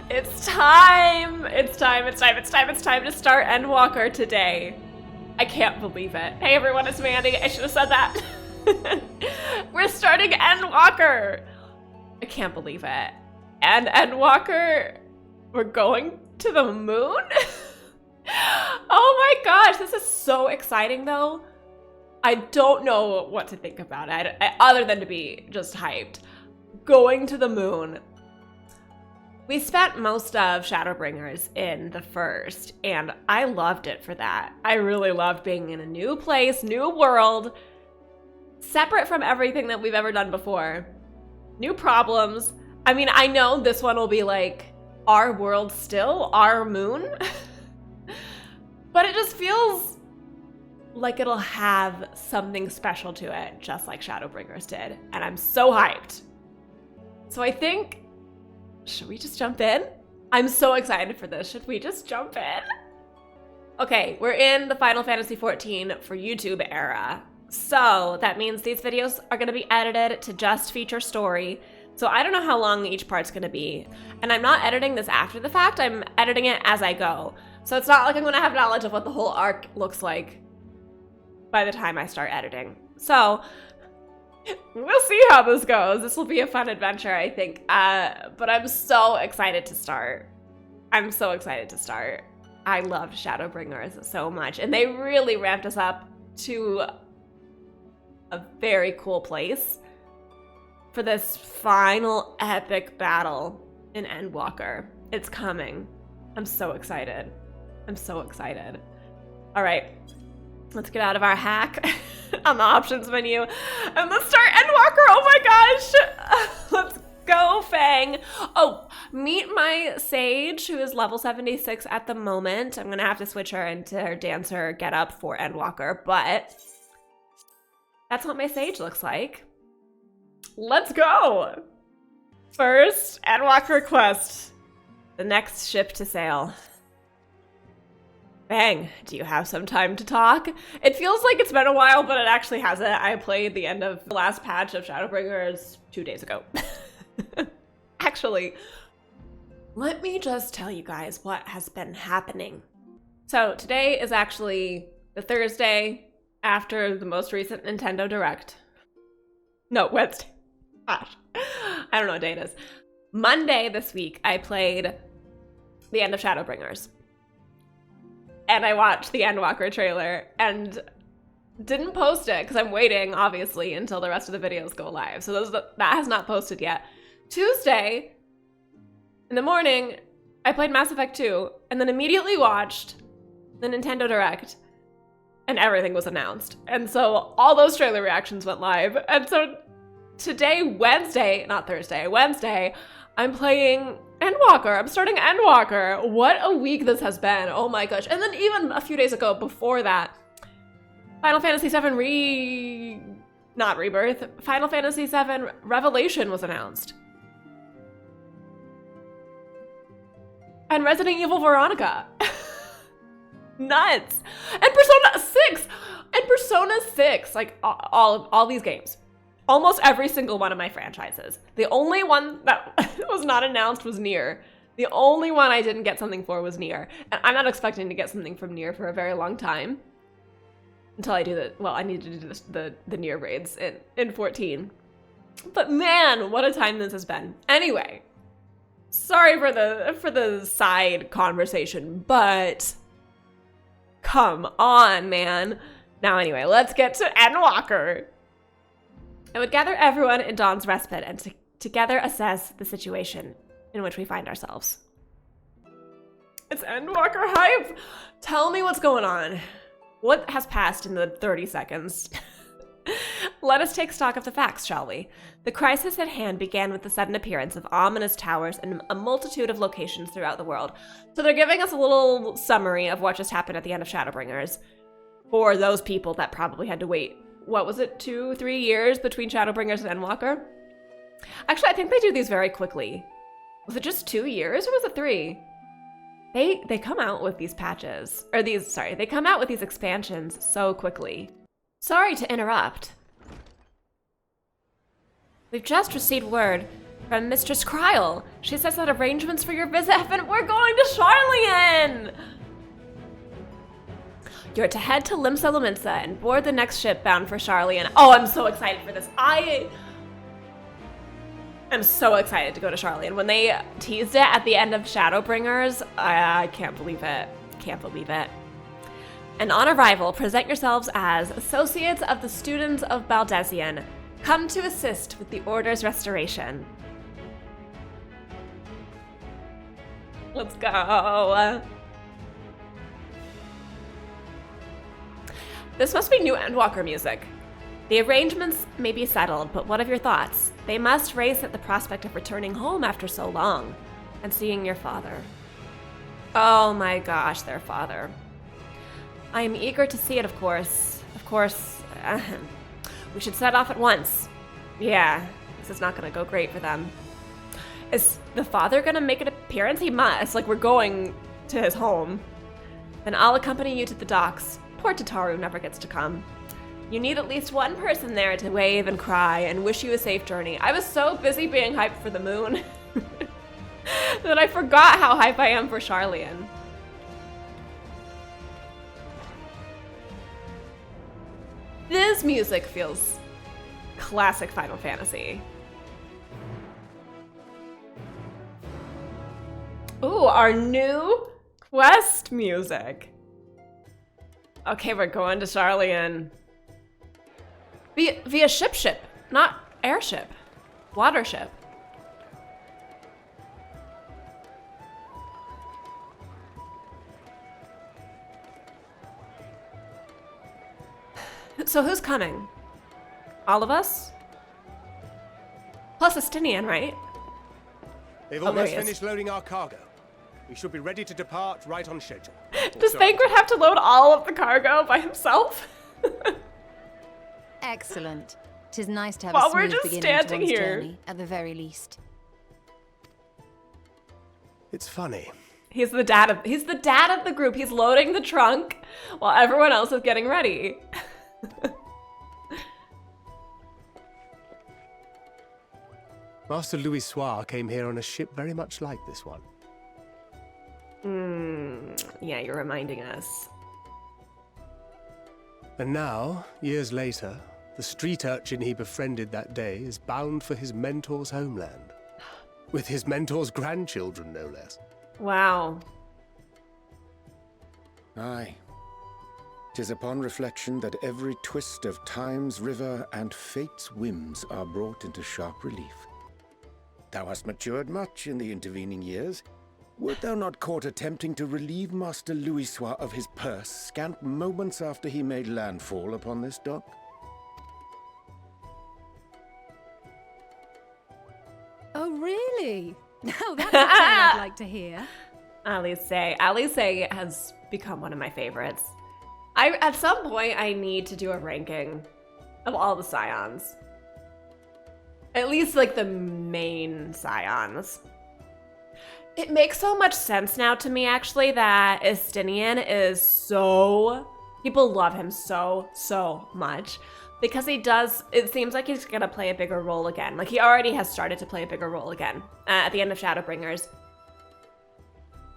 It's time! It's time to start Endwalker today. I can't believe it. Hey everyone, it's Mandy. I should have said that. We're starting Endwalker! I can't believe it. And Endwalker, we're going to the moon? Oh my gosh, this is so exciting though. I don't know what to think about it, other than to be just hyped. Going to the moon. We spent most of Shadowbringers in the first, and I loved it for that. I really loved being in a new place, new world, separate from everything that we've ever done before. New problems. I mean, I know this one will be like our world still, our moon, but it just feels like it'll have something special to it, just like Shadowbringers did, and I'm so hyped. So I think, should we just jump in? I'm so excited for this. Should we just jump in? Okay, we're in the Final Fantasy XIV for YouTube era. So that means these videos are gonna be edited to just feature story. So I don't know how long each part's gonna be. And I'm not editing this after the fact, I'm editing it as I go. So it's not like I'm gonna have knowledge of what the whole arc looks like by the time I start editing. So we'll see how this goes. This will be a fun adventure, I think. But I'm so excited to start. I'm so excited to start. I loved Shadowbringers so much, and they really ramped us up to a very cool place for this final epic battle in Endwalker. It's coming. I'm so excited. I'm so excited. All right. Let's get out of our hack on the options menu and let's start Endwalker. Oh my gosh. Let's go, Fang. Oh, meet my Sage, who is level 76 at the moment. I'm gonna have to switch her into her dancer getup for Endwalker, but that's what my Sage looks like. Let's go. First, Endwalker quest. The next ship to sail. Bang, do you have some time to talk? It feels like it's been a while, but it actually hasn't. I played the end of the last patch of Shadowbringers 2 days ago. Actually, let me just tell you guys what has been happening. So today is actually the Thursday after the most recent Nintendo Direct. No, Wednesday. Gosh, I don't know what day it is. Monday this week, I played the end of Shadowbringers. And I watched the Endwalker trailer and didn't post it because I'm waiting, obviously, until the rest of the videos go live. So that has not posted yet. Tuesday, in the morning, I played Mass Effect 2 and then immediately watched the Nintendo Direct and everything was announced. And so all those trailer reactions went live. And so today, Wednesday, not Thursday, Wednesday, I'm playing Endwalker. I'm starting Endwalker. What a week this has been. Oh my gosh. And then even a few days ago before that, Final Fantasy VII not Rebirth, Final Fantasy VII Revelation was announced. And Resident Evil Veronica. Nuts. And Persona 6. And Persona 6. Like all these games. Almost every single one of my franchises. The only one that was not announced was Nier. The only one I didn't get something for was Nier. And I'm not expecting to get something from Nier for a very long time. Until I do I need to do the Nier raids in 14. But man, what a time this has been. Anyway, sorry for the side conversation, but come on, man. Now anyway, let's get to Endwalker. I would gather everyone in Dawn's Respite and together assess the situation in which we find ourselves. It's Endwalker hype! Tell me what's going on. What has passed in the 30 seconds? Let us take stock of the facts, shall we? The crisis at hand began with the sudden appearance of ominous towers in a multitude of locations throughout the world. So they're giving us a little summary of what just happened at the end of Shadowbringers for those people that probably had to wait. What was it, 2-3 years between Shadowbringers and Endwalker? Actually, I think they do these very quickly. Was it just 2 years or was it 3? They come out with these patches, or they come out with these expansions so quickly. Sorry to interrupt. We've just received word From Mistress Krile. She says that arrangements for your visit have been... We're going to Sharlayan! You're to head to Limsa Lominsa and board the next ship bound for Sharlayan. Oh, I'm so excited for this. I am so excited to go to Sharlayan. When they teased it at the end of Shadowbringers, I can't believe it. Can't believe it. And on arrival, present yourselves as associates of the students of Baldesion, come to assist with the Order's restoration. Let's go. This must be new Endwalker music. The arrangements may be settled, but what of your thoughts? They must race at the prospect of returning home after so long and seeing your father. Oh my gosh, their father. I am eager to see it, of course. Of course, we should set off at once. Yeah, this is not going to go great for them. Is the father going to make an appearance? He must. Like, we're going to his home. Then I'll accompany you to the docks. Poor Tataru never gets to come. You need at least one person there to wave and cry and wish you a safe journey. I was so busy being hyped for the moon that I forgot how hype I am for Sharlayan. This music feels classic Final Fantasy. Ooh, our new quest music. Okay, we're going to Sharlayan. Via ship, not airship. Watership. So who's coming? All of us? Plus Estinian, right? They've almost finished loading our cargo. We should be ready to depart right on schedule. Does Thancred have to load all of the cargo by himself? Excellent. 'Tis nice to have Well, a smooth we're just beginning standing to one's here. journey, at the very least. It's funny. He's the dad of the group. He's loading the trunk while everyone else is getting ready. Master Louis Soir came here on a ship very much like this one. Yeah, you're reminding us. And now, years later, the street urchin he befriended that day is bound for his mentor's homeland. With his mentor's grandchildren, no less. Wow. Aye. 'Tis upon reflection that every twist of time's river and fate's whims are brought into sharp relief. Thou hast matured much in the intervening years. Wert thou not caught attempting to relieve Master Louis Soir of his purse scant moments after he made landfall upon this dock? Oh, really? Now that's a tale I'd like to hear. Alice has become one of my favorites. At some point, I need to do a ranking of all the scions. At least, like, the main scions. It makes so much sense now to me, actually, that Estinian is so... People love him so much. Because he does... It seems like he's gonna play a bigger role again. Like, he already has started to play a bigger role again at the end of Shadowbringers.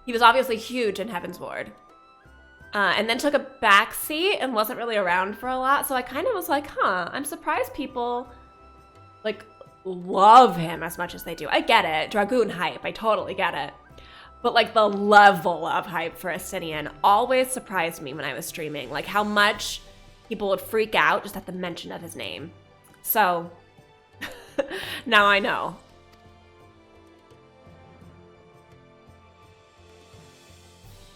He was obviously huge in Heaven's Ward. And then took a back seat and wasn't really around for a lot. So I kind of was like, huh, I'm surprised people, like, love him as much as they do. I get it. Dragoon hype. I totally get it. But, like, the level of hype for Estinian always surprised me when I was streaming. Like, how much people would freak out just at the mention of his name. So, now I know.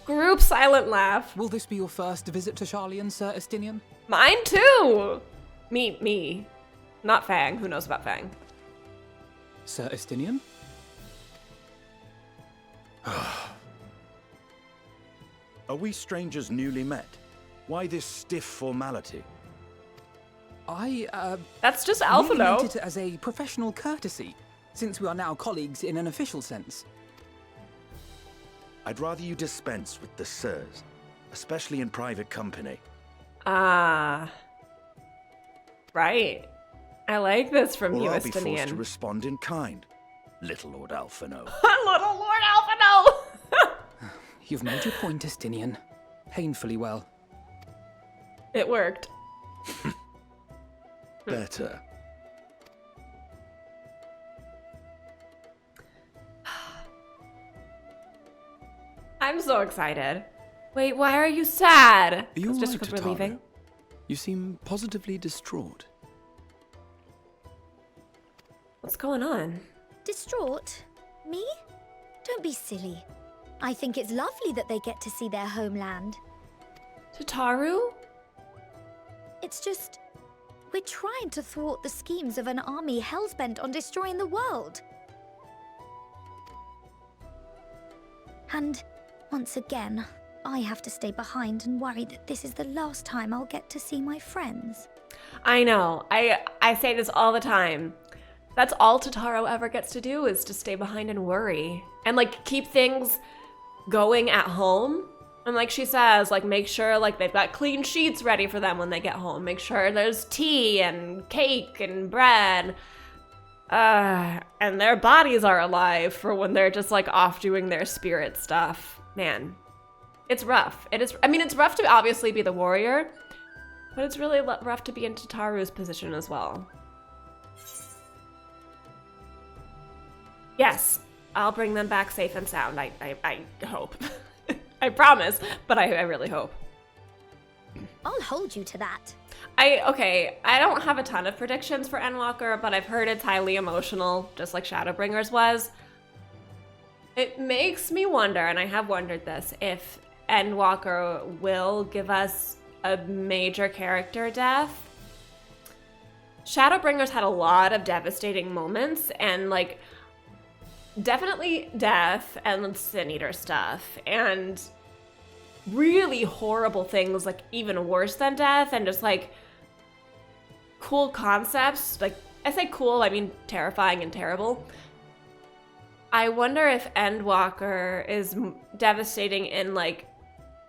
Group silent laugh. Will this be your first visit to Sharlayan, Sir Estinian? Mine too! Me. Not Fang. Who knows about Fang? Sir Estinian? Are we strangers newly met? Why this stiff formality? That's just really Alphino. meant it as a professional courtesy, since we are now colleagues in an official sense. I'd rather you dispense with the sirs, especially in private company. Ah. Right. I like this from Or you, I'll be forced to Estinian. respond in kind. little Lord Alphinaud. Little Lord Alphinaud! You've made your point, Estinian. Painfully well. It worked. Better. I'm so excited. Wait, why are you sad? Are you It's just all right, because we're Tataru? leaving. You seem positively distraught. What's going on? Distraught? Me? Don't be silly. I think it's lovely that they get to see their homeland. Tataru? It's just... we're trying to thwart the schemes of an army hell-bent on destroying the world. And, once again, I have to stay behind and worry that this is the last time I'll get to see my friends. I know. I say this all the time. That's all Tataru ever gets to do is to stay behind and worry. And, like, keep things going at home. And like she says, like, make sure, like, they've got clean sheets ready for them when they get home. Make sure there's tea and cake and bread. And their bodies are alive for when they're just, like, off doing their spirit stuff. Man, it's rough. It is. I mean, it's rough to obviously be the warrior, but it's really rough to be in Tataru's position as well. Yes, I'll bring them back safe and sound. I hope. I promise, but I really hope. I'll hold you to that. Okay, I don't have a ton of predictions for Endwalker, but I've heard it's highly emotional, just like Shadowbringers was. It makes me wonder, and I have wondered this, if Endwalker will give us a major character death. Shadowbringers had a lot of devastating moments, and, like, definitely death and Sin Eater stuff, and really horrible things, like, even worse than death, and just, like, cool concepts. Like, I say cool, I mean terrifying and terrible. I wonder if Endwalker is devastating in, like,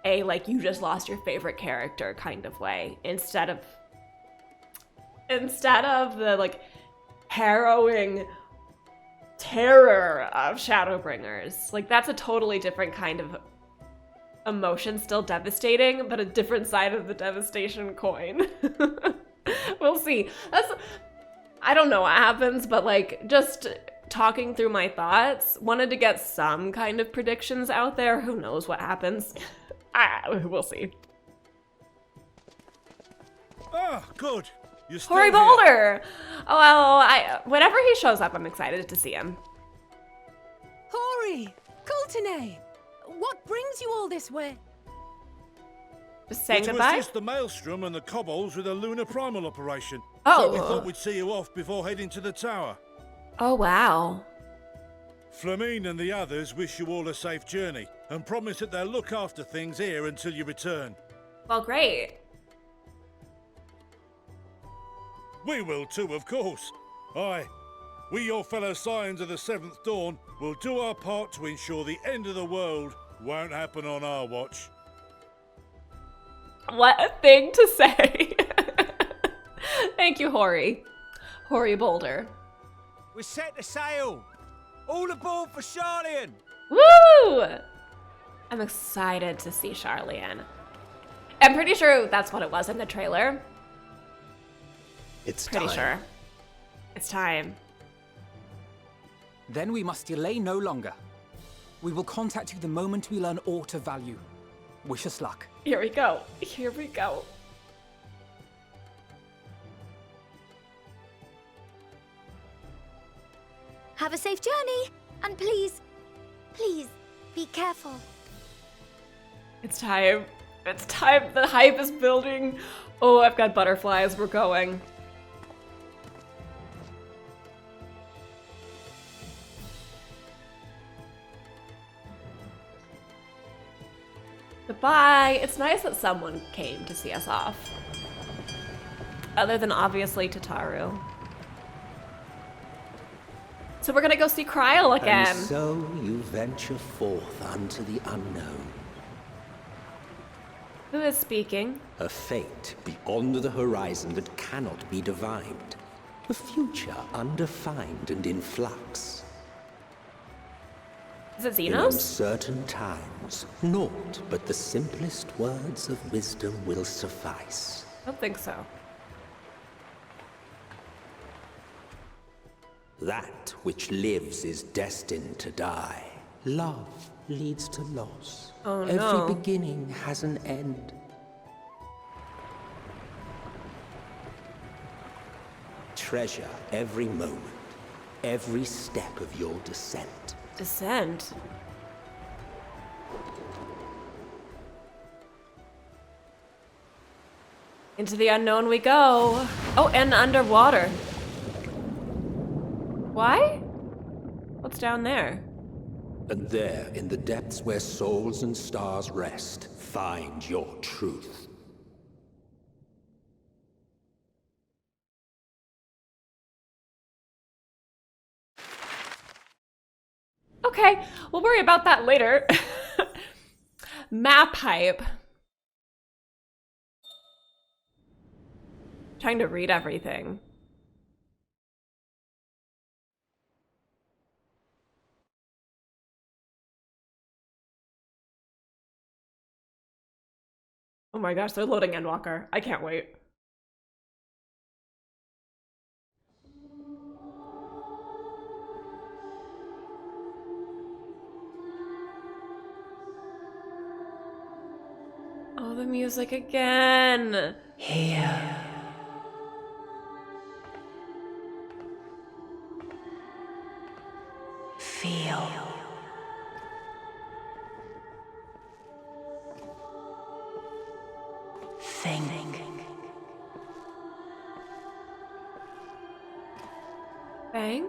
a, like, you just lost your favorite character kind of way, instead of the, like, harrowing terror of Shadowbringers. Like, that's a totally different kind of emotion, still devastating, but a different side of the devastation coin. We'll see. I don't know what happens, but, like, just talking through my thoughts, wanted to get some kind of predictions out there. Who knows what happens? We'll see. Ah, good. You're still Hoary here. Boulder! Oh, well, whenever he shows up, I'm excited to see him. Hori! Coulternay! What brings you all this way? Just saying To goodbye? assist the Maelstrom and the Kobolds with a lunar primal operation. Oh. So we thought we'd see you off before heading to the tower. Oh, wow. Flamine and the others wish you all a safe journey and promise that they'll look after things here until you return. Well, great. We will too, of course. Aye. We, your fellow Scions of the Seventh Dawn, will do our part to ensure the end of the world won't happen on our watch. What a thing to say. Thank you, Hoary. Hoary Boulder. We're set to sail! All aboard for Sharlayan! Woo! I'm excited to see Sharlayan. I'm pretty sure that's what it was in the trailer. It's Pretty time. sure. It's time. Then we must delay no longer. We will contact you the moment we learn aught of value. Wish us luck. Here we go. Here we go. Have a safe journey, and please, please, be careful. It's time. It's time. The hype is building. Oh, I've got butterflies. We're going. Goodbye. It's nice that someone came to see us off. Other than obviously Tataru. So we're gonna go see Krile again. And so you venture forth unto the unknown. Who is speaking? A fate beyond the horizon that cannot be divined. A future undefined and in flux. Is it In Xenos? uncertain times, naught but the simplest words of wisdom will suffice. I don't think so. That which lives is destined to die. Love leads to loss. Oh, Every no. beginning has an end. Treasure every moment, every step of your descent. Descent. Into the unknown we go. Oh, and underwater. Why? What's down there? And there, in the depths where souls and stars rest, find your truth. Okay, we'll worry about that later. Map hype. Trying to read everything. Oh my gosh, they're loading Endwalker. I can't wait. Oh, the music again. Here. Feel. Think. Bang.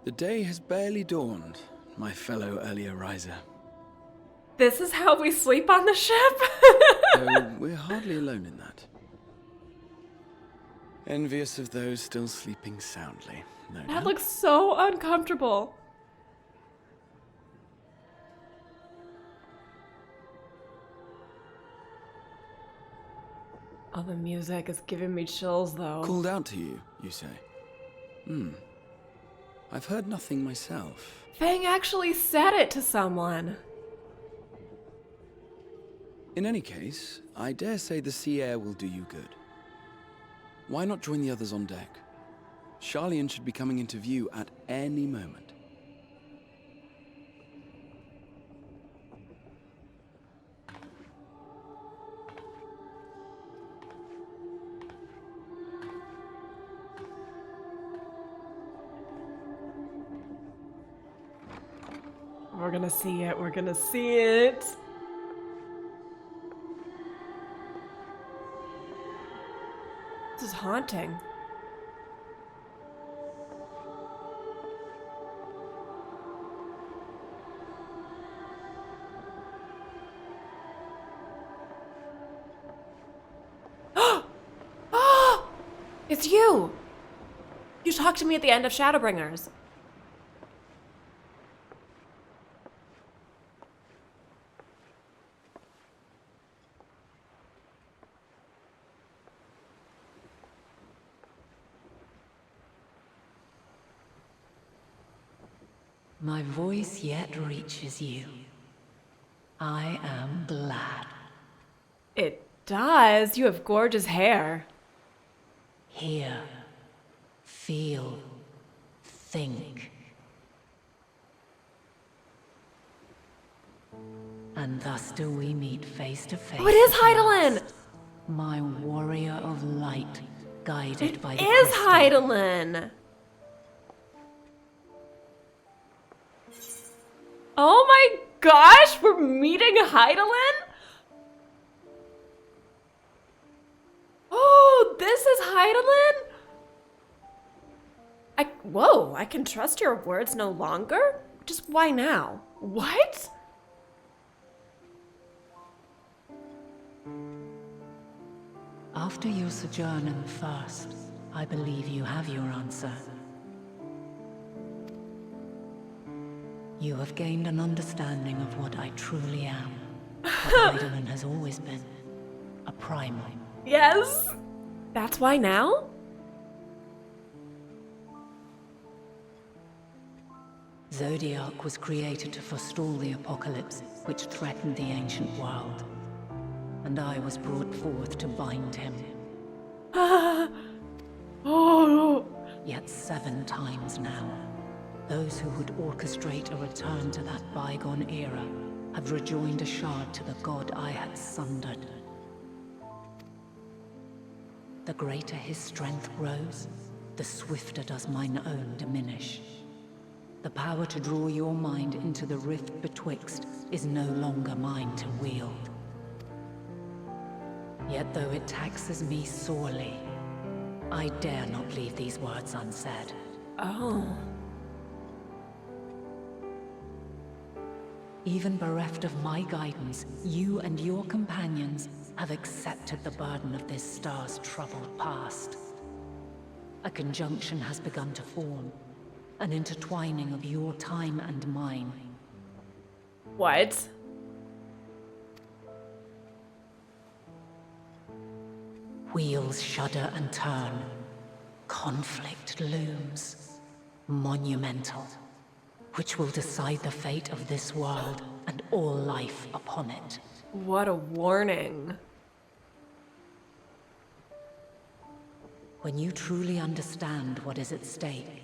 The day has barely dawned, my fellow early riser. This is how we sleep on the ship? Though we're hardly alone in that. Envious of those still sleeping soundly, no That doubt. looks so uncomfortable. Oh, the music is giving me chills, though. Called out to you, you say? I've heard nothing myself. Fang actually said it to someone. In any case, I dare say the sea air will do you good. Why not join the others on deck? Sharlayan should be coming into view at any moment. We're gonna see it. We're gonna see it. This is haunting. Oh! It's you! You talked to me at the end of Shadowbringers. My voice yet reaches you. I am glad. It does. You have gorgeous hair. Hear, feel, think. And thus do we meet face to face. Oh, it is Hydaelyn! My warrior of light, guided by the It is crystal. Hydaelyn! Oh my gosh, we're meeting Hydaelyn? Oh, this is Hydaelyn? Whoa, I can trust your words no longer? Just why now? What? After your sojourn in the First, I believe you have your answer. You have gained an understanding of what I truly am. What Hydaelyn has always been. A primal. Yes? That's why now? Zodiac was created to forestall the apocalypse which threatened the ancient world. And I was brought forth to bind him. Oh. Yet 7 times now, those who would orchestrate a return to that bygone era have rejoined a shard to the god I had sundered. The greater his strength grows, the swifter does mine own diminish. The power to draw your mind into the rift betwixt is no longer mine to wield. Yet though it taxes me sorely, I dare not leave these words unsaid. Oh. Even bereft of my guidance, you and your companions have accepted the burden of this star's troubled past. A conjunction has begun to form, an intertwining of your time and mine. What? Wheels shudder and turn. Conflict looms. Monumental. Which will decide the fate of this world and all life upon it. What a warning. When you truly understand what is at stake,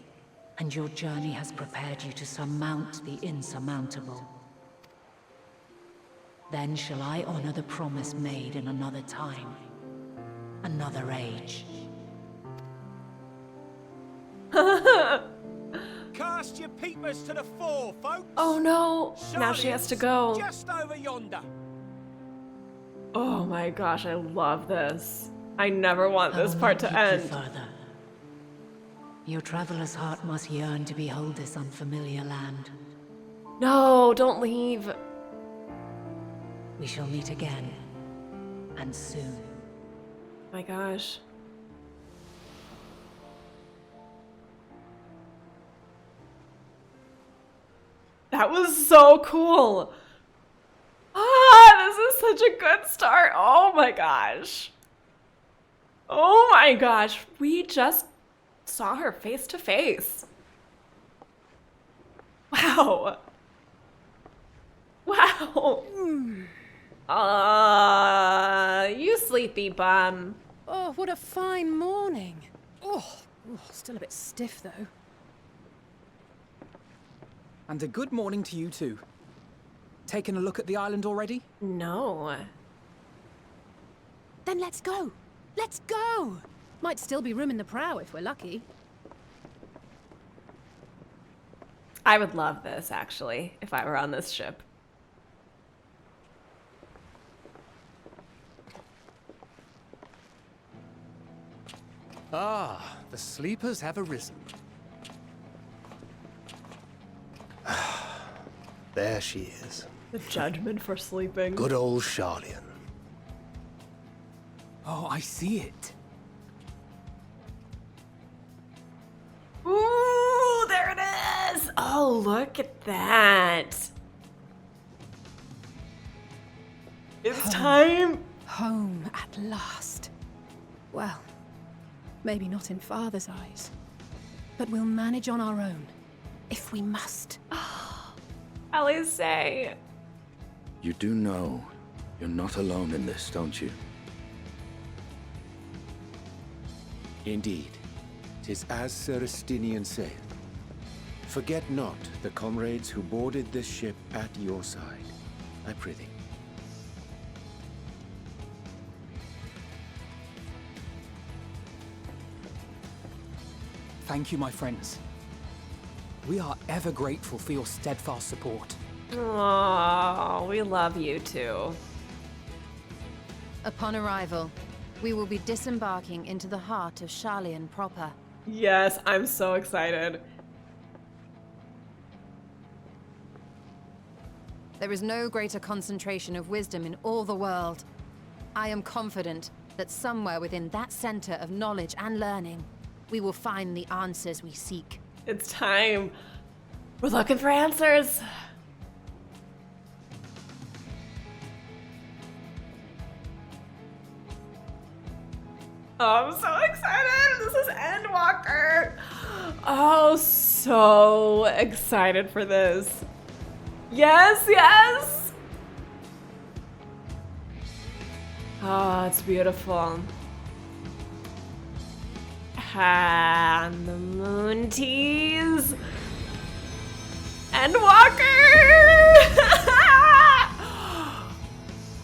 and your journey has prepared you to surmount the insurmountable, then shall I honor the promise made in another time. Another age. Cast your peepers to the fore, folks. Oh no! Now she has to go. Just over yonder. Oh my gosh, I love this. I never want this part to end. Further. Your traveler's heart must yearn to behold this unfamiliar land. No, don't leave. We shall meet again, and soon. My gosh. That was so cool. Ah, this is such a good start. Oh my gosh. Oh my gosh. We just saw her face to face. Wow. Wow. You sleepy bum. Oh, what a fine morning. Oh, still a bit stiff though. And a good morning to you too. Taken a look at the island already? No. Then let's go. Let's go. Might still be room in the prow if we're lucky. I would love this, actually, if I were on this ship. Ah, the sleepers have arisen. There she is. The judgment for sleeping. Good old Sharlayan. Oh, I see it. Ooh, there it is! Oh, look at that. It's time. Home at last. Well, maybe not in Father's eyes, but we'll manage on our own, if we must. Alice. You do know you're not alone in this, don't you? Indeed, 'tis as Sir Estinian saith. Forget not the comrades who boarded this ship at your side, I prithee. Thank you, my friends. We are ever grateful for your steadfast support. Oh, we love you too. Upon arrival, we will be disembarking into the heart of Sharlayan proper. Yes, I'm so excited. There is no greater concentration of wisdom in all the world. I am confident that somewhere within that center of knowledge and learning, we will find the answers we seek. It's time. We're looking for answers. Oh, I'm so excited. This is Endwalker. Oh, so excited for this. Yes, yes! Oh, it's beautiful. And the moon teas. Endwalker!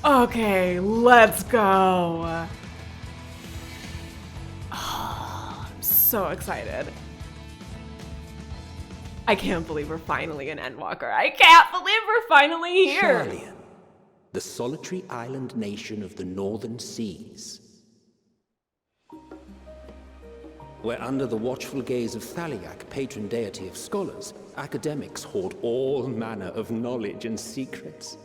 Okay, let's go. Oh, I'm so excited. I can't believe we're finally in Endwalker. I can't believe we're finally here. Sharlayan, the solitary island nation of the northern seas. Where under the watchful gaze of Thaliak, patron deity of scholars, academics hoard all manner of knowledge and secrets.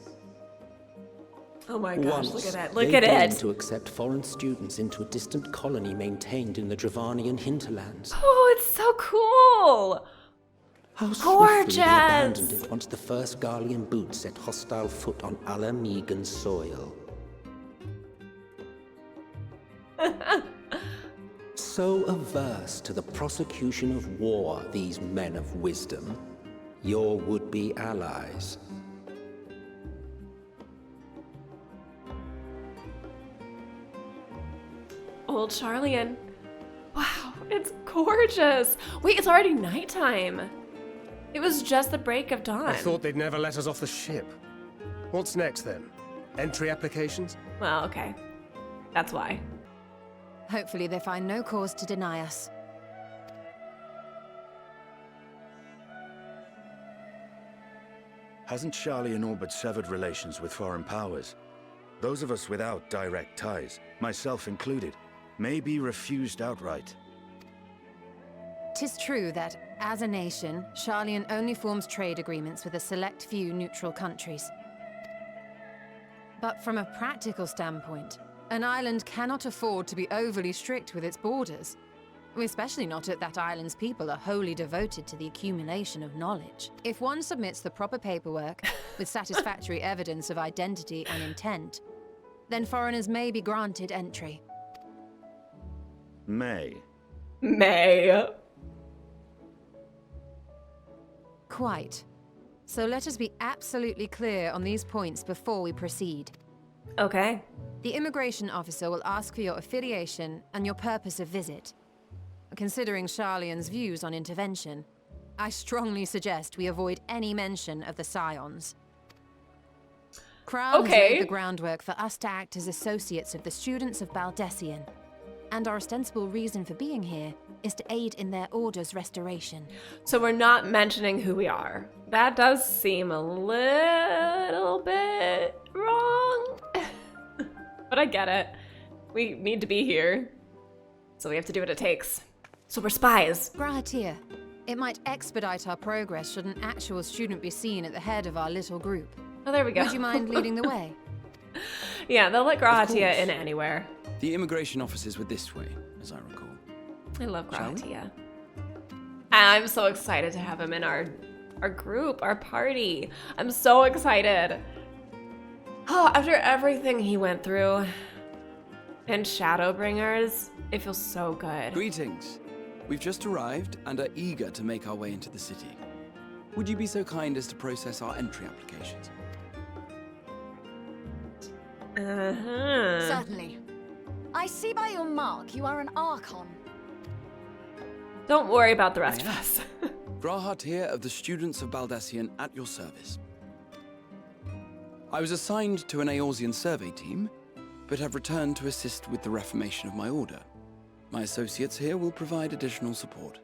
Oh my gosh, look at it. They Look at deigned it. to accept foreign students into a distant colony maintained in the Dravanian hinterlands. Oh, it's so cool. How swiftly they Gorgeous. abandoned it once the first Garlean boot set hostile foot on Alamegan soil. So averse to the prosecution of war, these men of wisdom, your would-be allies. Old Sharlayan. Wow, it's gorgeous. Wait, it's already nighttime. It was just the break of dawn. I thought they'd never let us off the ship. What's next then? Entry applications? Well, okay. That's why. Hopefully they find no cause to deny us. Hasn't Sharlayan all but severed relations with foreign powers? Those of us without direct ties, myself included, may be refused outright. 'Tis true that, as a nation, Sharlayan only forms trade agreements with a select few neutral countries. But from a practical standpoint, an island cannot afford to be overly strict with its borders, especially not if that island's people are wholly devoted to the accumulation of knowledge. If one submits the proper paperwork with satisfactory evidence of identity and intent, then foreigners may be granted entry. May. Quite. So let us be absolutely clear on these points before we proceed. Okay. The immigration officer will ask for your affiliation and your purpose of visit. Considering Sharlayan's views on intervention, I strongly suggest we avoid any mention of the Scions. Crown has laid the groundwork for us to act as associates of the students of Baldessian, and our ostensible reason for being here is to aid in their order's restoration. So we're not mentioning who we are. That does seem a little bit wrong. But I get it. We need to be here. So we have to do what it takes. So we're spies. Grahatia, it might expedite our progress should an actual student be seen at the head of our little group. Oh, there we go. Would you mind leading the way? Yeah, they'll let Grahatia in anywhere. The immigration offices were this way, as I recall. I love Grahatia. I'm so excited to have him in our group, our party. I'm so excited. Oh, after everything he went through and Shadowbringers, it feels so good. Greetings. We've just arrived and are eager to make our way into the city. Would you be so kind as to process our entry applications? Certainly. I see by your mark you are an Archon. Don't worry about the rest of us. Grahat here of the Students of Baldessian at your service. I was assigned to an Eorzean survey team, but have returned to assist with the reformation of my order. My associates here will provide additional support.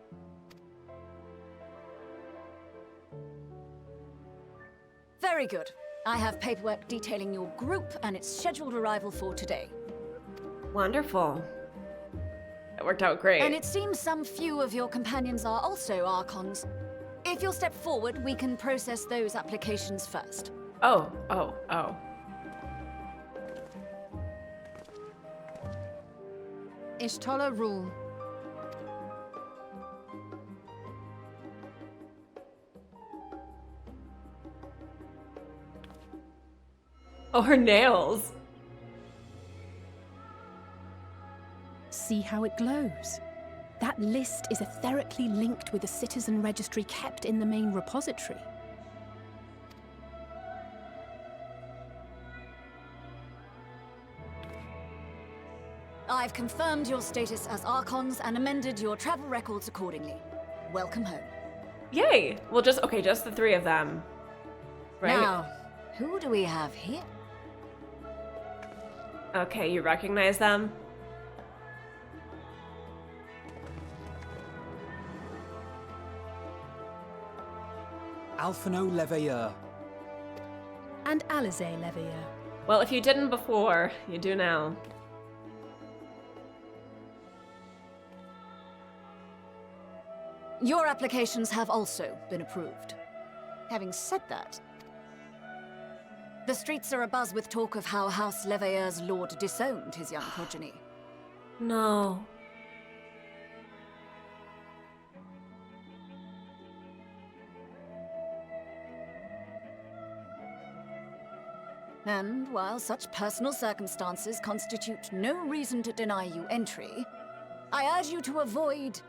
Very good. I have paperwork detailing your group and its scheduled arrival for today. Wonderful. That worked out great. And it seems some few of your companions are also Archons. If you'll step forward, we can process those applications first. Oh. Ishtola rule. Oh, her nails. See how it glows. That list is etherically linked with the citizen registry kept in the main repository. I've confirmed your status as Archons and amended your travel records accordingly. Welcome home. Yay! Well, just the three of them. Right? Now, who do we have here? Okay, you recognize them? Fourchenault Leveilleur. And Alizé Leveilleur. Well, if you didn't before, you do now. Your applications have also been approved. Having said that, the streets are abuzz with talk of how House Leveilleur's lord disowned his young progeny. No. And while such personal circumstances constitute no reason to deny you entry, I urge you to avoid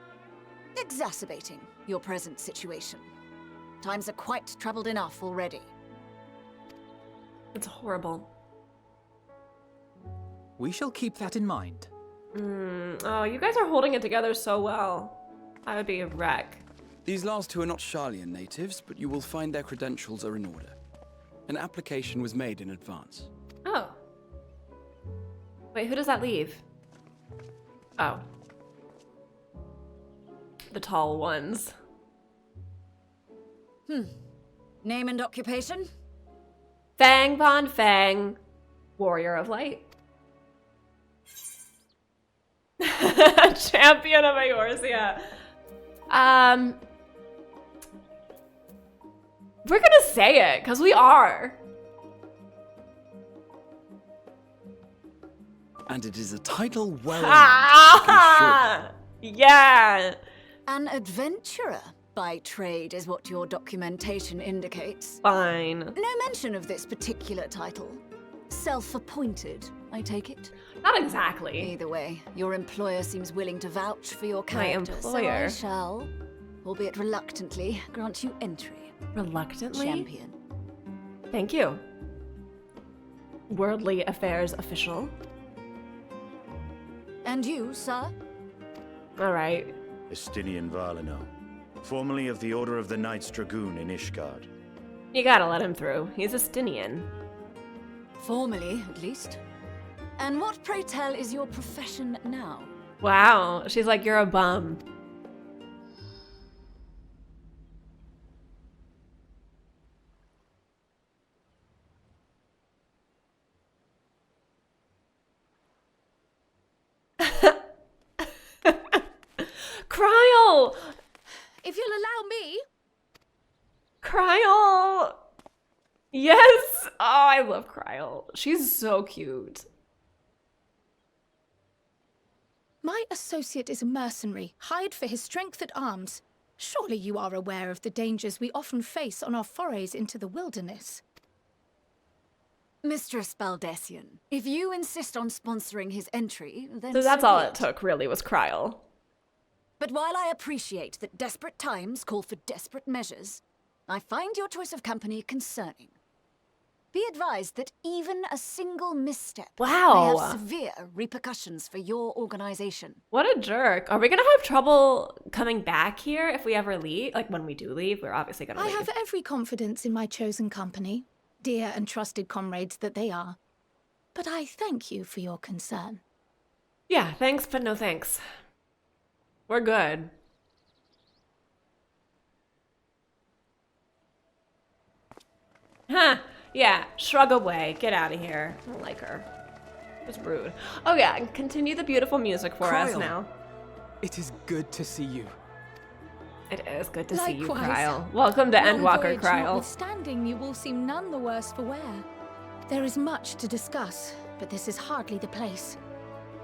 exacerbating your present situation. Times are quite troubled enough already. It's horrible. We shall keep that in mind. Oh, you guys are holding it together so well. I would be a wreck. These last two are not Sharlayan natives, but you will find their credentials are in order. An application was made in advance. Oh. Wait, who does that leave? Oh. The tall ones. Name and occupation? Fang Von Fang, Warrior of Light. Champion of Eorzea. We're gonna say it, because we are. And it is a title well Ah! Yeah. An adventurer by trade is what your documentation indicates. Fine. No mention of this particular title. Self-appointed, I take it? Not exactly. Either way, your employer seems willing to vouch for your character. My employer? So I shall, albeit reluctantly, grant you entry. Reluctantly? Champion. Thank you. Worldly Affairs official. And you, sir? All right. Estinian Varlino, formerly of the Order of the Knights Dragoon in Ishgard. You gotta let him through. He's Estinian. Formally, at least. And what, pray tell, is your profession now? Wow. She's like, you're a bum. Krile! If you'll allow me. Krile! Yes! Oh, I love Krile. She's so cute. My associate is a mercenary, hired for his strength at arms. Surely you are aware of the dangers we often face on our forays into the wilderness. Mistress Baldesion, if you insist on sponsoring his entry, then So that's all it took, really, was Krile. But while I appreciate that desperate times call for desperate measures, I find your choice of company concerning. Be advised that even a single misstep may have severe repercussions for your organization. What a jerk. Are we gonna have trouble coming back here if we ever leave? Like, when we do leave, we're obviously gonna leave. I have every confidence in my chosen company, dear and trusted comrades that they are. But I thank you for your concern. Yeah, thanks, but no thanks. We're good. Huh. Yeah, shrug away. Get out of here. I don't like her. It's rude. Oh yeah, and continue the beautiful music for us Krile. now. It is good to see you. It is good to see you, Likewise. Krile. Welcome to Long Endwalker, voyage Krile. notwithstanding, you will seem none the worse for wear. There is much to discuss, but this is hardly the place.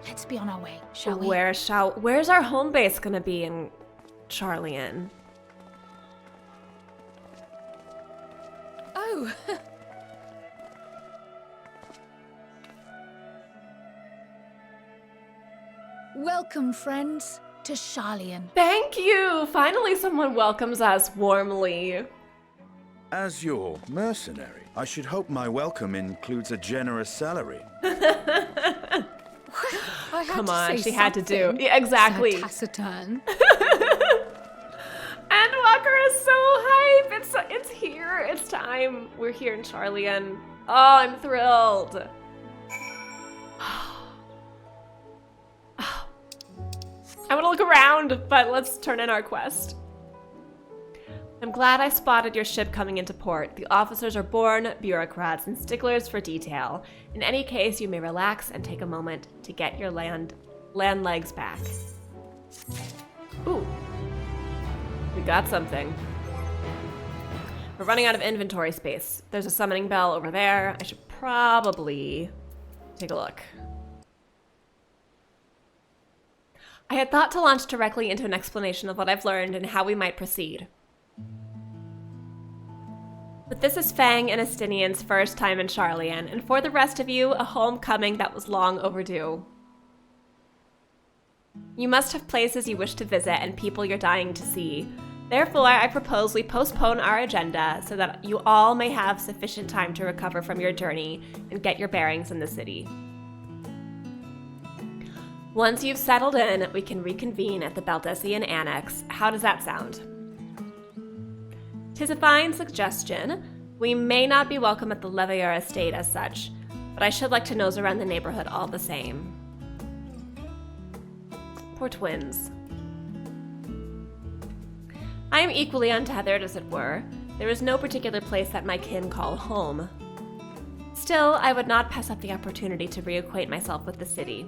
Let's be on our way, shall we? Where's our home base gonna be in Sharlayan? Oh! Welcome, friends. to Sharlayan. Thank you! Finally someone welcomes us warmly. As your mercenary, I should hope my welcome includes a generous salary. Come on, she had to do. Yeah, exactly. Taciturn. Endwalker is so hype! It's here. It's time. We're here in Sharlayan. Oh, I'm thrilled. I want to look around, but let's turn in our quest. I'm glad I spotted your ship coming into port. The officers are born bureaucrats and sticklers for detail. In any case, you may relax and take a moment to get your land legs back. Ooh. We got something. We're running out of inventory space. There's a summoning bell over there. I should probably take a look. I had thought to launch directly into an explanation of what I've learned and how we might proceed. But this is Fang and Estinian's first time in Sharlayan, and for the rest of you, a homecoming that was long overdue. You must have places you wish to visit and people you're dying to see. Therefore, I propose we postpone our agenda so that you all may have sufficient time to recover from your journey and get your bearings in the city. Once you've settled in, we can reconvene at the Baldessian Annex. How does that sound? 'Tis a fine suggestion. We may not be welcome at the Leveilleur Estate as such, but I should like to nose around the neighborhood all the same. Poor twins. I am equally untethered, as it were. There is no particular place that my kin call home. Still, I would not pass up the opportunity to reacquaint myself with the city.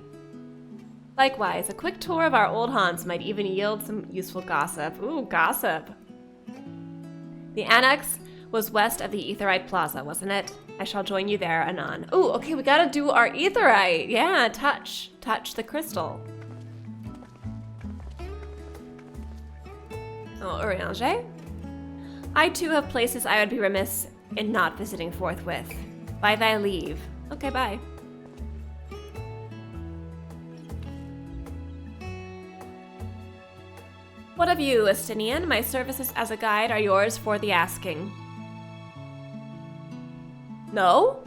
Likewise, a quick tour of our old haunts might even yield some useful gossip. Ooh, gossip. The annex was west of the Aetherite Plaza, wasn't it? I shall join you there anon. Ooh, okay, we gotta do our Aetherite. Yeah, touch the crystal. Oh, Orange. I too have places I would be remiss in not visiting forthwith. By thy leave. Okay, bye. What of you, Estinian? My services as a guide are yours for the asking. No?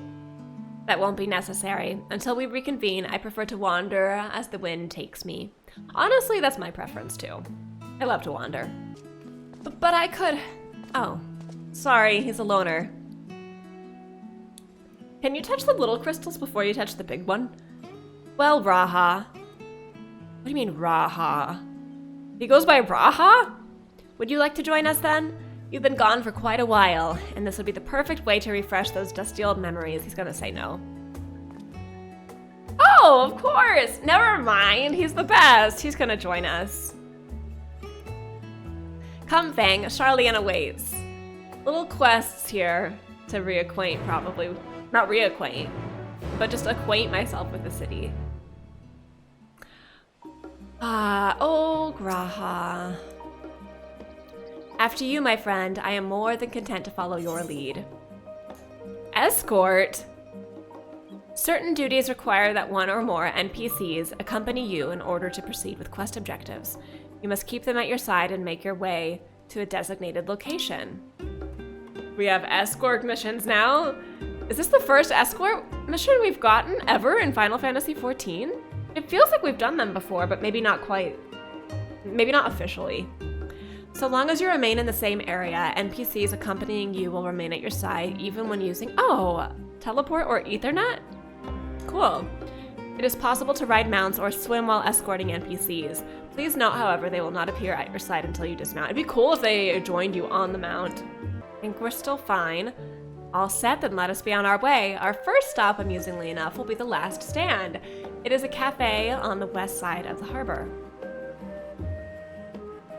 That won't be necessary. Until we reconvene, I prefer to wander as the wind takes me. Honestly, that's my preference too. I love to wander. But I could... Oh. Sorry, he's a loner. Can you touch the little crystals before you touch the big one? Well, Raha. What do you mean, Raha? He goes by Raha? Would you like to join us then? You've been gone for quite a while, and this would be the perfect way to refresh those dusty old memories. He's gonna say no. Oh, of course! Never mind, he's the best. He's gonna join us. Come, Fang, Sharlayan awaits. Little quests here to reacquaint, probably. Not reacquaint, but just acquaint myself with the city. Oh, Graha. After you, my friend, I am more than content to follow your lead. Escort? Certain duties require that one or more NPCs accompany you in order to proceed with quest objectives. You must keep them at your side and make your way to a designated location. We have escort missions now? Is this the first escort mission we've gotten ever in Final Fantasy XIV? It feels like we've done them before, but maybe not quite. Maybe not officially. So long as you remain in the same area, NPCs accompanying you will remain at your side even when using, teleport or Ethernet? Cool. It is possible to ride mounts or swim while escorting NPCs. Please note, however, they will not appear at your side until you dismount. It'd be cool if they joined you on the mount. I think we're still fine. All set, then let us be on our way. Our first stop, amusingly enough, will be the last stand. It is a cafe on the west side of the harbor.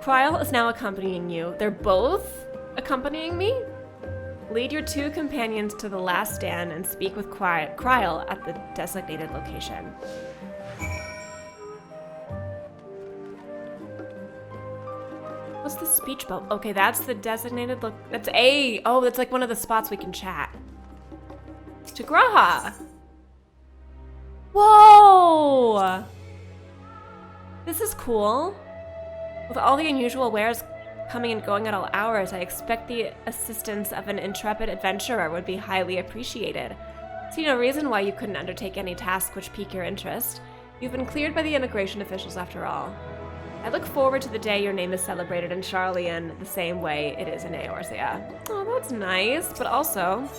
Krile is now accompanying you. They're both accompanying me? Lead your two companions to the last stand and speak with Krile at the designated location. What's the speech bubble? Okay, that's the designated look. That's A. Oh, that's like one of the spots we can chat. To Graha. Whoa! This is cool. With all the unusual wares coming and going at all hours, I expect the assistance of an intrepid adventurer would be highly appreciated. See no reason why you couldn't undertake any task which pique your interest. You've been cleared by the immigration officials after all. I look forward to the day your name is celebrated in Sharlayan the same way it is in Eorzea. Oh, that's nice, but also...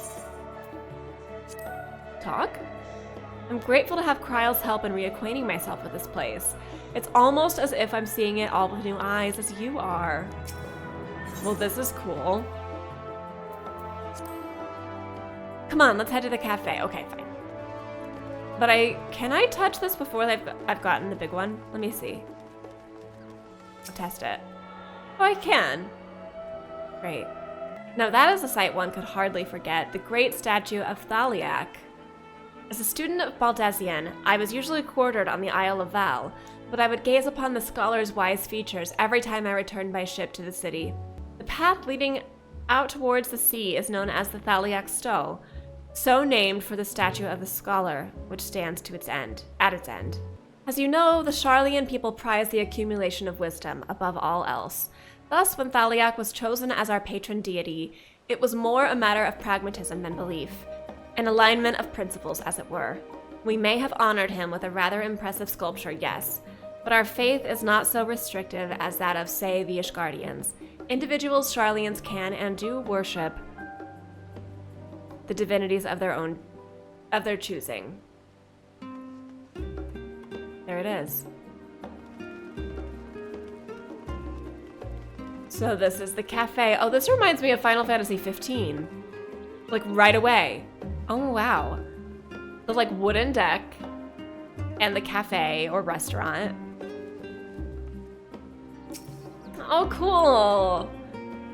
Talk? I'm grateful to have Krile's help in reacquainting myself with this place. It's almost as if I'm seeing it all with new eyes as you are. Well, this is cool. Come on, let's head to the cafe. Okay, fine. But can I touch this before I've gotten the big one? Let me see. I'll test it. Oh, I can. Great. Now that is a sight one could hardly forget, the great statue of Thaliak. As a student of Baldesion, I was usually quartered on the Isle of Val, but I would gaze upon the scholar's wise features every time I returned by ship to the city. The path leading out towards the sea is known as the Thaliak Stow, so named for the statue of the scholar, which stands to at its end. As you know, the Sharlayan people prize the accumulation of wisdom above all else. Thus, when Thaliak was chosen as our patron deity, it was more a matter of pragmatism than belief, an alignment of principles, as it were. We may have honored him with a rather impressive sculpture, yes, but our faith is not so restrictive as that of, say, the Ishgardians. Individual Sharlayans can and do worship the divinities of their choosing. There it is. So this is the cafe. Oh, this reminds me of Final Fantasy XV. Like right away. Oh, wow. The like wooden deck and the cafe or restaurant. Oh, cool.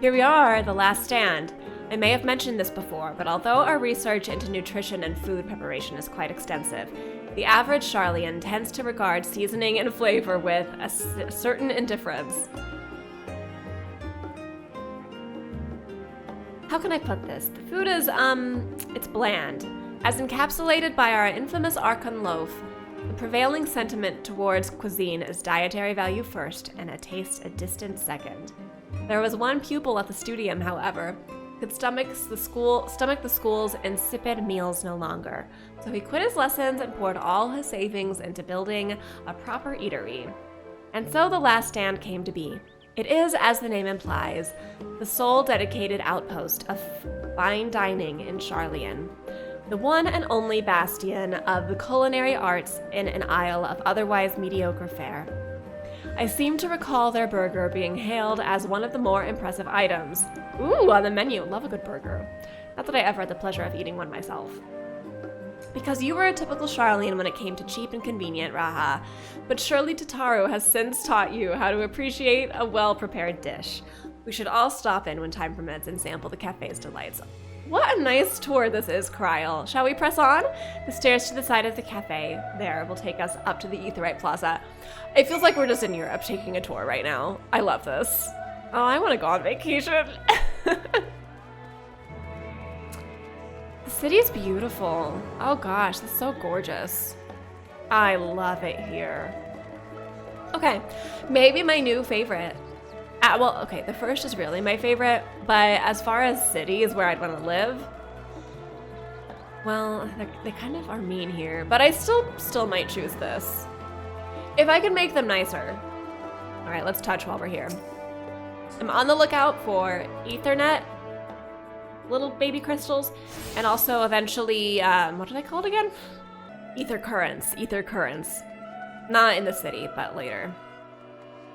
Here we are, the last stand. I may have mentioned this before, but although our research into nutrition and food preparation is quite extensive, the average Sharlayan tends to regard seasoning and flavor with a certain indifference. How can I put this? The food is, it's bland. As encapsulated by our infamous Archon loaf, the prevailing sentiment towards cuisine is dietary value first and a taste a distant second. There was one pupil at the studium, however, could stomach the school's insipid meals no longer, so he quit his lessons and poured all his savings into building a proper eatery. And so the last stand came to be. It is, as the name implies, the sole dedicated outpost of fine dining in Sharlayan, the one and only bastion of the culinary arts in an isle of otherwise mediocre fare. I seem to recall their burger being hailed as one of the more impressive items. Ooh, on the menu, love a good burger. Not that I ever had the pleasure of eating one myself. Because you were a typical Sharlayan when it came to cheap and convenient, Raha, but surely Tataru has since taught you how to appreciate a well-prepared dish. We should all stop in when time permits and sample the cafe's delights. What a nice tour this is, Krile. Shall we press on? The stairs to the side of the cafe there will take us up to the Aetheryte Plaza. It feels like we're just in Europe taking a tour right now. I love this. Oh, I want to go on vacation. The city is beautiful. Oh gosh, this is so gorgeous. I love it here. Okay, maybe my new favorite. Well, okay, the first is really my favorite, but as far as cities where I'd want to live, well, they kind of are mean here, but I still might choose this. If I can make them nicer. All right, let's touch while we're here. I'm on the lookout for Ethernet, little baby crystals, and also eventually, what are they called again? Ether currents. Not in the city, but later.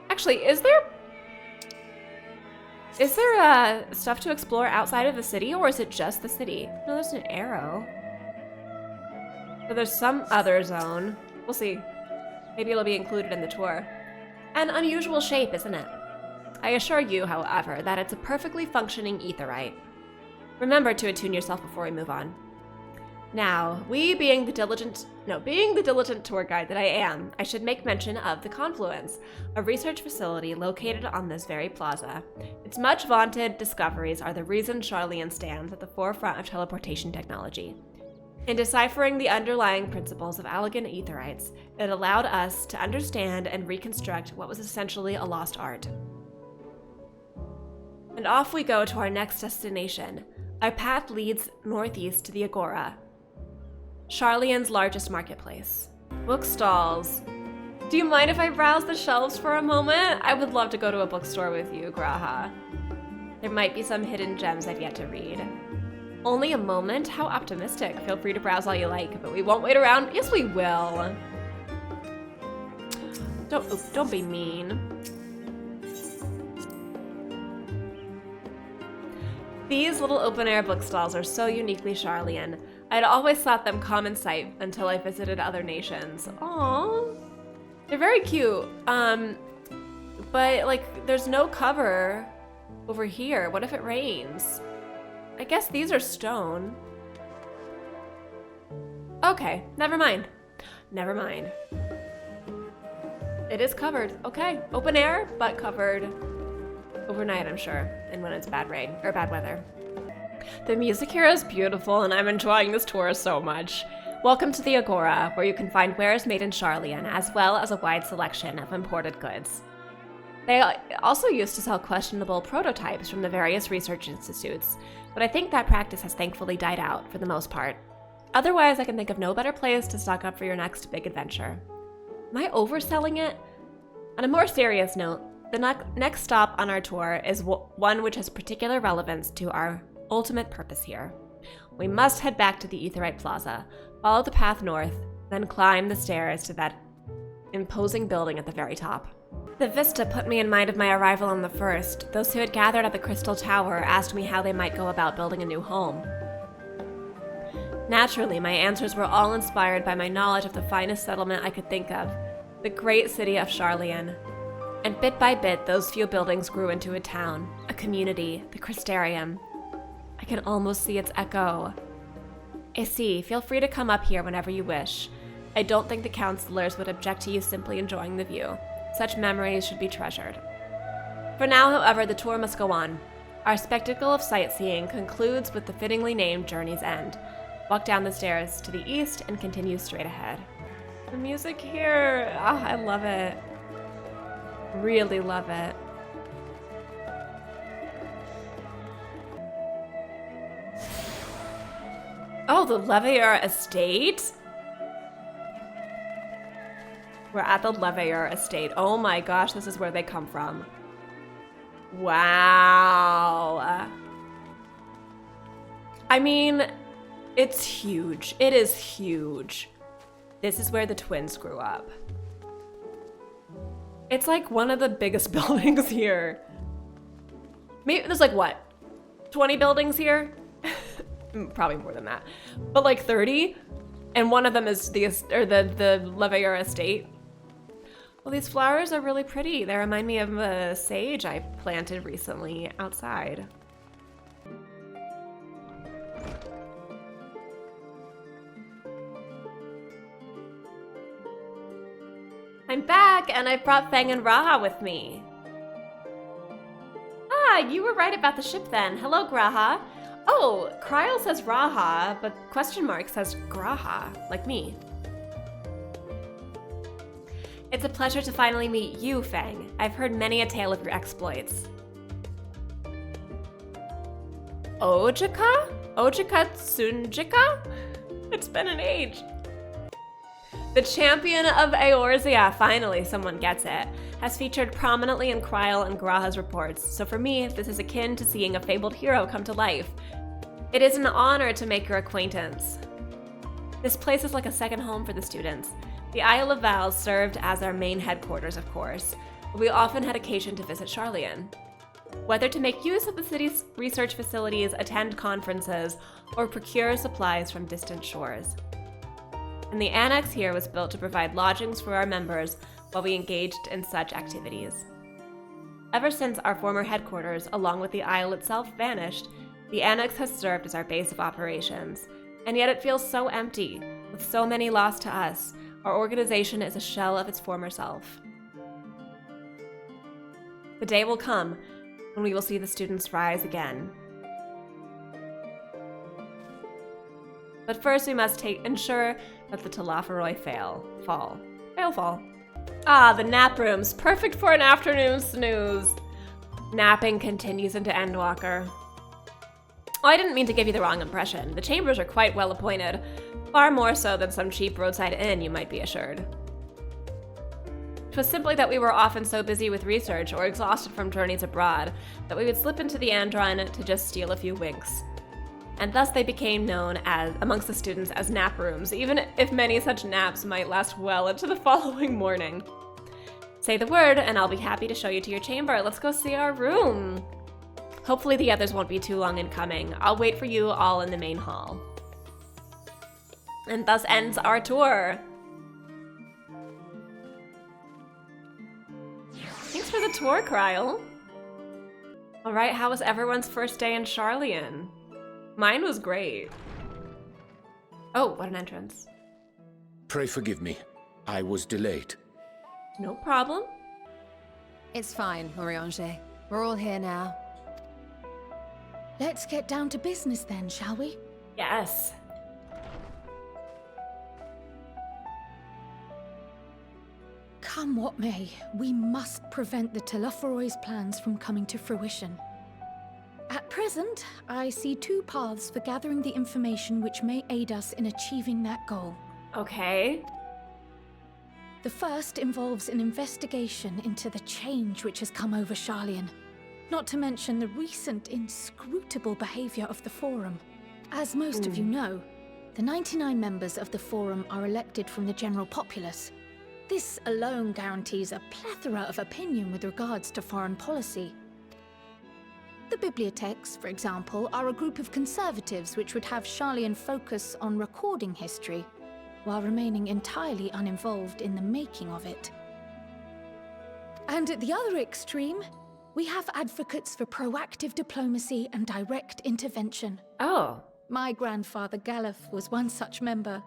Actually, is there stuff to explore outside of the city, or is it just the city? No, there's an arrow. So there's some other zone. We'll see. Maybe it'll be included in the tour. An unusual shape, isn't it? I assure you, however, that it's a perfectly functioning aetheryte. Remember to attune yourself before we move on. Now, being the diligent tour guide that I am, I should make mention of the Confluence, a research facility located on this very plaza. Its much vaunted discoveries are the reason Sharlayan stands at the forefront of teleportation technology. In deciphering the underlying principles of Allegan Aetherites, it allowed us to understand and reconstruct what was essentially a lost art. And off we go to our next destination. Our path leads northeast to the Agora, Sharlayan's largest marketplace. Bookstalls. Do you mind if I browse the shelves for a moment? I would love to go to a bookstore with you, Graha. There might be some hidden gems I've yet to read. Only a moment? How optimistic. Feel free to browse all you like, but we won't wait around. Yes, we will. Don't be mean. These little open-air bookstalls are so uniquely Sharlayan. I'd always thought them common sight until I visited other nations. Aww. They're very cute. But, like, there's no cover over here. What if it rains? I guess these are stone. Okay, never mind. Never mind. It is covered. Okay, open air, but covered overnight, I'm sure, and when it's bad rain, or bad weather. The music here is beautiful, and I'm enjoying this tour so much. Welcome to the Agora, where you can find wares made in Sharlayan, as well as a wide selection of imported goods. They also used to sell questionable prototypes from the various research institutes, but I think that practice has thankfully died out for the most part. Otherwise, I can think of no better place to stock up for your next big adventure. Am I overselling it? On a more serious note, the next stop on our tour is one which has particular relevance to our ultimate purpose here. We must head back to the Aetherite Plaza, follow the path north, then climb the stairs to that imposing building at the very top. The vista put me in mind of my arrival on the first. Those who had gathered at the Crystal Tower asked me how they might go about building a new home. Naturally, my answers were all inspired by my knowledge of the finest settlement I could think of, the great city of Sharlayan. And bit by bit, those few buildings grew into a town, a community, the Crystarium. I can almost see its echo. AC, feel free to come up here whenever you wish. I don't think the counselors would object to you simply enjoying the view. Such memories should be treasured. For now, however, the tour must go on. Our spectacle of sightseeing concludes with the fittingly named Journey's End. Walk down the stairs to the east and continue straight ahead. The music here, I love it. Really love it. Oh, the Leveilleur Estate? We're at the Leveilleur Estate. Oh my gosh, this is where they come from. Wow. I mean, it's huge. It is huge. This is where the twins grew up. It's like one of the biggest buildings here. Maybe there's like what? 20 buildings here? Probably more than that. But like 30? And one of them is the Leveilleur Estate. Well, these flowers are really pretty. They remind me of a sage I planted recently outside. I'm back, and I brought Fang and Raha with me. Ah, you were right about the ship then. Hello, Graha. Oh, Krile says Raha, but question mark says Graha, like me. It's a pleasure to finally meet you, Fang. I've heard many a tale of your exploits. Ojika? Ojika Tsunjika? It's been an age. The champion of Eorzea, finally someone gets it, has featured prominently in Krile and Graha's reports, so for me, this is akin to seeing a fabled hero come to life. It is an honor to make your acquaintance. This place is like a second home for the students. The Isle of Vals served as our main headquarters, of course, but we often had occasion to visit Sharlayan. Whether to make use of the city's research facilities, attend conferences, or procure supplies from distant shores. And the annex here was built to provide lodgings for our members while we engaged in such activities. Ever since our former headquarters, along with the Isle itself, vanished, the annex has served as our base of operations. And yet it feels so empty, with so many lost to us. Our organization is a shell of its former self. The day will come when we will see the students rise again. But first we must ensure that the Telophoroi fall. Ah, the nap rooms. Perfect for an afternoon snooze. Napping continues into Endwalker. Oh, I didn't mean to give you the wrong impression. The chambers are quite well appointed. Far more so than some cheap roadside inn, you might be assured. It was simply that we were often so busy with research or exhausted from journeys abroad that we would slip into the Andron to just steal a few winks. And thus they became known amongst the students as nap rooms, even if many such naps might last well into the following morning. Say the word, and I'll be happy to show you to your chamber. Let's go see our room. Hopefully the others won't be too long in coming. I'll wait for you all in the main hall. And thus ends our tour. Thanks for the tour, Krile. All right, how was everyone's first day in Sharlayan? Mine was great. Oh, what an entrance. Pray forgive me. I was delayed. No problem. It's fine, Oriange. We're all here now. Let's get down to business then, shall we? Yes. Come what may, we must prevent the Telophoroi's plans from coming to fruition. At present, I see two paths for gathering the information which may aid us in achieving that goal. Okay. The first involves an investigation into the change which has come over Sharlayan, not to mention the recent inscrutable behavior of the Forum. As most of you know, the 99 members of the Forum are elected from the general populace. This alone guarantees a plethora of opinion with regards to foreign policy. The bibliotheques, for example, are a group of conservatives which would have Sharlayan focus on recording history, while remaining entirely uninvolved in the making of it. And at the other extreme, we have advocates for proactive diplomacy and direct intervention. Oh. My grandfather Galef was one such member,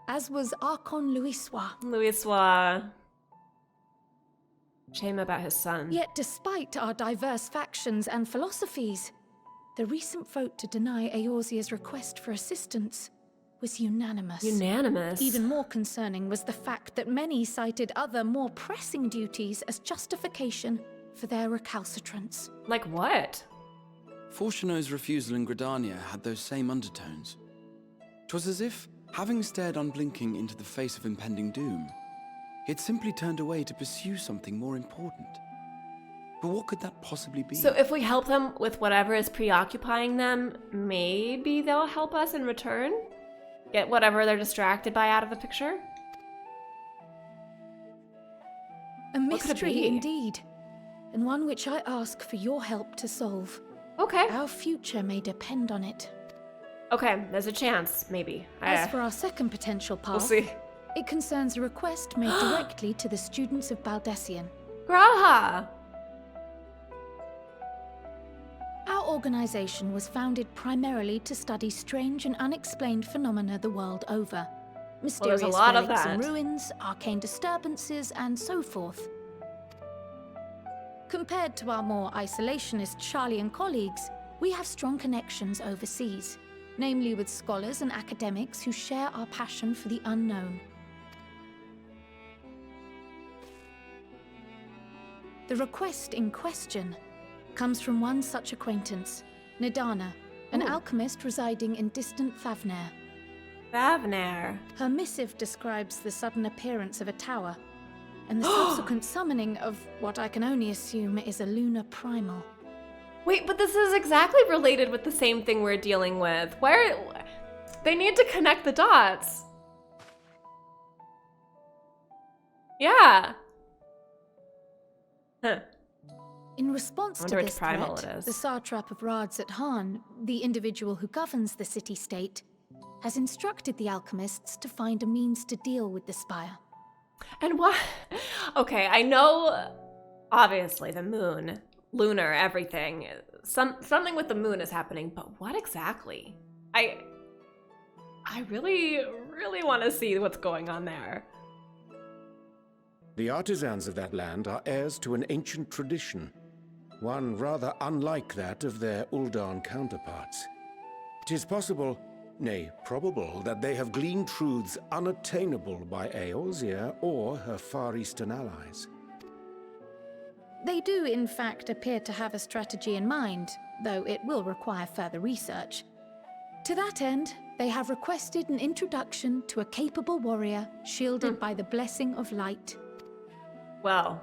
as was Archon Louisois. Louisois. Shame about his son. Yet despite our diverse factions and philosophies, the recent vote to deny Eorzea's request for assistance was unanimous. Unanimous? Even more concerning was the fact that many cited other, more pressing duties as justification for their recalcitrance. Like what? Fourchenault's refusal in Gridania had those same undertones. 'Twas as if, having stared unblinking into the face of impending doom, he had simply turned away to pursue something more important. But what could that possibly be? So if we help them with whatever is preoccupying them, maybe they'll help us in return? Get whatever they're distracted by out of the picture? A mystery indeed, and one which I ask for your help to solve. Okay. Our future may depend on it. Okay, there's a chance, maybe. As for our second potential path, we'll see. It concerns a request made directly to the students of Baldesion. Graha! Our organization was founded primarily to study strange and unexplained phenomena the world over. Mysterious relics and ruins, arcane disturbances, and so forth. Compared to our more isolationist Sharlayan colleagues, we have strong connections overseas, namely with scholars and academics who share our passion for the unknown. The request in question comes from one such acquaintance, Nidana, an alchemist residing in distant Favner. Favner. Her missive describes the sudden appearance of a tower, and the subsequent summoning of what I can only assume is a lunar primal. Wait, but this is exactly related with the same thing we're dealing with. They need to connect the dots. Yeah. Huh. In response to this threat, the satrap of Rads at Han, the individual who governs the city-state, has instructed the alchemists to find a means to deal with the spire. And what? Okay, I know, obviously, the moon, lunar, everything. Something with the moon is happening, but what exactly? I really, really want to see what's going on there. The artisans of that land are heirs to an ancient tradition, one rather unlike that of their Uldan counterparts. It is possible nay, probable, that they have gleaned truths unattainable by Eorzea or her Far Eastern allies. They do, in fact, appear to have a strategy in mind, though it will require further research. To that end, they have requested an introduction to a capable warrior shielded by the blessing of light. Well.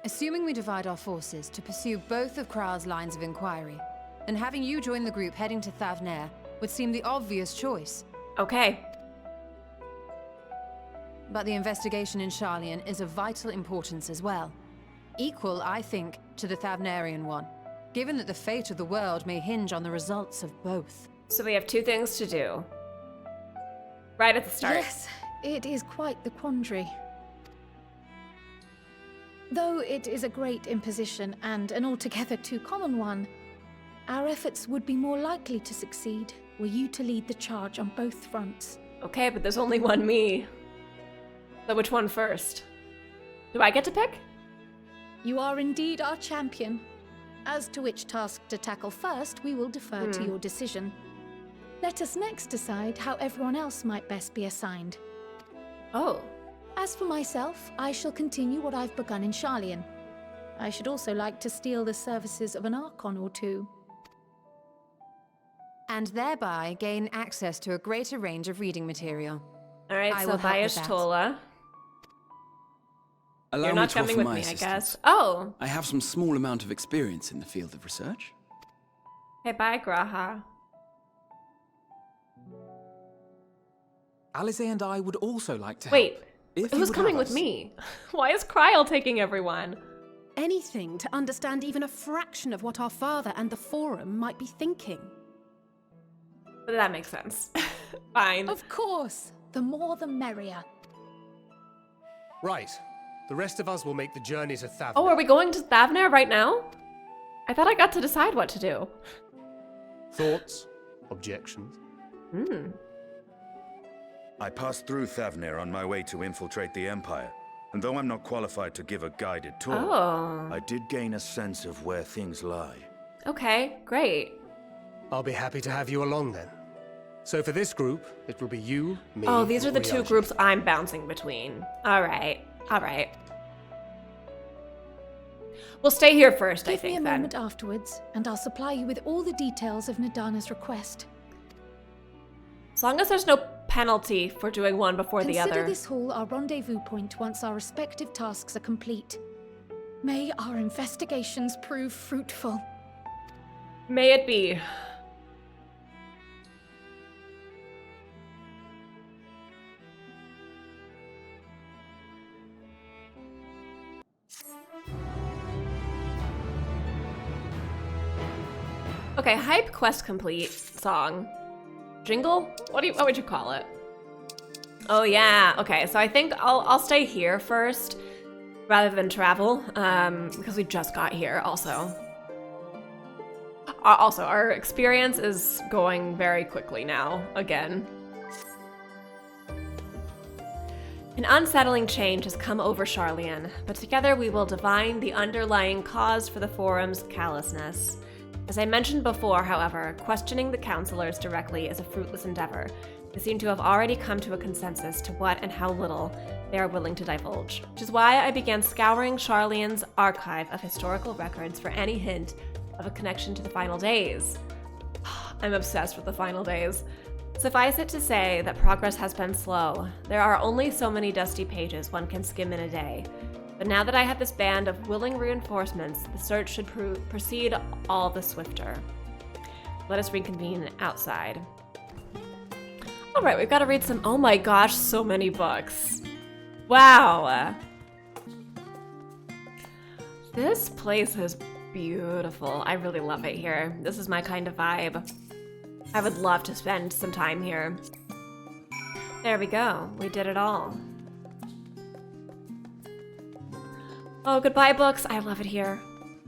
Assuming we divide our forces to pursue both of Krile's lines of inquiry, and having you join the group heading to Thavnair would seem the obvious choice. Okay. But the investigation in Sharlayan is of vital importance as well. Equal, I think, to the Thavnairian one, given that the fate of the world may hinge on the results of both. So we have two things to do. Right at the start. Yes, it is quite the quandary. Though it is a great imposition and an altogether too common one, our efforts would be more likely to succeed were you to lead the charge on both fronts. Okay, but there's only one me. So which one first? Do I get to pick? You are indeed our champion. As to which task to tackle first, we will defer to your decision. Let us next decide how everyone else might best be assigned. Oh. As for myself, I shall continue what I've begun in Sharlayan. I should also like to steal the services of an Archon or two. And thereby gain access to a greater range of reading material. Alright, so Voyage Tola. Allow You're me not to offer coming with my me, assistance. I guess. Oh! I have some small amount of experience in the field of research. Hey, bye, Graha. Alize and I would also like to help. Wait, If you who's would coming have with us. me? Why is Krile taking everyone? Anything to understand even a fraction of what our father and the Forum might be thinking. But that makes sense. Fine. Of course, the more the merrier. Right. The rest of us will make the journey to Thavnair. Oh, are we going to Thavnair right now? I thought I got to decide what to do. Thoughts? Objections? I passed through Thavnair on my way to infiltrate the Empire, and though I'm not qualified to give a guided tour, I did gain a sense of where things lie. Okay, great. I'll be happy to have you along then. So for this group, it will be you, me, Oh, these are the and two Voyage. groups I'm bouncing between. Alright, alright. We'll stay here first, I Give me think, a then. moment afterwards, and I'll supply you with all the details of Nadana's request. As long as there's no penalty for doing one before the Consider other. this hall our rendezvous point once our respective tasks are complete. May our investigations prove fruitful. May it be. Okay, hype quest complete song. Jingle? What would you call it? Oh yeah, okay, so I think I'll stay here first rather than travel, because we just got here also. Also, our experience is going very quickly now, again. An unsettling change has come over Sharlayan, but together we will divine the underlying cause for the Forum's callousness. As I mentioned before, however, questioning the counselors directly is a fruitless endeavor. They seem to have already come to a consensus to what and how little they are willing to divulge, which is why I began scouring Sharlayan's archive of historical records for any hint of a connection to the final days. I'm obsessed with the final days. Suffice it to say that progress has been slow. There are only so many dusty pages one can skim in a day. But now that I have this band of willing reinforcements, the search should proceed all the swifter. Let us reconvene outside. All right, we've got to read some, oh my gosh, so many books. Wow. This place is beautiful. I really love it here. This is my kind of vibe. I would love to spend some time here. There we go. We did it all. Oh, goodbye, books. I love it here.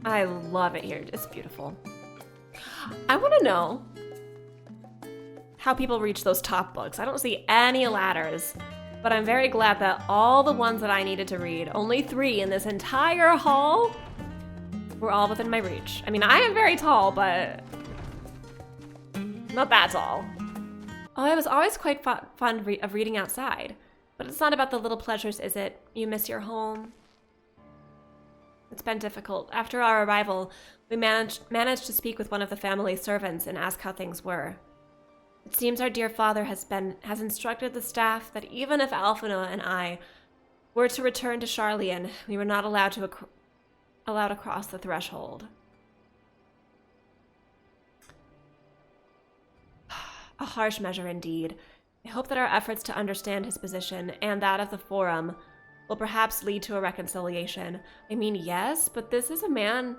I love it here. It's beautiful. I want to know how people reach those top books. I don't see any ladders, but I'm very glad that all the ones that I needed to read, only 3 in this entire hall, were all within my reach. I mean, I am very tall, but not that tall. Oh, I was always quite fond of reading outside. But it's not about the little pleasures, is it? You miss your home. It's been difficult. After our arrival, we managed to speak with one of the family servants and ask how things were. It seems our dear father has instructed the staff that even if Alphinaud and I were to return to Sharlayan, we were not allowed to cross the threshold. A harsh measure indeed. I hope that our efforts to understand his position and that of the Forum will perhaps lead to a reconciliation. I mean, yes, but this is a man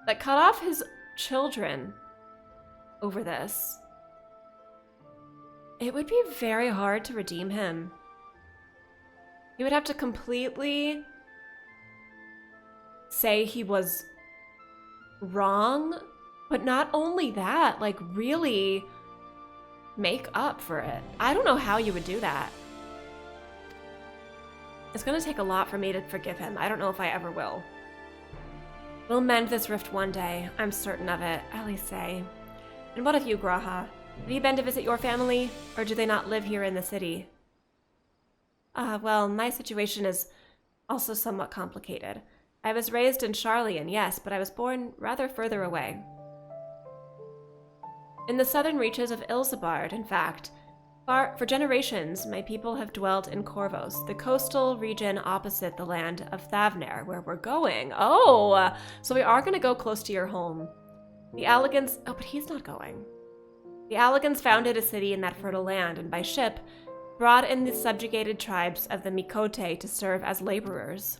that cut off his children over this. It would be very hard to redeem him. He would have to completely say he was wrong, but not only that, like really make up for it. I don't know how you would do that. It's gonna take a lot for me to forgive him. I don't know if I ever will. We'll mend this rift one day. I'm certain of it, Ellie say. And what of you, Graha? Have you been to visit your family, or do they not live here in the city? Well, my situation is also somewhat complicated. I was raised in Sharlayan, yes, but I was born rather further away. In the southern reaches of Ilsabard, in fact. For generations, my people have dwelt in Corvos, the coastal region opposite the land of Thavner, where we're going. Oh, so we are going to go close to your home. The Alligans... Oh, but he's not going. The Alligans founded a city in that fertile land, and by ship, brought in the subjugated tribes of the Mikote to serve as laborers.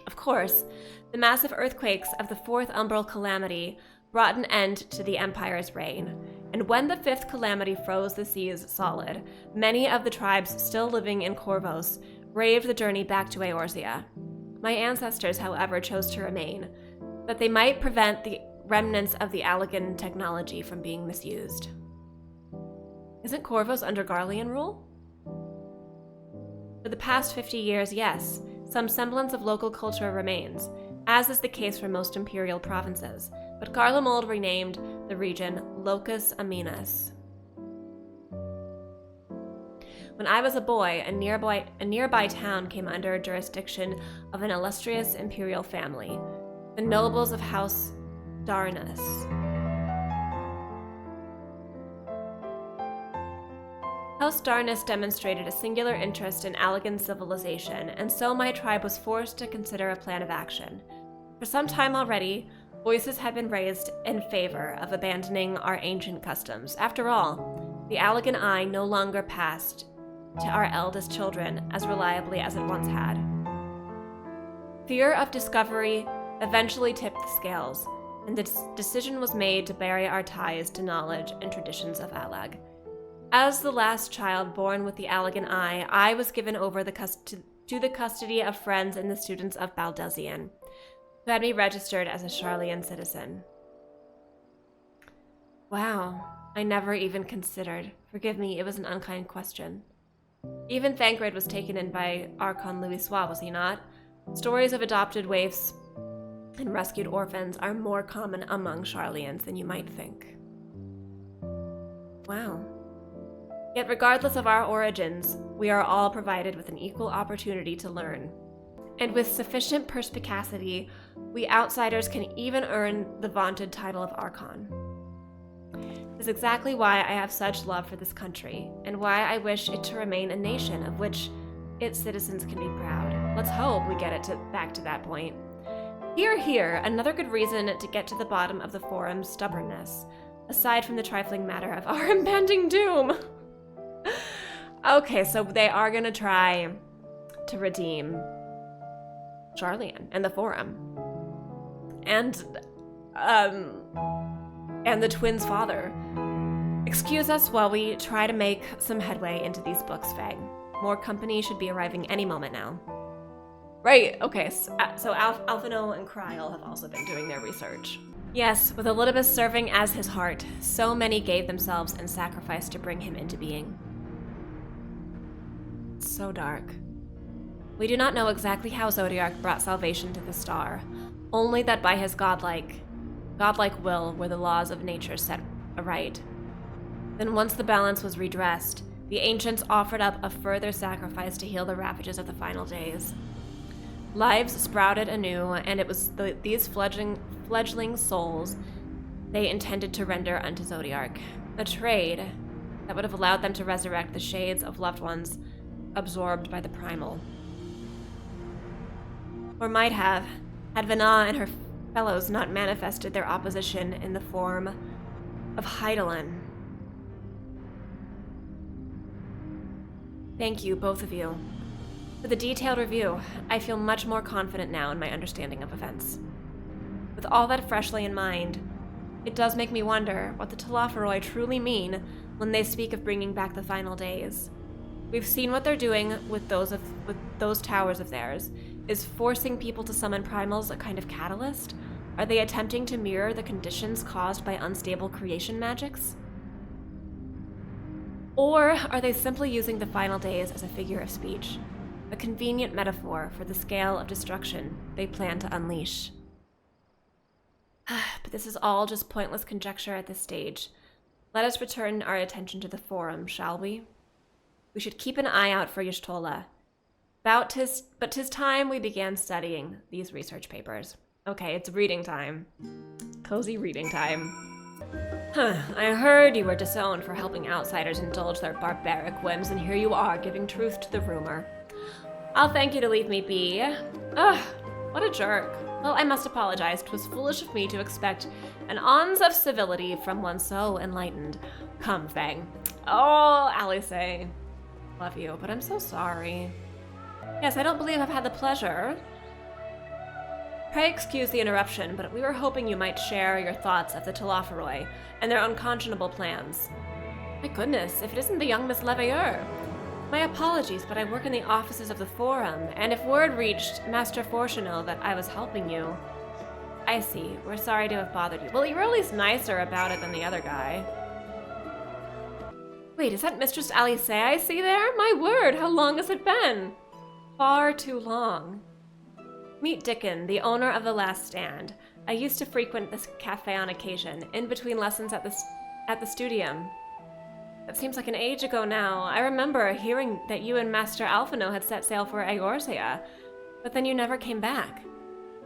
Of course, the massive earthquakes of the Fourth Umbral Calamity brought an end to the Empire's reign, and when the Fifth Calamity froze the seas solid, many of the tribes still living in Corvos braved the journey back to Eorzea. My ancestors, however, chose to remain, that they might prevent the remnants of the Allagan technology from being misused. Isn't Corvos under Garlean rule? For the past 50 years, yes, some semblance of local culture remains, as is the case for most imperial provinces, but Garlemald renamed the region Locus Aminus. When I was a boy, a nearby town came under jurisdiction of an illustrious imperial family, the nobles of House Darnus. House Darnus demonstrated a singular interest in Allagan civilization, and so my tribe was forced to consider a plan of action. For some time already, voices had been raised in favor of abandoning our ancient customs. After all, the Allagan Eye no longer passed to our eldest children as reliably as it once had. Fear of discovery eventually tipped the scales, and the decision was made to bury our ties to knowledge and traditions of Allag. As the last child born with the Allagan Eye, I was given over to the custody of friends and the students of Baldesion, who had me registered as a Sharlayan citizen. Wow, I never even considered. Forgive me, it was an unkind question. Even Thancred was taken in by Archon Louisoix, was he not? Stories of adopted waifs and rescued orphans are more common among Sharlayans than you might think. Wow. Yet regardless of our origins, we are all provided with an equal opportunity to learn. And with sufficient perspicacity, we outsiders can even earn the vaunted title of Archon. This is exactly why I have such love for this country, and why I wish it to remain a nation of which its citizens can be proud. Let's hope we get it back to that point. Here, another good reason to get to the bottom of the Forum's stubbornness, aside from the trifling matter of our impending doom. Okay, so they are gonna try to redeem Sharlayan and the Forum. And the twins' father. Excuse us while we try to make some headway into these books, Faye. More company should be arriving any moment now. Right, okay, so Alphinaud and Krile have also been doing their research. Yes, with Elidibus serving as his heart, so many gave themselves in sacrifice to bring him into being. It's so dark. We do not know exactly how Zodiark brought salvation to the star, only that by his godlike will were the laws of nature set aright. Then once the balance was redressed, the ancients offered up a further sacrifice to heal the ravages of the final days. Lives sprouted anew, and it was these fledgling souls they intended to render unto Zodiark, a trade that would have allowed them to resurrect the shades of loved ones absorbed by the primal. Or might have, had Vana and her fellows not manifested their opposition in the form of Hydaelyn. Thank you, both of you. For the detailed review, I feel much more confident now in my understanding of events. With all that freshly in mind, it does make me wonder what the Telophoroi truly mean when they speak of bringing back the final days. We've seen what they're doing with those towers of theirs. Is forcing people to summon primals a kind of catalyst? Are they attempting to mirror the conditions caused by unstable creation magics? Or are they simply using the final days as a figure of speech? A convenient metaphor for the scale of destruction they plan to unleash. But this is all just pointless conjecture at this stage. Let us return our attention to the forum, shall we? We should keep an eye out for Y'shtola. But 'tis time we began studying these research papers. Okay, it's reading time. Cozy reading time. I heard you were disowned for helping outsiders indulge their barbaric whims, and here you are giving truth to the rumor. I'll thank you to leave me be. Ugh, what a jerk. Well, I must apologize. 'Twas foolish of me to expect an ounce of civility from one so enlightened. Come, Fang. Oh, Alice, love you, but I'm so sorry. Yes, I don't believe I've had the pleasure. Pray excuse the interruption, but we were hoping you might share your thoughts of the Telophoroi and their unconscionable plans. My goodness, if it isn't the young Miss Leveilleur. My apologies, but I work in the offices of the Forum, and if word reached Master Fourchenault that I was helping you... I see. We're sorry to have bothered you. Well, you were at least nicer about it than the other guy. Wait, is that Mistress Alice I see there? My word, how long has it been? Far too long. Meet Dickon, the owner of the Last Stand. I used to frequent this cafe on occasion, in between lessons at the studium. That seems like an age ago now. I remember hearing that you and Master Alphino had set sail for Eorzea, but then you never came back.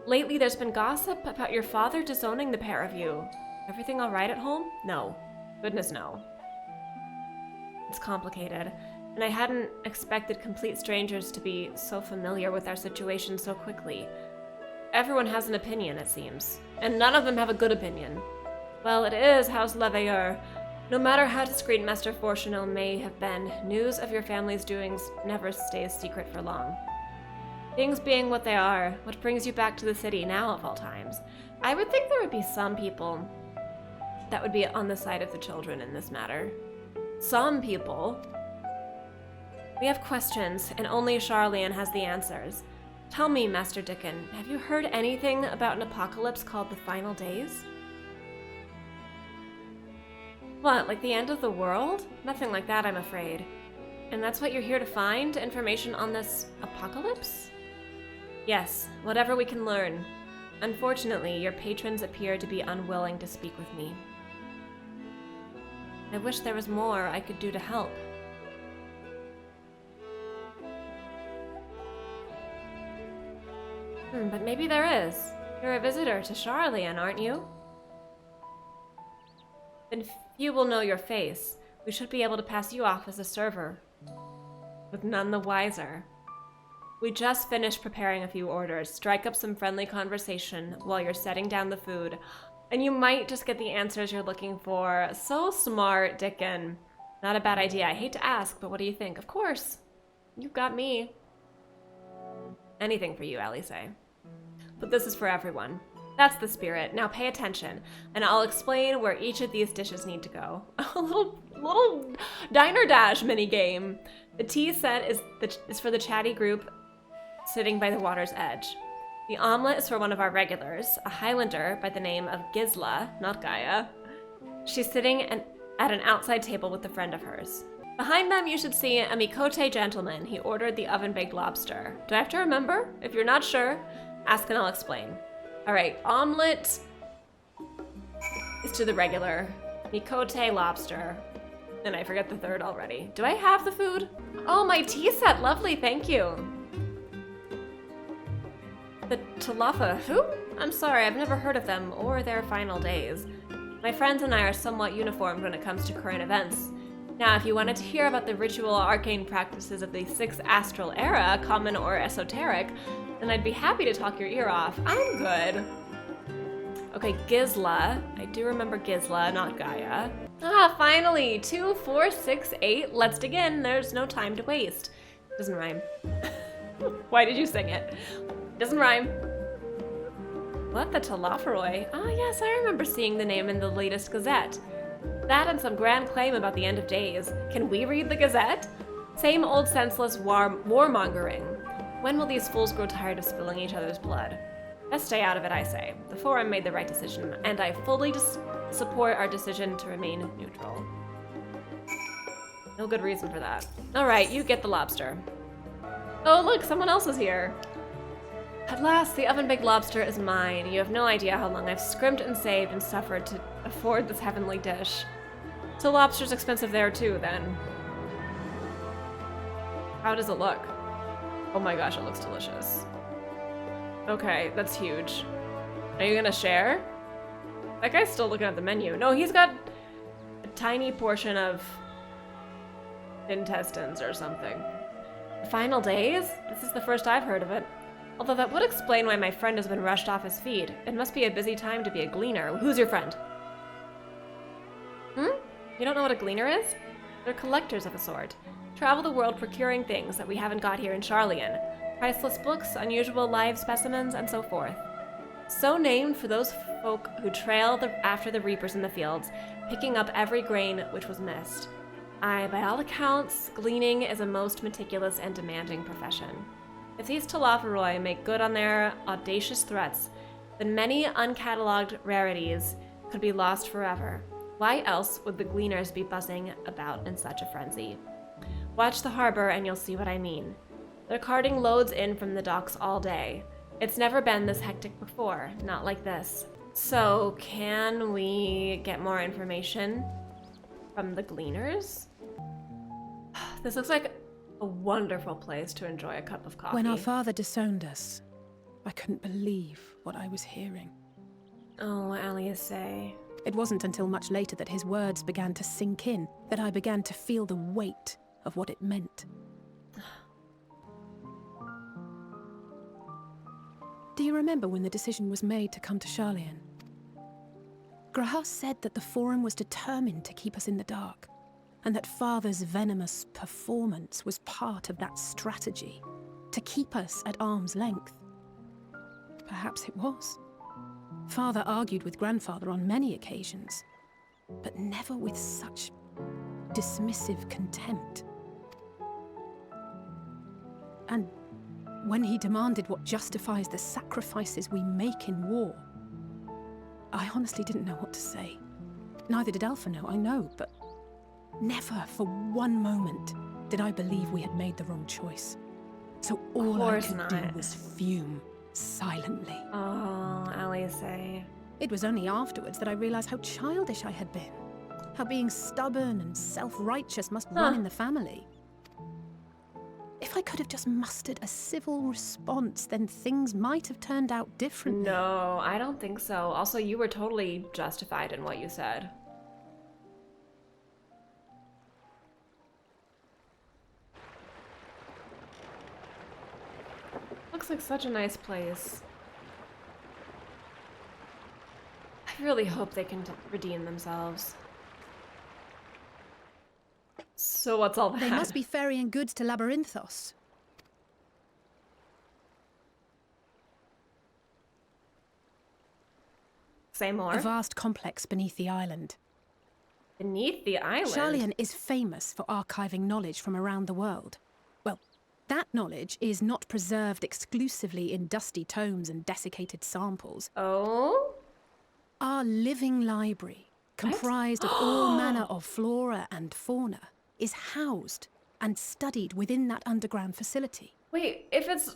Lately there's been gossip about your father disowning the pair of you. Everything all right at home? No. Goodness, no. It's complicated, and I hadn't expected complete strangers to be so familiar with our situation so quickly. Everyone has an opinion, it seems, and none of them have a good opinion. Well, it is House Leveilleur. No matter how discreet Master Fourchenault may have been, news of your family's doings never stays secret for long. Things being what they are, what brings you back to the city now of all times? I would think there would be some people that would be on the side of the children in this matter. Some people. We have questions, and only Sharlayan has the answers. Tell me, Master Dickon, have you heard anything about an apocalypse called the Final Days? What, like the end of the world? Nothing like that, I'm afraid. And that's what you're here to find? Information on this apocalypse? Yes, whatever we can learn. Unfortunately, your patrons appear to be unwilling to speak with me. I wish there was more I could do to help. But maybe there is. You're a visitor to Sharlayan, aren't you? Then few will know your face. We should be able to pass you off as a server. With none the wiser. We just finished preparing a few orders. Strike up some friendly conversation while you're setting down the food, and you might just get the answers you're looking for. So smart, Dickon. Not a bad idea. I hate to ask, but what do you think? Of course. You've got me. Anything for you, Alice. But this is for everyone. That's the spirit. Now pay attention, and I'll explain where each of these dishes need to go. A little Diner Dash mini-game. The tea set is for the chatty group sitting by the water's edge. The omelet is for one of our regulars, a Highlander by the name of Gisla, not Gaia. She's sitting at an outside table with a friend of hers. Behind them, you should see a Mikote gentleman. He ordered the oven-baked lobster. Do I have to remember? If you're not sure, ask and I'll explain. All right, omelet is to the regular. Mikote lobster. And I forget the third already. Do I have the food? Oh, my tea set. Lovely, thank you. The Talafa, who? I'm sorry, I've never heard of them or their final days. My friends and I are somewhat uniformed when it comes to current events. Now, if you wanted to hear about the ritual arcane practices of the 6th astral era, common or esoteric, then I'd be happy to talk your ear off. I'm good. Okay, Gizla. I do remember Gizla, not Gaia. Ah, finally! 2, 4, 6, 8. Let's dig in. There's no time to waste. Doesn't rhyme. Why did you sing it? Doesn't rhyme. What, the Talaferoi? Ah, yes, I remember seeing the name in the latest Gazette. That and some grand claim about the end of days. Can we read the Gazette? Same old senseless warmongering. When will these fools grow tired of spilling each other's blood? Let's stay out of it, I say. The Forum made the right decision, and I fully support our decision to remain neutral. No good reason for that. Alright, you get the lobster. Oh look, someone else is here. At last, the oven-baked lobster is mine. You have no idea how long I've scrimped and saved and suffered to afford this heavenly dish. So lobster's expensive there too, then. How does it look? Oh my gosh, it looks delicious. Okay, that's huge. Are you gonna share? That guy's still looking at the menu. No, he's got a tiny portion of intestines or something. Final days? This is the first I've heard of it. Although that would explain why my friend has been rushed off his feet. It must be a busy time to be a gleaner. Who's your friend? You don't know what a gleaner is? They're collectors of a sort. Travel the world procuring things that we haven't got here in Sharlayan. Priceless books, unusual live specimens, and so forth. So named for those folk who trail after the reapers in the fields, picking up every grain which was missed. Aye, by all accounts, gleaning is a most meticulous and demanding profession. If these Talaferoi make good on their audacious threats, then many uncatalogued rarities could be lost forever. Why else would the Gleaners be buzzing about in such a frenzy? Watch the harbor and you'll see what I mean. They're carting loads in from the docks all day. It's never been this hectic before, not like this. So, can we get more information from the Gleaners? This looks like a wonderful place to enjoy a cup of coffee. When our father disowned us, I couldn't believe what I was hearing. Oh, Aliasay. It wasn't until much later that his words began to sink in, that I began to feel the weight of what it meant. Do you remember when the decision was made to come to Sharlayan? Grahas said that the Forum was determined to keep us in the dark, and that Father's venomous performance was part of that strategy, to keep us at arm's length. Perhaps it was. Father argued with Grandfather on many occasions, but never with such dismissive contempt. And when he demanded what justifies the sacrifices we make in war, I honestly didn't know what to say. Neither did Alphinaud, I know, but never for one moment did I believe we had made the wrong choice. So all I could do was fume silently. Oh, Aliasay. It was only afterwards that I realized how childish I had been. How being stubborn and self-righteous must run in the family. If I could have just mustered a civil response, then things might have turned out differently. No, I don't think so. Also, you were totally justified in what you said. Looks like such a nice place. I really hope they can redeem themselves. So what's all that? They must be ferrying goods to Labyrinthos. Say more. A vast complex beneath the island. Beneath the island? Sharlayan is famous for archiving knowledge from around the world. Well, that knowledge is not preserved exclusively in dusty tomes and desiccated samples. Oh? Our living library, comprised of all manner of flora and fauna, is housed and studied within that underground facility. Wait, if it's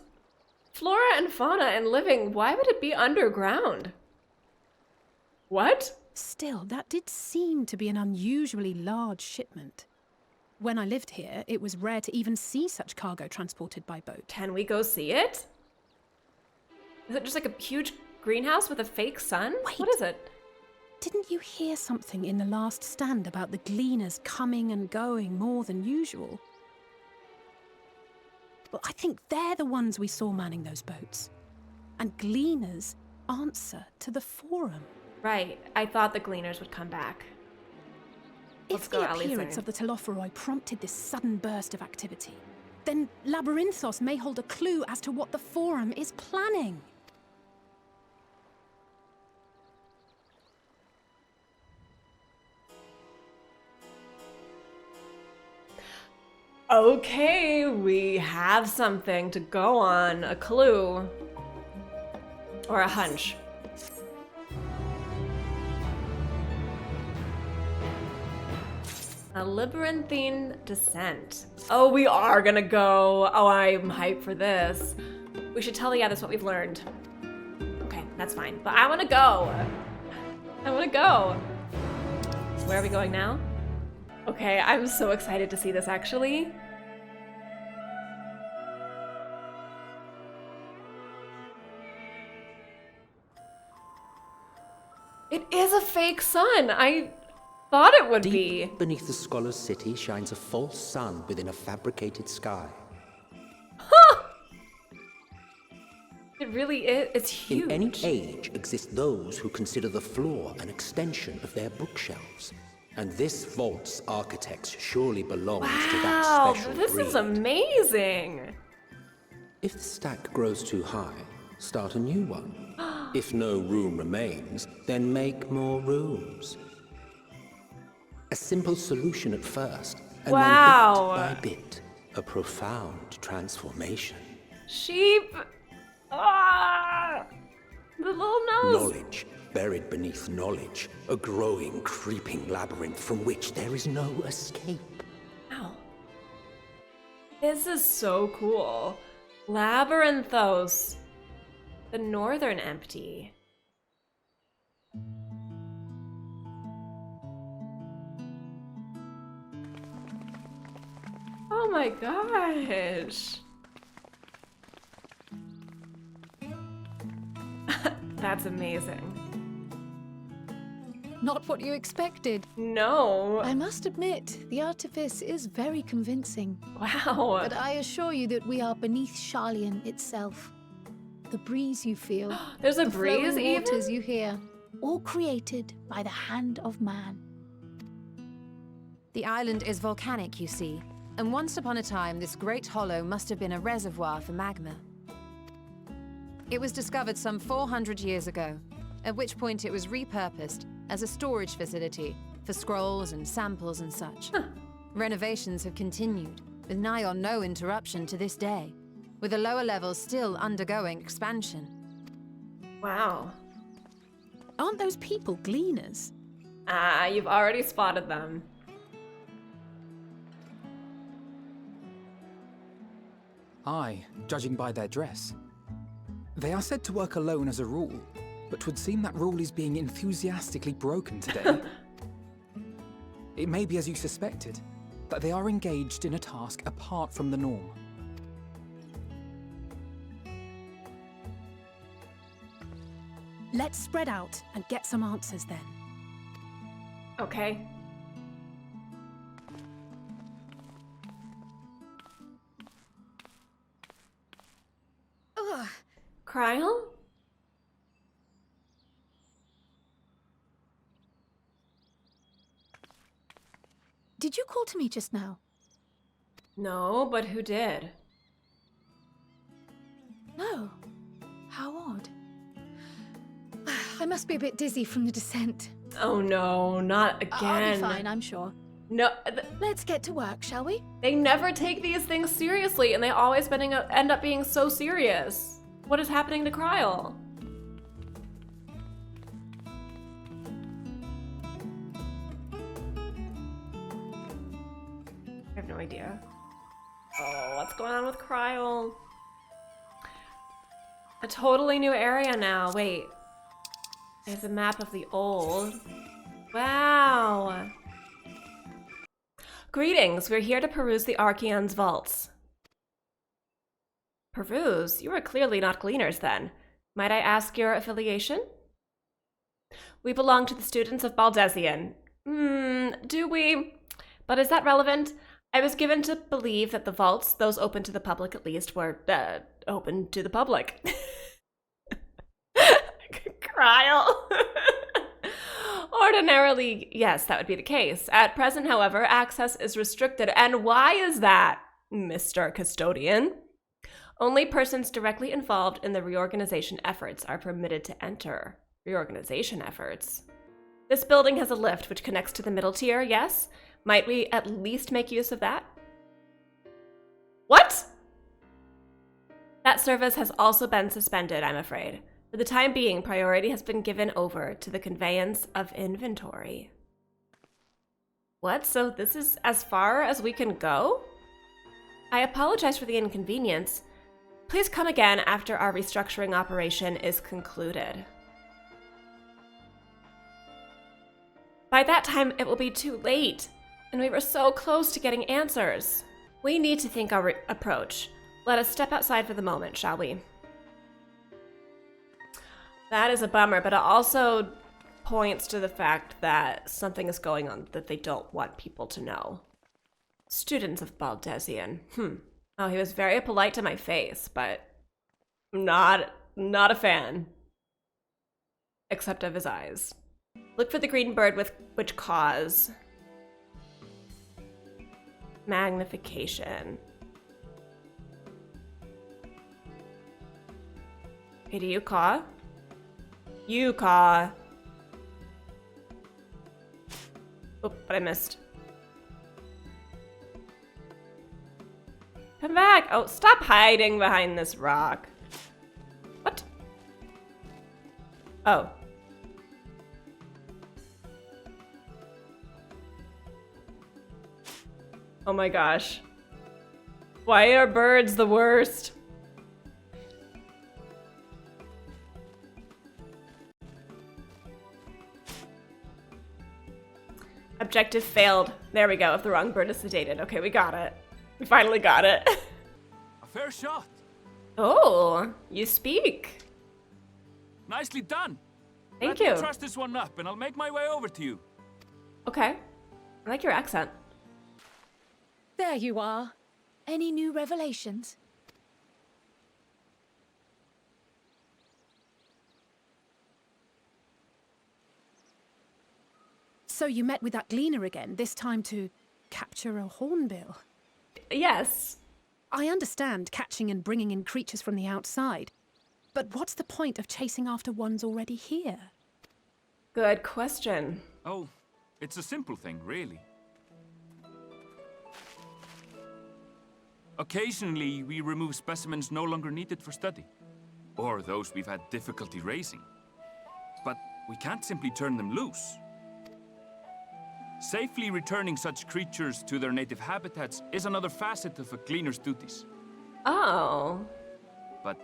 flora and fauna and living, why would it be underground? What? Still, that did seem to be an unusually large shipment. When I lived here, it was rare to even see such cargo transported by boat. Can we go see it? Is it just like a huge greenhouse with a fake sun? Wait. What is it? Didn't you hear something in the last stand about the Gleaners coming and going more than usual? Well, I think they're the ones we saw manning those boats. And Gleaners answer to the Forum. Right. I thought the Gleaners would come back. If the appearance of the Telophoroi prompted this sudden burst of activity, then Labyrinthos may hold a clue as to what the Forum is planning. Okay, we have something to go on. A clue. Or a hunch. A labyrinthine descent. Oh, we are gonna go. Oh, I'm hyped for this. We should tell the others what we've learned. Okay, that's fine. But I wanna go. I wanna go. Where are we going now? Okay, I'm so excited to see this actually. It is a fake sun. I thought it would be. Deep beneath the scholar's city shines a false sun within a fabricated sky. Huh! It really is. It's huge. In any age exist those who consider the floor an extension of their bookshelves. And this vault's architects surely belongs to that special this breed. Is amazing. If the stack grows too high, start a new one. If no room remains, then make more rooms. A simple solution at first, and then bit by bit, a profound transformation. Sheep! Ah! The little nose! Knowledge, buried beneath knowledge, a growing, creeping labyrinth from which there is no escape. Wow. This is so cool. Labyrinthos. The Northern Empty. Oh my gosh. That's amazing. Not what you expected. No. I must admit, the artifice is very convincing. Wow. But I assure you that we are beneath Sharlayan itself. The breeze you feel, There's a the breeze flowing even? waters you hear, all created by the hand of man. The island is volcanic, you see, and once upon a time this great hollow must have been a reservoir for magma. It was discovered some 400 years ago, at which point it was repurposed as a storage facility for scrolls and samples and such. Renovations have continued, with nigh or no interruption to this day, with the lower levels still undergoing expansion. Wow. Aren't those people Gleaners? Ah, you've already spotted them. Aye, judging by their dress. They are said to work alone as a rule, but 'twould seem that rule is being enthusiastically broken today. It may be as you suspected, that they are engaged in a task apart from the norm. Let's spread out and get some answers then. Okay. Ugh. Krile? Did you call to me just now? No, but who did? No. How odd. I must be a bit dizzy from the descent. Oh no, not again. I'll be fine, I'm sure. No. Let's get to work, shall we? They never take these things seriously, and they always end up being so serious. What is happening to Krile? I have no idea. Oh, what's going on with Krile? A totally new area now. Wait. There's a map of the old. Wow. Greetings, we're here to peruse the Archeon's vaults. Peruse? You are clearly not Gleaners then. Might I ask your affiliation? We belong to the students of Baldesion. Do we? But is that relevant? I was given to believe that the vaults, those open to the public at least, were, open to the public. Krile. Ordinarily, yes, that would be the case. At present, however, access is restricted. And why is that, Mr. Custodian? Only persons directly involved in the reorganization efforts are permitted to enter. Reorganization efforts? This building has a lift which connects to the middle tier, yes? Might we at least make use of that? What? That service has also been suspended, I'm afraid. For the time being, priority has been given over to the conveyance of inventory. What? So this is as far as we can go? I apologize for the inconvenience. Please come again after our restructuring operation is concluded. By that time, it will be too late, and we were so close to getting answers. We need to think our approach. Let us step outside for the moment, shall we? That is a bummer, but it also points to the fact that something is going on that they don't want people to know. Students of Baldesion. Oh, he was very polite to my face, but not a fan. Except of his eyes. Look for the green bird with which cause. Magnification. Hey, do you caw? You caw. Oh, but I missed. Come back! Oh, stop hiding behind this rock. What? Oh. Oh my gosh. Why are birds the worst? Objective failed. There we go, if the wrong bird is sedated. Okay, we got it. We finally got it. A fair shot. Oh, you speak. Nicely done. Thank Let you. me trust this one up and I'll make my way over to you. Okay. I like your accent. There you are. Any new revelations? So you met with that Gleaner again, this time to capture a hornbill? Yes. I understand catching and bringing in creatures from the outside, but what's the point of chasing after ones already here? Good question. Oh, it's a simple thing, really. Occasionally, we remove specimens no longer needed for study, or those we've had difficulty raising. But we can't simply turn them loose. Safely returning such creatures to their native habitats is another facet of a Gleaner's duties. Oh. But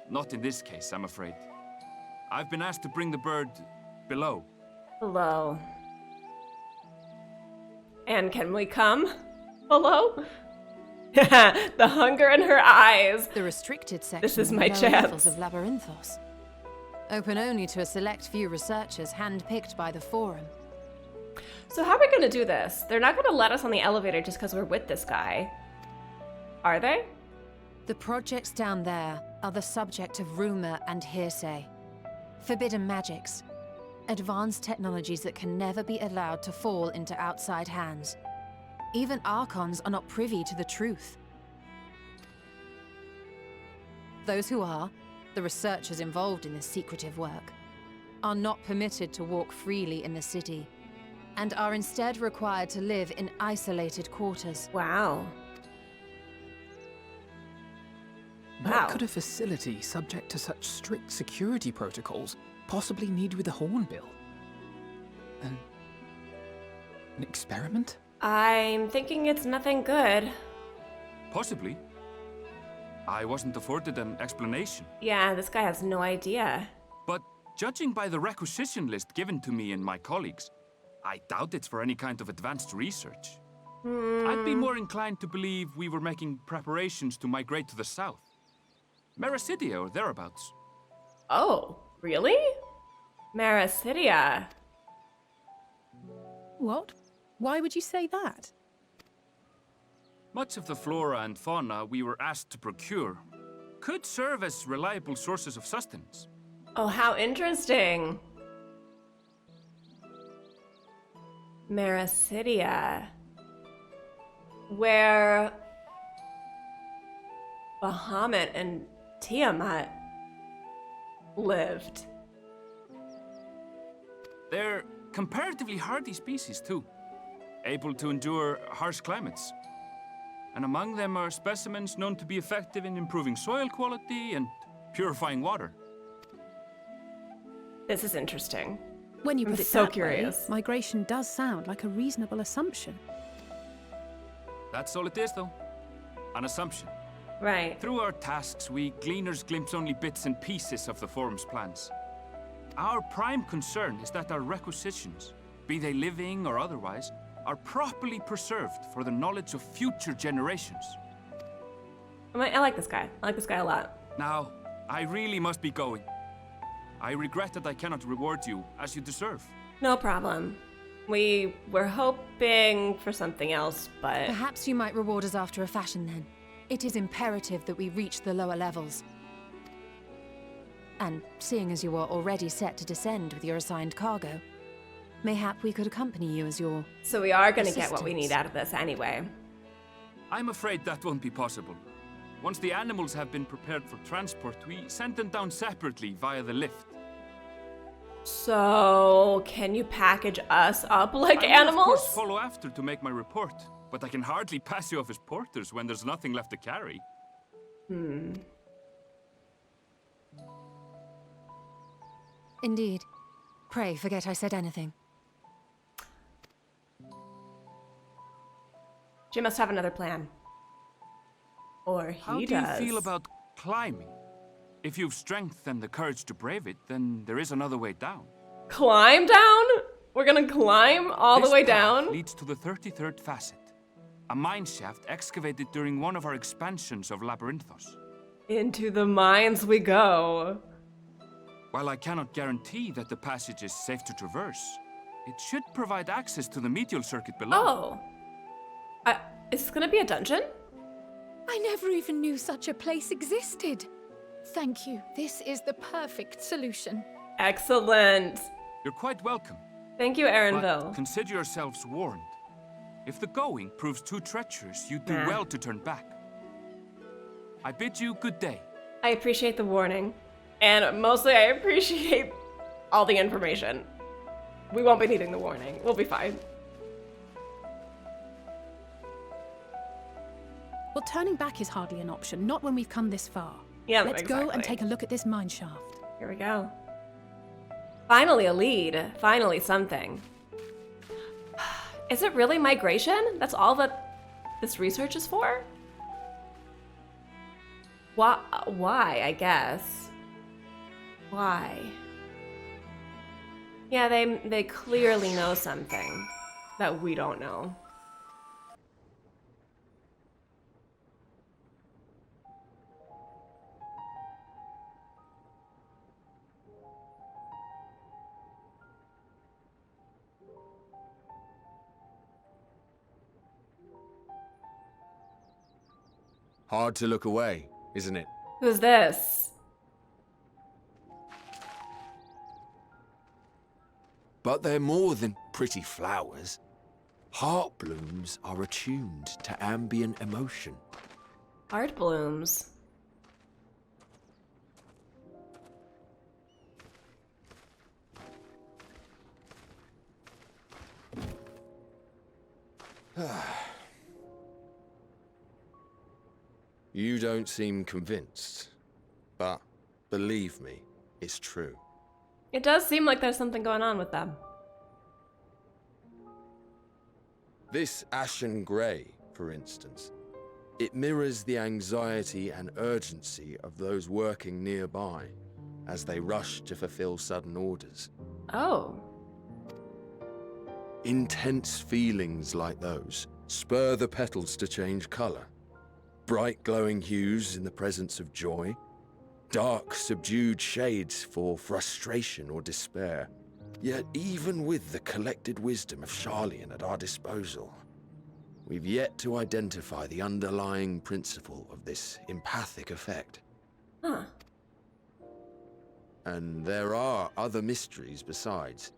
not in this case, I'm afraid. I've been asked to bring the bird below. Below. And can we come below? The hunger in her eyes. The restricted section. This is my of the chance. levels of Labyrinthos. Open only to a select few researchers handpicked by the Forum. So how are we going to do this? They're not going to let us on the elevator just because we're with this guy. Are they? The projects down there are the subject of rumor and hearsay. Forbidden magics. Advanced technologies that can never be allowed to fall into outside hands. Even Archons are not privy to the truth. Those who are, the researchers involved in this secretive work, are not permitted to walk freely in the city, and are instead required to live in isolated quarters. Wow. What could a facility subject to such strict security protocols possibly need with a hornbill? An experiment? I'm thinking it's nothing good. Possibly. I wasn't afforded an explanation. Yeah, this guy has no idea. But judging by the requisition list given to me and my colleagues, I doubt it's for any kind of advanced research. I'd be more inclined to believe we were making preparations to migrate to the south. Mericidia or thereabouts. Oh, really? Mericidia. What? Why would you say that? Much of the flora and fauna we were asked to procure could serve as reliable sources of sustenance. Oh, how interesting. Mericidia. Where Bahamut and Tiamat lived. They're comparatively hardy species, too, able to endure harsh climates. And among them are specimens known to be effective in improving soil quality and purifying water. This is interesting. When you I'm put it so that curious. way, migration does sound like a reasonable assumption. That's all it is, though. An assumption. Right. Through our tasks, we Gleaners glimpse only bits and pieces of the Forum's plans. Our prime concern is that our requisitions, be they living or otherwise, are properly preserved for the knowledge of future generations. I like this guy. I like this guy a lot. Now, I really must be going. I regret that I cannot reward you as you deserve. No problem. We were hoping for something else, but... Perhaps you might reward us after a fashion then. It is imperative that we reach the lower levels. And seeing as you are already set to descend with your assigned cargo, mayhap we could accompany you as your So we are going to get what we need out of this anyway. I'm afraid that won't be possible. Once the animals have been prepared for transport, we send them down separately via the lift. So, can you package us up like I will, animals? of course, follow after to make my report, but I can hardly pass you off as porters when there's nothing left to carry. Indeed. Pray forget I said anything. She must have another plan. Or How he do you does. feel about climbing? If you've strength and the courage to brave it, then there is another way down. Climb down? We're gonna climb all the way This path down? leads to the 33rd facet, a mine shaft excavated during one of our expansions of Labyrinthos. Into the mines we go. While I cannot guarantee that the passage is safe to traverse, it should provide access to the medial circuit below. Oh. Is this gonna be a dungeon? I never even knew such a place existed. Thank you. This is the perfect solution. Excellent. You're quite welcome. Thank you, Erenville. But consider yourselves warned. If the going proves too treacherous, you do well to turn back. I bid you good day. I appreciate the warning. And mostly I appreciate all the information. We won't be needing the warning. We'll be fine. Well, turning back is hardly an option, not when we've come this far. Yeah, Let's go and exactly. take a look at this mine shaft. Here we go. Finally a lead. Finally something. Is it really migration? That's all that this research is for? Why, I guess. Why? Yeah, they clearly know something that we don't know. Hard to look away, isn't it? Who's this? But they're more than pretty flowers. Heart blooms are attuned to ambient emotion. Heart blooms. You don't seem convinced, but believe me, it's true. It does seem like there's something going on with them. This ashen grey, for instance, it mirrors the anxiety and urgency of those working nearby. as they rush to fulfill sudden orders. Oh. Intense feelings like those spur the petals to change color. Bright glowing hues in the presence of joy. Dark, subdued shades for frustration or despair. Yet even with the collected wisdom of Sharlayan at our disposal, we've yet to identify the underlying principle of this empathic effect. Huh. And there are other mysteries besides.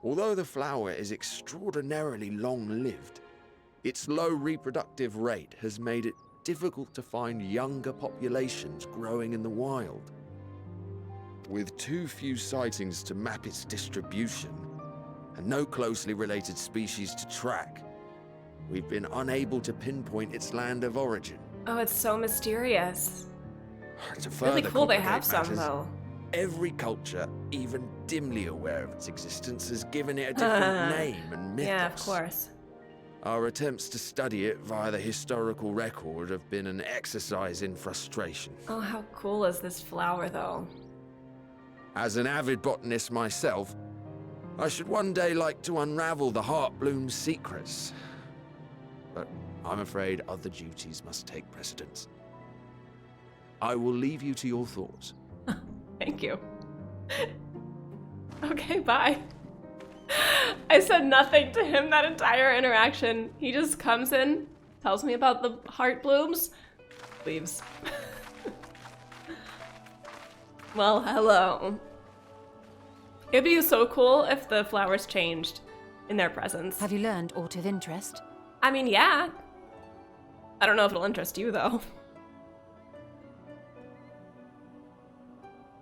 Although the flower is extraordinarily long-lived, its low reproductive rate has made it difficult to find younger populations growing in the wild. With too few sightings to map its distribution, and no closely related species to track, we've been unable to pinpoint its land of origin. Oh, it's so mysterious. To Really further cool they have complicate some, matters, though. every culture, even dimly aware of its existence, has given it a different name and mythos. Yeah, of course. Our attempts to study it via the historical record have been an exercise in frustration. Oh, how cool is this flower, though? As an avid botanist myself, I should one day like to unravel the Heartbloom's secrets. But I'm afraid other duties must take precedence. I will leave you to your thoughts. Thank you. Okay, bye. I said nothing to him that entire interaction. He just comes in, tells me about the heart blooms, leaves. Well, hello. It'd be so cool if the flowers changed in their presence. Have you learned aught of interest? I mean, yeah. I don't know if it'll interest you, though.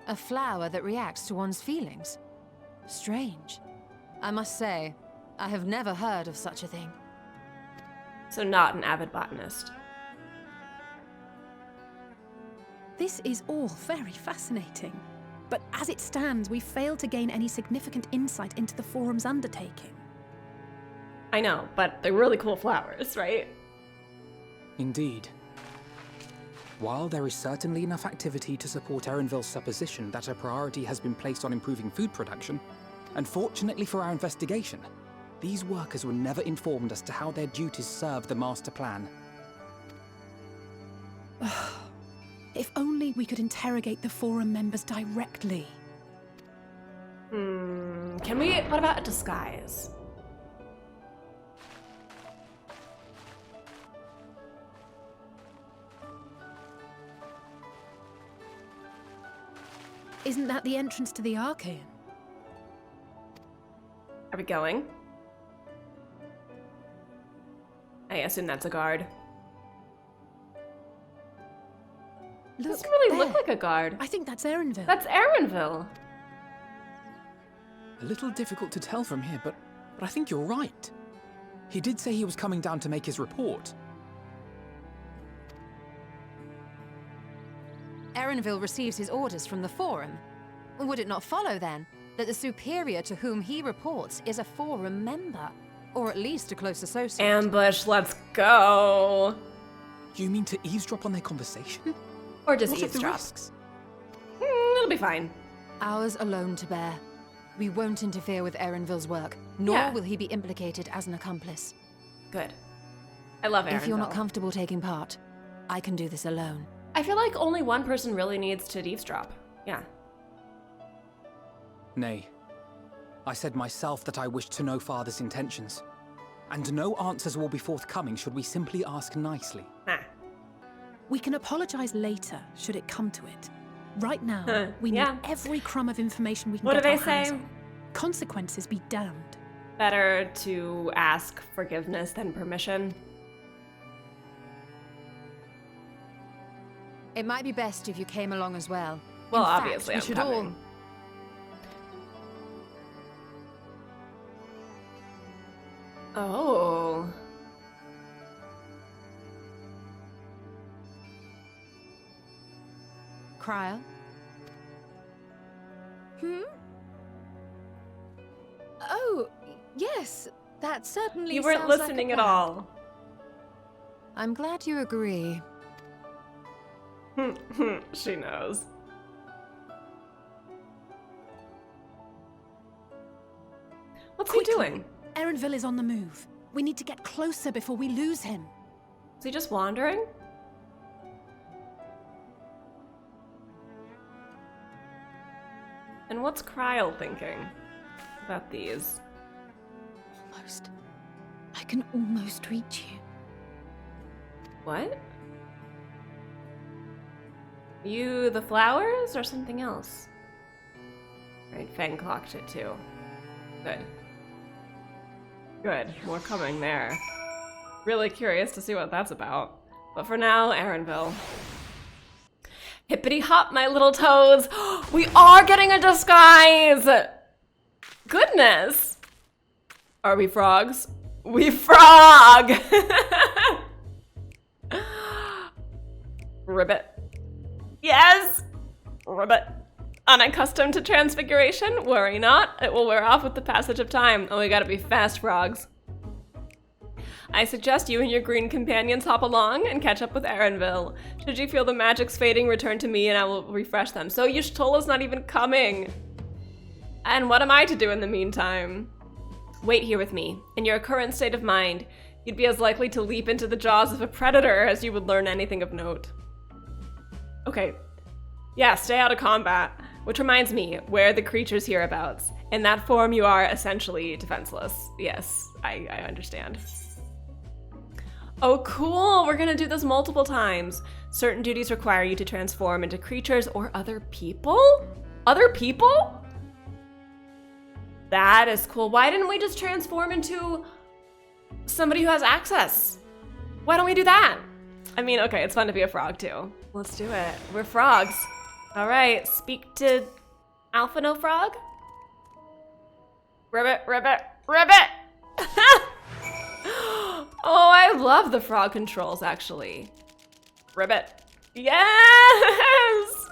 A flower that reacts to one's feelings? Strange. I must say, I have never heard of such a thing. So not an avid botanist. This is all very fascinating. But as it stands, we failed to gain any significant insight into the Forum's undertaking. I know, but they're really cool flowers, right? Indeed. While there is certainly enough activity to support Erenville's supposition that a priority has been placed on improving food production, unfortunately for our investigation, these workers were never informed as to how their duties serve the master plan. If only we could interrogate the Forum members directly. Can we? What about a disguise? Isn't that the entrance to the Archaean? Are we going? I assume that's a guard. Doesn't really look like a guard. I think that's Erenville. That's Erenville. A little difficult to tell from here, but I think you're right. He did say he was coming down to make his report. Erenville receives his orders from the Forum. Would it not follow, then, that the superior to whom he reports is a Forum member? Or at least a close associate? Ambush, let's go. You mean to eavesdrop on their conversation? Or just What of the eavesdrop. risks? It'll be fine. Ours alone to bear. We won't interfere with Erenville's work, nor Yeah. will he be implicated as an accomplice. Good. I love Erenville. If you're not comfortable taking part, I can do this alone. I feel like only one person really needs to eavesdrop. Yeah. Nay. I said myself that I wished to know Father's intentions. And no answers will be forthcoming should we simply ask nicely. We can apologize later, should it come to it. Right now, Huh, we yeah. need every crumb of information we can What get do our they hands say? on. Consequences be damned. Better to ask forgiveness than permission. It might be best if you came along as well. Well, In fact, obviously we I'm should coming. Oh. Krile? Oh, yes. That certainly You weren't sounds like a listening at plan. all. I'm glad you agree. She knows. What's he doing? Erenville is on the move. We need to get closer before we lose him. Is he just wandering? And what's Krile thinking about these? Almost. I can almost reach you. What? You the flowers or something else? Right, Fang clocked it too. Good. Good, more coming there. Really curious to see what that's about. But for now, Erenville. Hippity hop, my little toads! We are getting a disguise! Goodness! Are we frogs? We frog! Ribbit. Yes! Ribbit. Unaccustomed to transfiguration? Worry not. It will wear off with the passage of time. Oh, we gotta be fast, frogs. I suggest you and your green companions hop along and catch up with Erenville. Should you feel the magic's fading, return to me and I will refresh them. So Y'shtola's not even coming. And what am I to do in the meantime? Wait here with me. In your current state of mind, you'd be as likely to leap into the jaws of a predator as you would learn anything of note. Okay. Yeah, stay out of combat. Which reminds me, where are the creatures hereabouts? In that form, you are essentially defenseless. Yes, I understand. Oh, cool! We're gonna do this multiple times. Certain duties require you to transform into creatures or other people? Other people? That is cool. Why didn't we just transform into somebody who has access? Why don't we do that? I mean, okay, it's fun to be a frog too. Let's do it. We're frogs. All right, speak to Alpha No Frog. Ribbit, ribbit, ribbit! Oh, I love the frog controls, actually. Ribbit. Yes!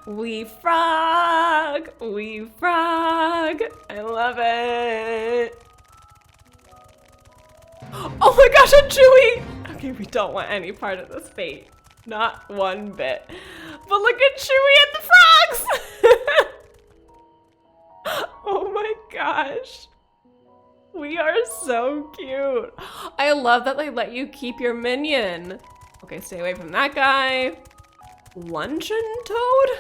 We frog! We frog! I love it! Oh my gosh, a Chewie! Okay, we don't want any part of this fate. Not one bit. But look at Chewie and the frogs! Oh my gosh. We are so cute. I love that they let you keep your minion. Okay, stay away from that guy. Luncheon toad?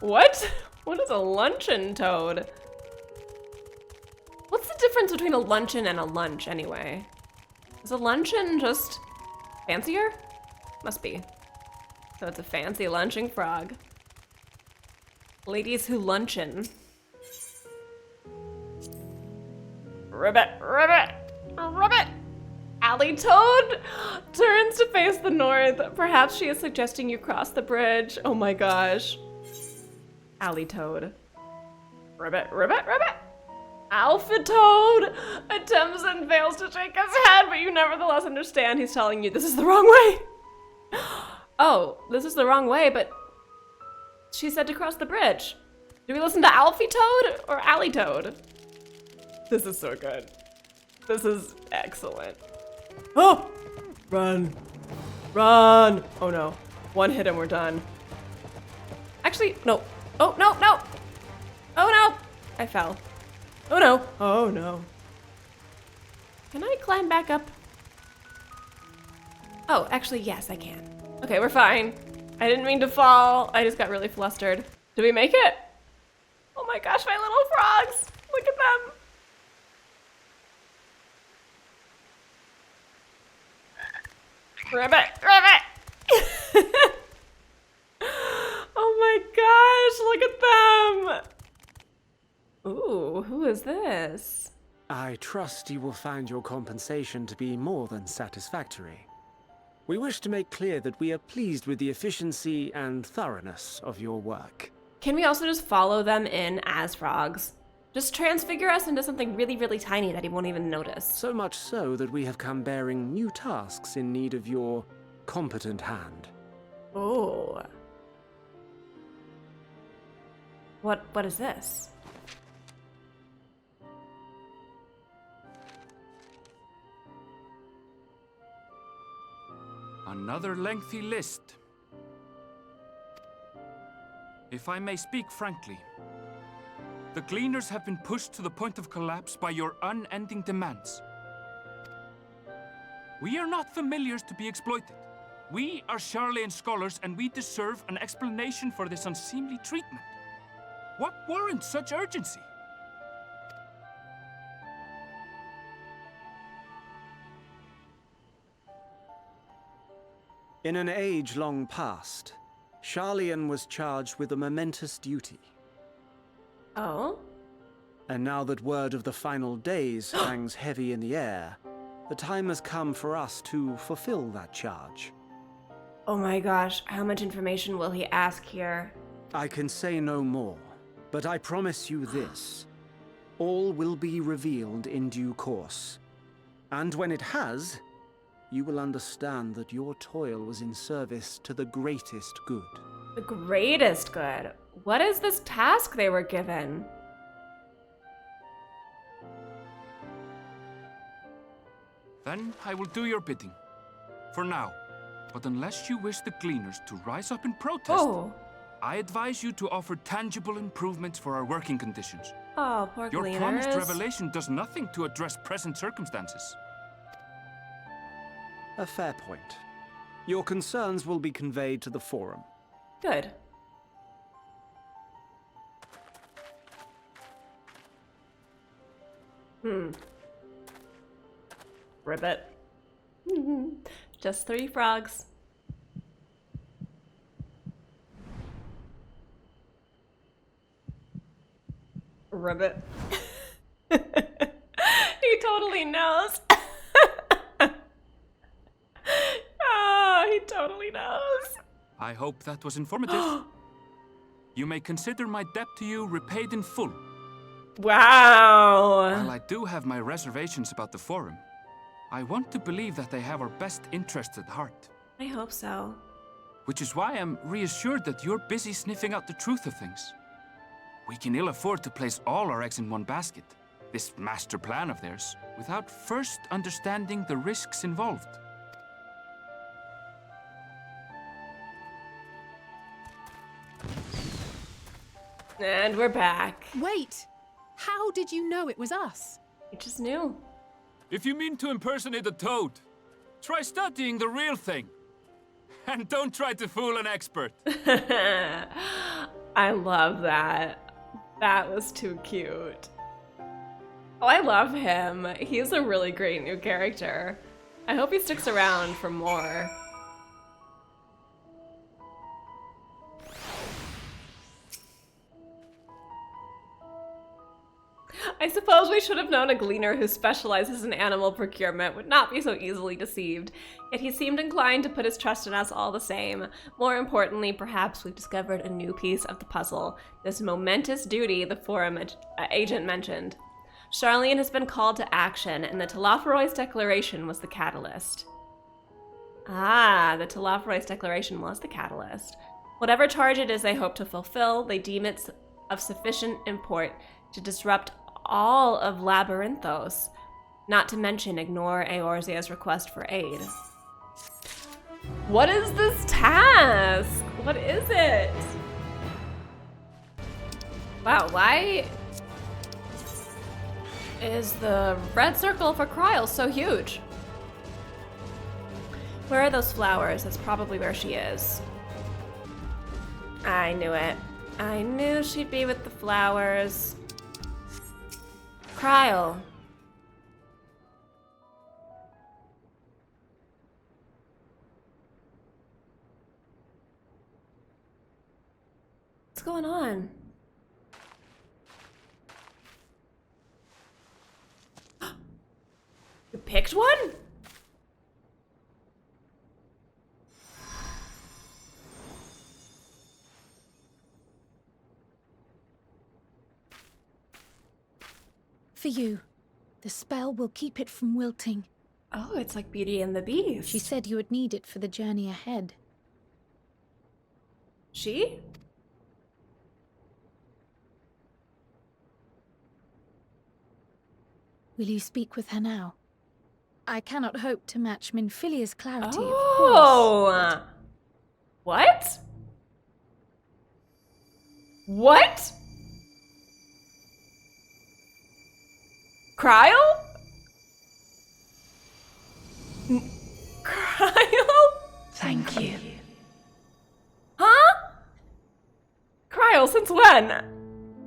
What? What is a luncheon toad? What's the difference between a luncheon and a lunch anyway? Is a luncheon just fancier? Must be. So it's a fancy lunching frog. Ladies who luncheon. Ribbit, ribbit, ribbit! Alley Toad turns to face the north. Perhaps she is suggesting you cross the bridge. Oh my gosh. Alley Toad. Ribbit, ribbit, ribbit! Alpha Toad attempts and fails to shake his head, but you nevertheless understand he's telling you this is the wrong way. Oh, this is the wrong way, but she said to cross the bridge. Do we listen to Alfie Toad or Alley Toad? This is so good. This is excellent. Oh! Run. Run! Oh no. One hit and we're done. Actually, no. Oh, no, no! Oh no! I fell. Oh no. Oh no. Can I climb back up? Oh, actually, yes, I can. Okay, we're fine. I didn't mean to fall. I just got really flustered. Did we make it? Oh my gosh, my little frogs! Look at them! Ribbit! Ribbit! Oh my gosh, look at them! Ooh, who is this? I trust you will find your compensation to be more than satisfactory. We wish to make clear that we are pleased with the efficiency and thoroughness of your work. Can we also just follow them in as frogs? Just transfigure us into something really, really tiny that he won't even notice. So much so that we have come bearing new tasks in need of your competent hand. Oh. What is this? Another lengthy list. If I may speak frankly, The Gleaners have been pushed to the point of collapse by your unending demands. We are not familiars to be exploited. We are Sharlayan scholars, and we deserve an explanation for this unseemly treatment. What warrants such urgency? In an age long past, Sharlayan was charged with a momentous duty. Oh? And now that word of the final days hangs heavy in the air, the time has come for us to fulfill that charge. Oh my gosh, how much information will he ask here? I can say no more, but I promise you this. All will be revealed in due course. And when it has, you will understand that your toil was in service to the greatest good. The greatest good? What is this task they were given? Then I will do your bidding. For now. But unless you wish the Gleaners to rise up in protest, I advise you to offer tangible improvements for our working conditions. Oh, poor Your Gleaners. promised revelation does nothing to address present circumstances. A fair point. Your concerns will be conveyed to the Forum. Good. Ribbit. Just 3 frogs. Ribbit. He totally knows. Oh, he totally knows. I hope that was informative. You may consider my debt to you repaid in full. Wow. While I do have my reservations about the Forum, I want to believe that they have our best interests at heart. I hope so. Which is why I'm reassured that you're busy sniffing out the truth of things. We can ill afford to place all our eggs in one basket, this master plan of theirs, without first understanding the risks involved. And we're back. Wait! How did you know it was us? I just knew. If you mean to impersonate a toad, try studying the real thing. And don't try to fool an expert. I love that. That was too cute. Oh, I love him. He's a really great new character. I hope he sticks around for more. I suppose we should have known a Gleaner who specializes in animal procurement would not be so easily deceived, yet he seemed inclined to put his trust in us all the same. More importantly, perhaps we've discovered a new piece of the puzzle, this momentous duty the Forum agent mentioned. Sharlayan has been called to action, and the Telophorois Declaration was the catalyst. Ah, the Telophorois Declaration was the catalyst. Whatever charge it is they hope to fulfill, they deem it of sufficient import to disrupt all of Labyrinthos, not to mention ignore Eorzea's request for aid. What is this task? What is it? Wow, why is the red circle for Krile so huge? Where are those flowers? That's probably where she is. I knew it. I knew she'd be with the flowers. Krile. What's going on? You picked one? For you. The spell will keep it from wilting. Oh, it's like Beauty and the Beast. She said you would need it for the journey ahead. She? Will you speak with her now? I cannot hope to match Minfilia's clarity, of course. Oh! What? What? Krile? Krile? Thank you. Huh? Krile, since when?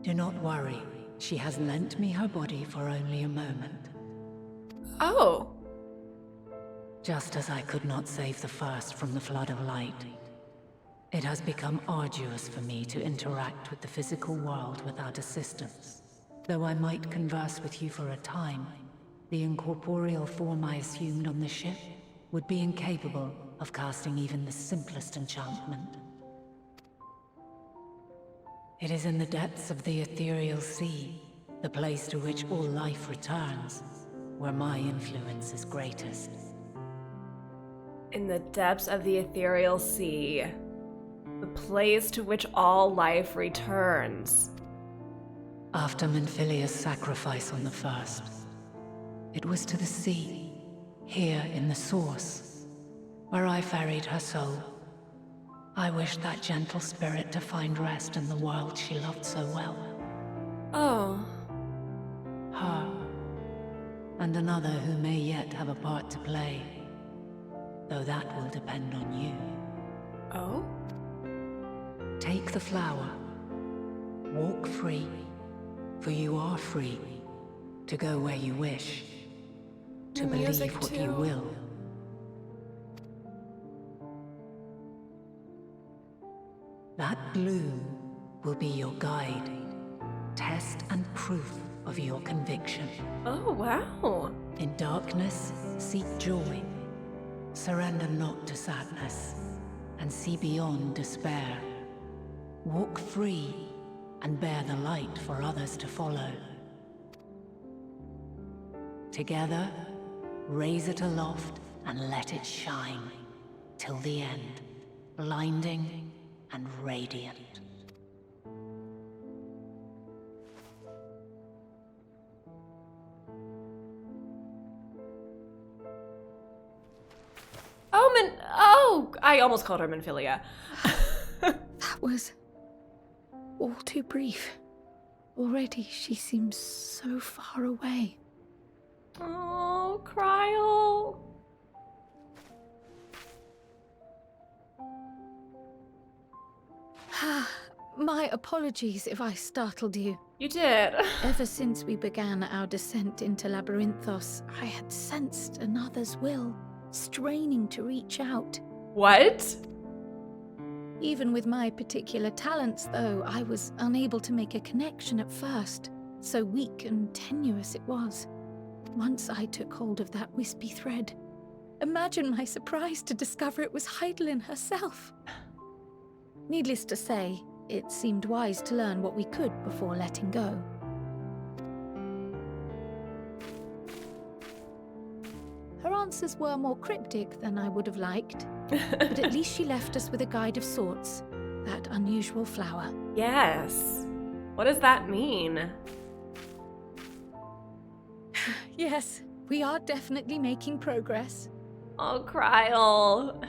Do not worry. She has lent me her body for only a moment. Oh. Just as I could not save the first from the flood of light, it has become arduous for me to interact with the physical world without assistance. Though I might converse with you for a time, the incorporeal form I assumed on the ship would be incapable of casting even the simplest enchantment. It is in the depths of the ethereal sea, the place to which all life returns, where my influence is greatest. In the depths of the ethereal sea, the place to which all life returns. After Manfilia's sacrifice on the first, it was to the sea, here in the source, where I ferried her soul. I wished that gentle spirit to find rest in the world she loved so well. Oh. Her, and another who may yet have a part to play, though that will depend on you. Oh? Take the flower. Walk free, for you are free to go where you wish, to believe what you will. That bloom will be your guide, test and proof of your conviction. Oh, wow. In darkness, seek joy. Surrender not to sadness, and see beyond despair. Walk free, and bear the light for others to follow. Together, raise it aloft and let it shine, till the end, blinding and radiant. Oh, I almost called her Manfilia. That was all too brief. Already she seems so far away. Oh, Krile. My apologies if I startled you. You did. Ever since we began our descent into Labyrinthos, I had sensed another's will, straining to reach out. What? Even with my particular talents, though, I was unable to make a connection at first, so weak and tenuous it was. Once I took hold of that wispy thread. Imagine my surprise to discover it was Hydaelyn herself. Needless to say, it seemed wise to learn what we could before letting go. Her answers were more cryptic than I would have liked, but at least she left us with a guide of sorts, that unusual flower. Yes. What does that mean? Yes, we are definitely making progress. Oh, Krile.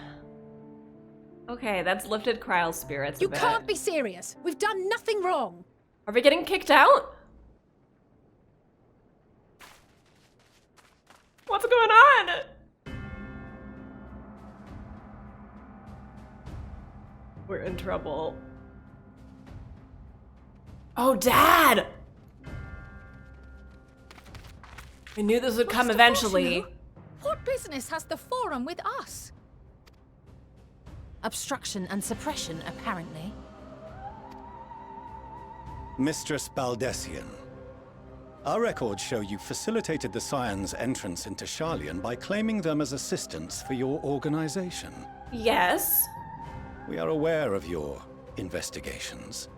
Okay, that's lifted Krile's spirits a You bit. can't be serious. We've done nothing wrong. Are we getting kicked out? What's going on? We're in trouble. Oh, Dad! I knew this would come eventually. What business has the Forum with us? Obstruction and suppression, apparently. Mistress Baldessian, our records show you facilitated the Scions' entrance into Sharlayan by claiming them as assistants for your organization. Yes. We are aware of your investigations.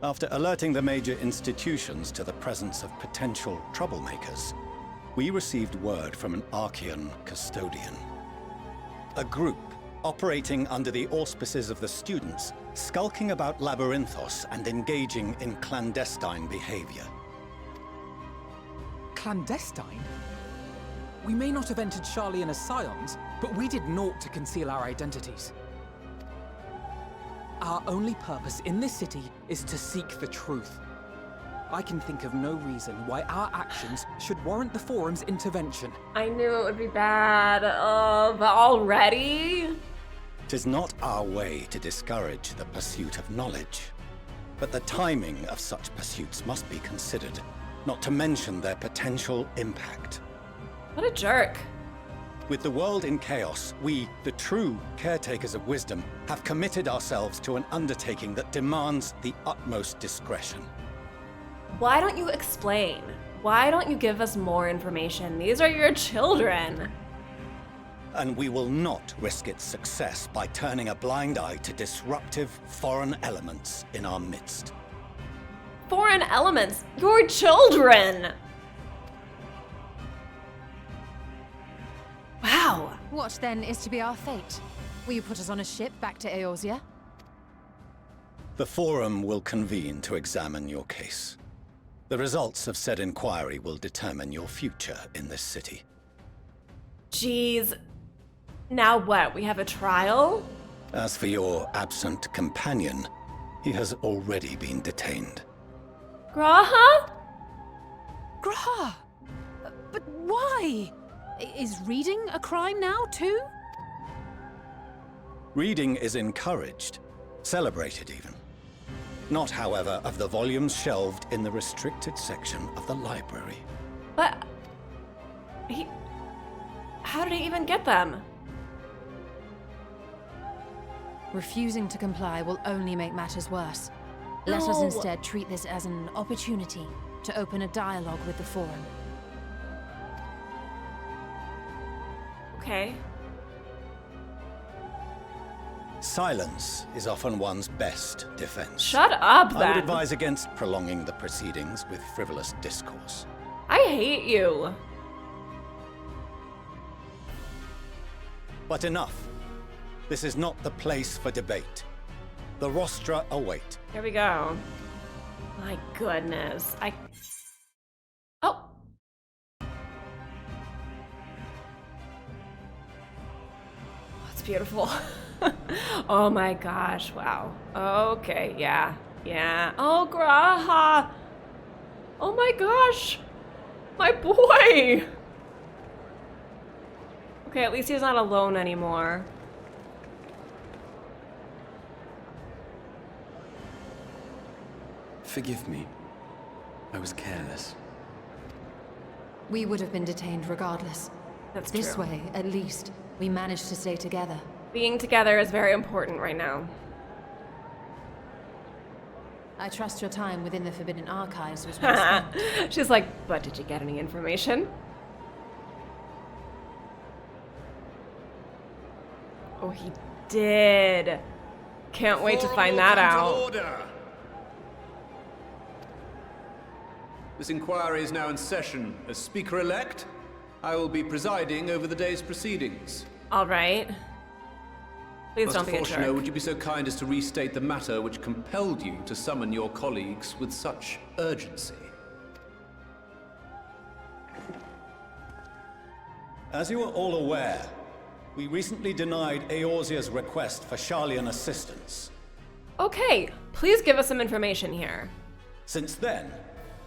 After alerting the major institutions to the presence of potential troublemakers, we received word from an Archean custodian. A group operating under the auspices of the students, skulking about Labyrinthos and engaging in clandestine behavior. Clandestine? We may not have entered Sharlayan as Scions, but we did naught to conceal our identities. Our only purpose in this city is to seek the truth. I can think of no reason why our actions should warrant the Forum's intervention. I knew it would be bad. But already? 'Tis not our way to discourage the pursuit of knowledge, but the timing of such pursuits must be considered, not to mention their potential impact. What a jerk. With the world in chaos, we, the true caretakers of wisdom, have committed ourselves to an undertaking that demands the utmost discretion. Why don't you explain? Why don't you give us more information? These are your children. And we will not risk its success by turning a blind eye to disruptive foreign elements in our midst. Foreign elements? Your children! Wow. What then is to be our fate? Will you put us on a ship back to Eorzea? The Forum will convene to examine your case. The results of said inquiry will determine your future in this city. Jeez. Now what? We have a trial? As for your absent companion, he has already been detained. Graha? Graha! But why? Is reading a crime now, too? Reading is encouraged, celebrated even. Not, however, of the volumes shelved in the restricted section of the library. But... How did he even get them? Refusing to comply will only make matters worse. Let us instead treat this as an opportunity to open a dialogue with the Forum. Okay. Silence is often one's best defense. Shut up, then. I would advise against prolonging the proceedings with frivolous discourse. I hate you. But enough. This is not the place for debate. The rostra await. Here we go. My goodness. Oh. That's beautiful. Oh my gosh, wow. Okay, yeah. Oh, Graha. Oh my gosh. My boy. Okay, at least he's not alone anymore. Forgive me. I was careless. We would have been detained regardless. That's This true. way, at least, we managed to stay together. Being together is very important right now. I trust your time within the Forbidden Archives was well spent. She's like, but did you get any information? Oh, he did. Can't wait to find that out. This inquiry is now in session. As Speaker-elect, I will be presiding over the day's proceedings. All right. Please Master don't be a Fourchenault, jerk. would you be so kind as to restate the matter which compelled you to summon your colleagues with such urgency? As you are all aware, we recently denied Eorzea's request for Sharlayan assistance. Okay, please give us some information here. Since then,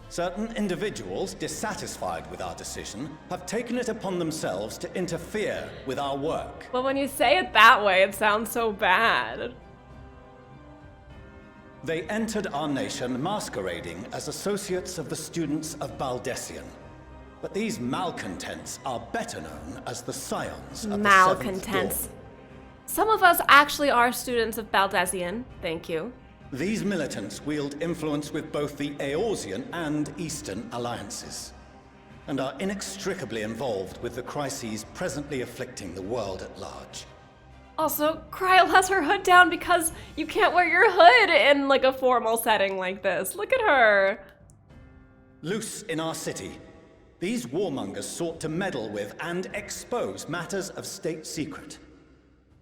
certain individuals dissatisfied with our decision have taken it upon themselves to interfere with our work. But when you say it that way, it sounds so bad. They entered our nation masquerading as associates of the students of Baldessian. But these malcontents are better known as the Scions of the Malcontents. Seventh Dawn. Some of us actually are students of Baldessian. Thank you. These militants wield influence with both the Eorzean and Eastern alliances, and are inextricably involved with the crises presently afflicting the world at large. Also, Krile has her hood down because you can't wear your hood in like a formal setting like this. Look at her. Loose in our city, these warmongers sought to meddle with and expose matters of state secret.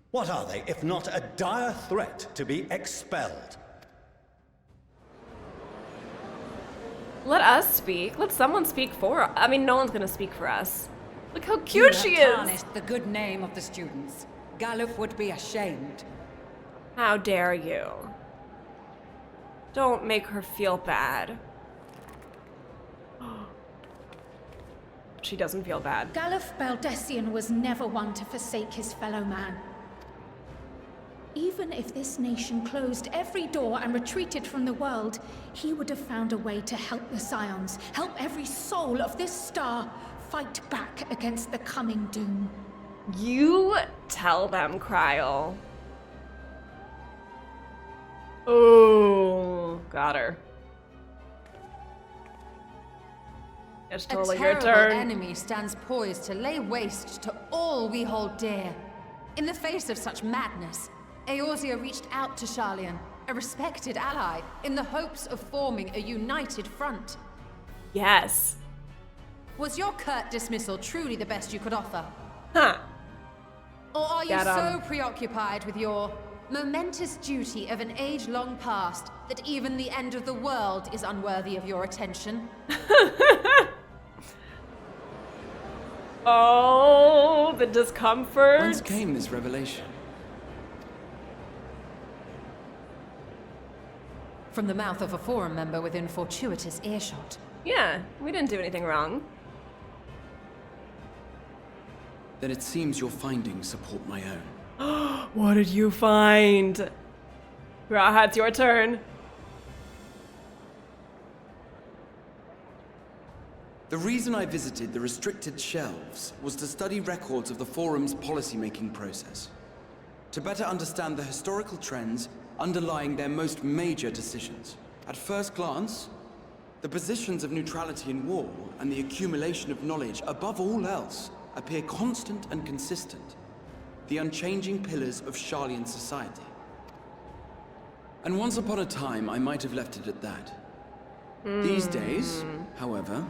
What are they, if not a dire threat to be expelled? Let us speak. Let someone speak for us. I mean, no one's gonna speak for us. Look how cute she You have is. tarnished the good name of the students. Galuf would be ashamed. How dare you? Don't make her feel bad. she doesn't feel bad. Galuf Baldessian was never one to forsake his fellow man. Even if this nation closed every door and retreated from the world, he would have found a way to help the Scions, help every soul of this star fight back against the coming doom. You tell them, Krile. Oh, got her. It's totally your A turn. terrible enemy stands poised to lay waste to all we hold dear. In the face of such madness, Eorzea reached out to Sharlayan, a respected ally, in the hopes of forming a united front. Yes. Was your curt dismissal truly the best you could offer? Huh. Or are you so preoccupied with your momentous duty of an age long past that even the end of the world is unworthy of your attention? Oh, the discomfort. Whence came this revelation? From the mouth of a forum member within fortuitous earshot. Yeah, we didn't do anything wrong. Then it seems your findings support my own. What did you find? Graha, it's your turn. The reason I visited the restricted shelves was to study records of the Forum's policy-making process, to better understand the historical trends underlying their most major decisions. At first glance, the positions of neutrality in war and the accumulation of knowledge above all else appear constant and consistent, the unchanging pillars of Sharlayan society. And once upon a time, I might have left it at that. These days, however,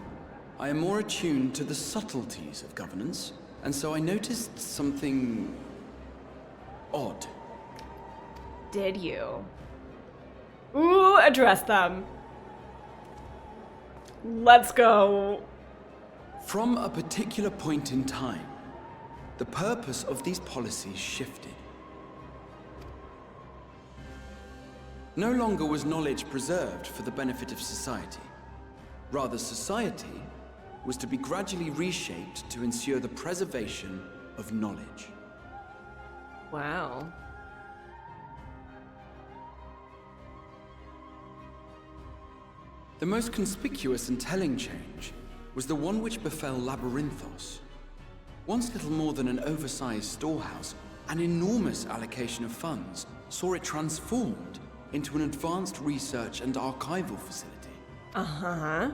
I am more attuned to the subtleties of governance, and so I noticed something odd. Did you? Ooh, address them. Let's go. From a particular point in time, the purpose of these policies shifted. No longer was knowledge preserved for the benefit of society. Rather, society was to be gradually reshaped to ensure the preservation of knowledge. Wow. The most conspicuous and telling change was the one which befell Labyrinthos. Once little more than an oversized storehouse, an enormous allocation of funds saw it transformed into an advanced research and archival facility. Uh-huh.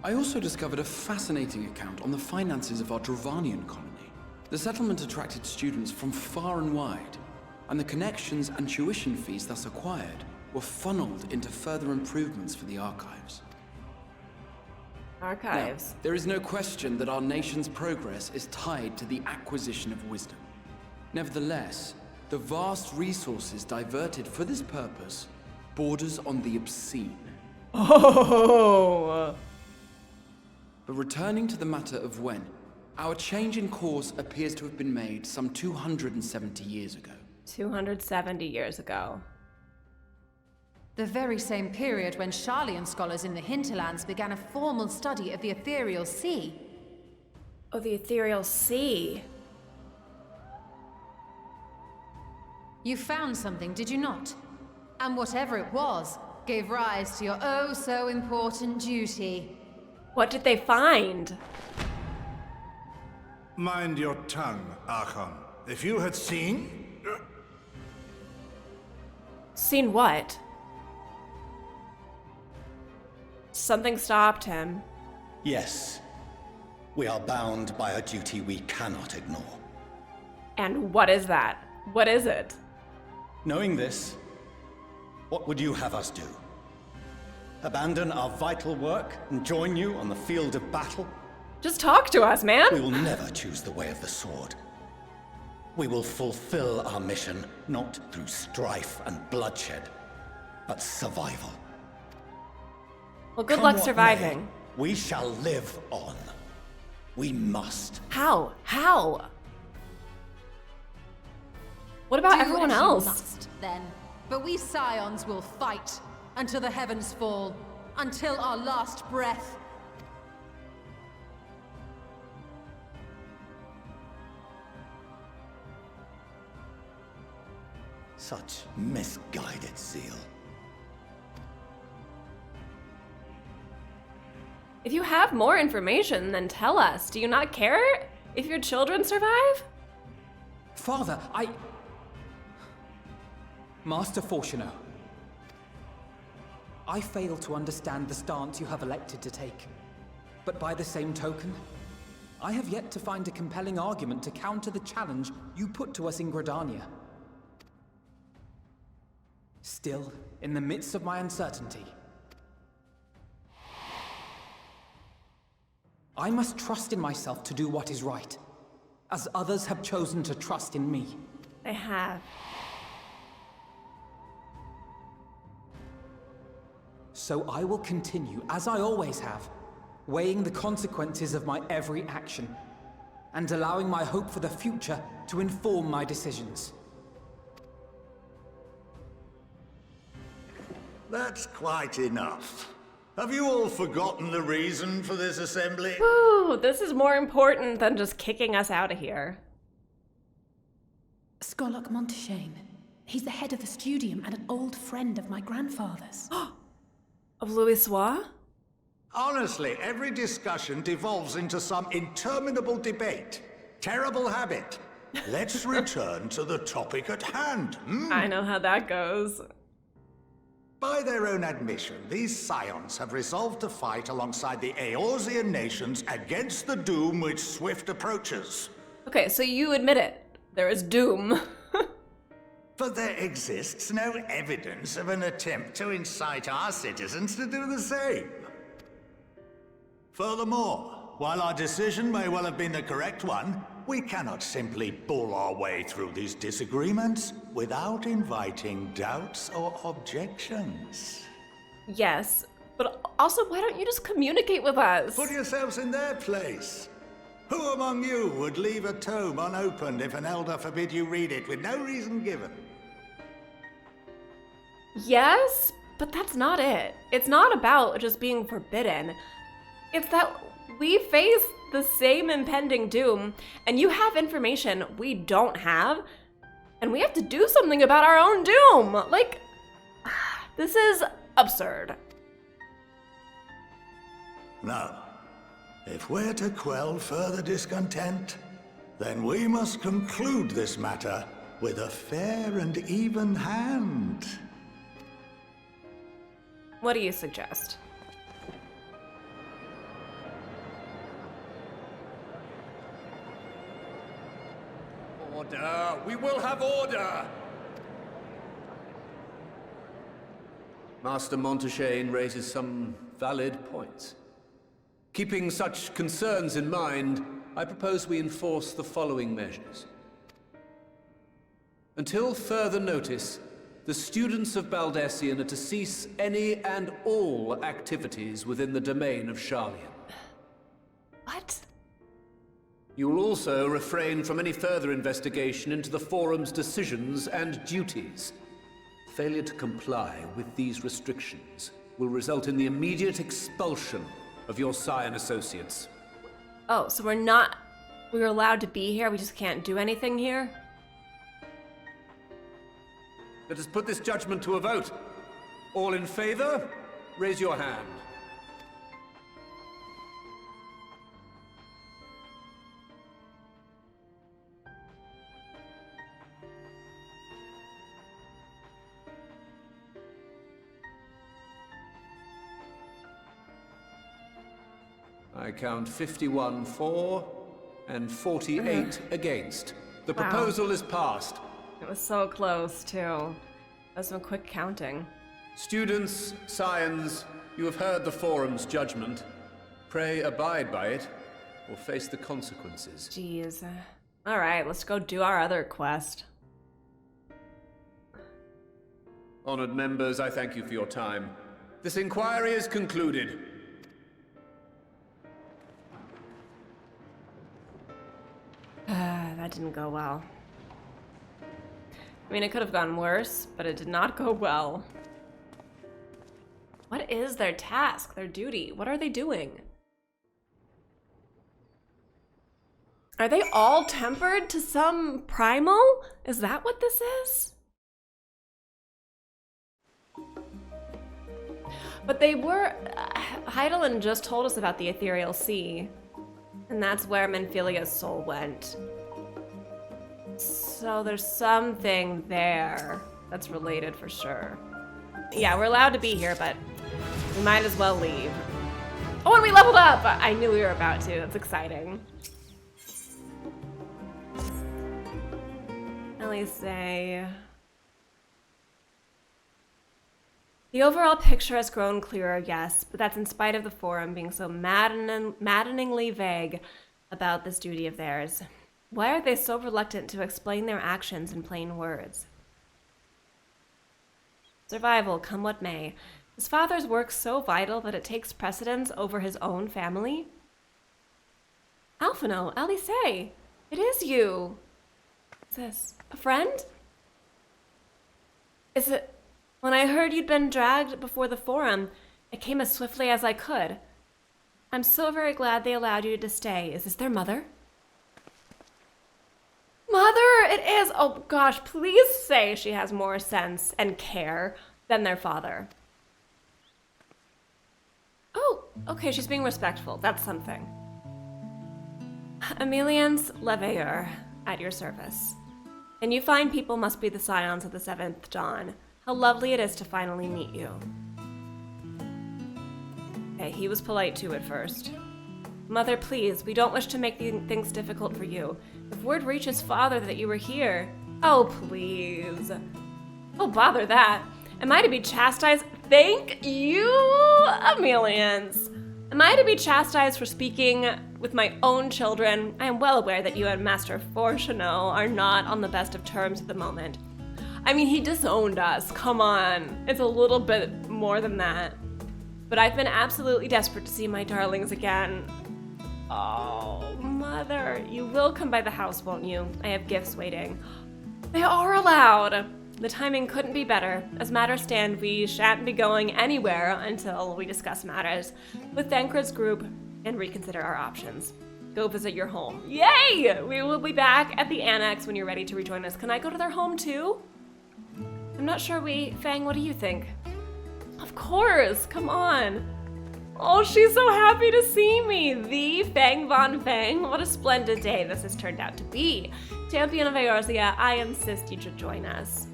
I also discovered a fascinating account on the finances of our Dravanian colony. The settlement attracted students from far and wide, and the connections and tuition fees thus acquired were funneled into further improvements for the archives. Archives. Now, there is no question that our nation's progress is tied to the acquisition of wisdom. Nevertheless, the vast resources diverted for this purpose borders on the obscene. Oh! But returning to the matter of when, our change in course appears to have been made some 270 years ago. 270 years ago. The very same period when Sharlayan scholars in the hinterlands began a formal study of the ethereal sea. Oh, the ethereal sea. You found something, did you not? And whatever it was, gave rise to your oh-so-important duty. What did they find? Mind your tongue, Archon. If you had seen... Seen what? Something stopped him. Yes. We are bound by a duty we cannot ignore. And what is that? What is it? Knowing this, what would you have us do? Abandon our vital work and join you on the field of battle? Just talk to us, man! We will never choose the way of the sword. We will fulfill our mission, not through strife and bloodshed, but survival. Well, good Come luck what surviving. may, we shall live on. We must. How? How? What about everyone as you else? Must, then. But we Scions will fight until the heavens fall, until our last breath. Such misguided zeal. If you have more information, then tell us. Do you not care if your children survive? Father, Master Fourchenault, I fail to understand the stance you have elected to take. But by the same token, I have yet to find a compelling argument to counter the challenge you put to us in Gridania. Still, in the midst of my uncertainty, I must trust in myself to do what is right, as others have chosen to trust in me. They have. So I will continue, as I always have, weighing the consequences of my every action, and allowing my hope for the future to inform my decisions. That's quite enough. Have you all forgotten the reason for this assembly? Woo, this is more important than just kicking us out of here. Skolok Monteshane. He's the head of the studium and an old friend of my grandfather's. Of Louisoix? Honestly, every discussion devolves into some interminable debate. Terrible habit. Let's return to the topic at hand. I know how that goes. By their own admission, these scions have resolved to fight alongside the Eorzean nations against the doom which swift approaches. Okay, so you admit it. There is doom. But there exists no evidence of an attempt to incite our citizens to do the same. Furthermore, while our decision may well have been the correct one, we cannot simply bull our way through these disagreements without inviting doubts or objections. Yes, but also why don't you just communicate with us? Put yourselves in their place. Who among you would leave a tome unopened if an elder forbid you read it with no reason given? Yes, but that's not it. It's not about just being forbidden. It's that we face the same impending doom, and you have information we don't have, and we have to do something about our own doom. Like, this is absurd. No. If we're to quell further discontent, then we must conclude this matter with a fair and even hand. What do you suggest? Order! We will have order! Master Monteshane raises some valid points. Keeping such concerns in mind, I propose we enforce the following measures. Until further notice, the students of Baldesion are to cease any and all activities within the domain of Sharlayan. What? You will also refrain from any further investigation into the Forum's decisions and duties. Failure to comply with these restrictions will result in the immediate expulsion of your Scion associates. Oh, so we're allowed to be here, we just can't do anything here? Let us put this judgment to a vote. All in favor, raise your hand. I count 51 for and 48 against. The proposal is passed. It was so close, too. That's some quick counting. Students, scions, you have heard the Forum's judgment. Pray abide by it, or face the consequences. Jeez. Alright, let's go do our other quest. Honored members, I thank you for your time. This inquiry is concluded. That didn't go well. I mean, it could have gone worse, but it did not go well. What is their task, their duty? What are they doing? Are they all tempered to some primal? Is that what this is? But they were... Hydaelyn just told us about the Ethereal Sea. And that's where Menphilia's soul went. So there's something there that's related for sure. Yeah, we're allowed to be here, but we might as well leave. Oh, and we leveled up! I knew we were about to. That's exciting. Elise. The overall picture has grown clearer, yes, but that's in spite of the Forum being so maddeningly vague about this duty of theirs. Why are they so reluctant to explain their actions in plain words? Survival, come what may. His father's work so vital that it takes precedence over his own family? Alphinaud, Elise, it is you. What's this? A friend? Is it... When I heard you'd been dragged before the Forum, I came as swiftly as I could. I'm so very glad they allowed you to stay. Is this their mother? Mother, it is! Oh gosh, please say she has more sense and care than their father. Oh, okay, she's being respectful. That's something. Emilien's Leveilleur, at your service. And you fine people must be the scions of the 7th Dawn. How lovely it is to finally meet you. Okay, he was polite too at first. Mother, please, we don't wish to make things difficult for you. If word reaches father that you were here... Oh, please. Oh, bother that. Am I to be chastised? Thank you, Emilians. Am I to be chastised for speaking with my own children? I am well aware that you and Master Fourchenault are not on the best of terms at the moment. I mean, he disowned us. Come on. It's a little bit more than that. But I've been absolutely desperate to see my darlings again. Oh, Mother. You will come by the house, won't you? I have gifts waiting. They are allowed. The timing couldn't be better. As matters stand, we shan't be going anywhere until we discuss matters with Thancred's group and reconsider our options. Go visit your home. Yay! We will be back at the Annex when you're ready to rejoin us. Can I go to their home too? I'm not sure Fang, what do you think? Of course, come on. Oh, she's so happy to see me. The Fang Von Fang. What a splendid day this has turned out to be. Champion of Eorzea, I insist you should join us.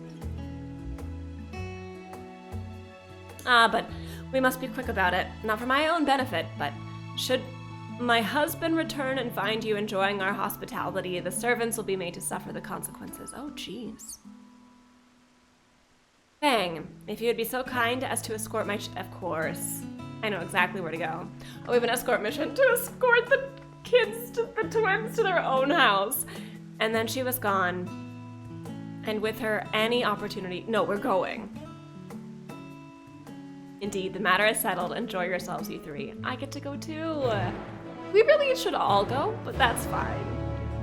But we must be quick about it. Not for my own benefit, but should my husband return and find you enjoying our hospitality, the servants will be made to suffer the consequences. Oh, jeez. Fang, if you'd be so kind as to escort my... Of course. I know exactly where to go. Oh, we have an escort mission to escort the kids, the twins, to their own house. And then she was gone. And with her, any opportunity... No, we're going. Indeed, the matter is settled. Enjoy yourselves, you three. I get to go too. We really should all go, but that's fine.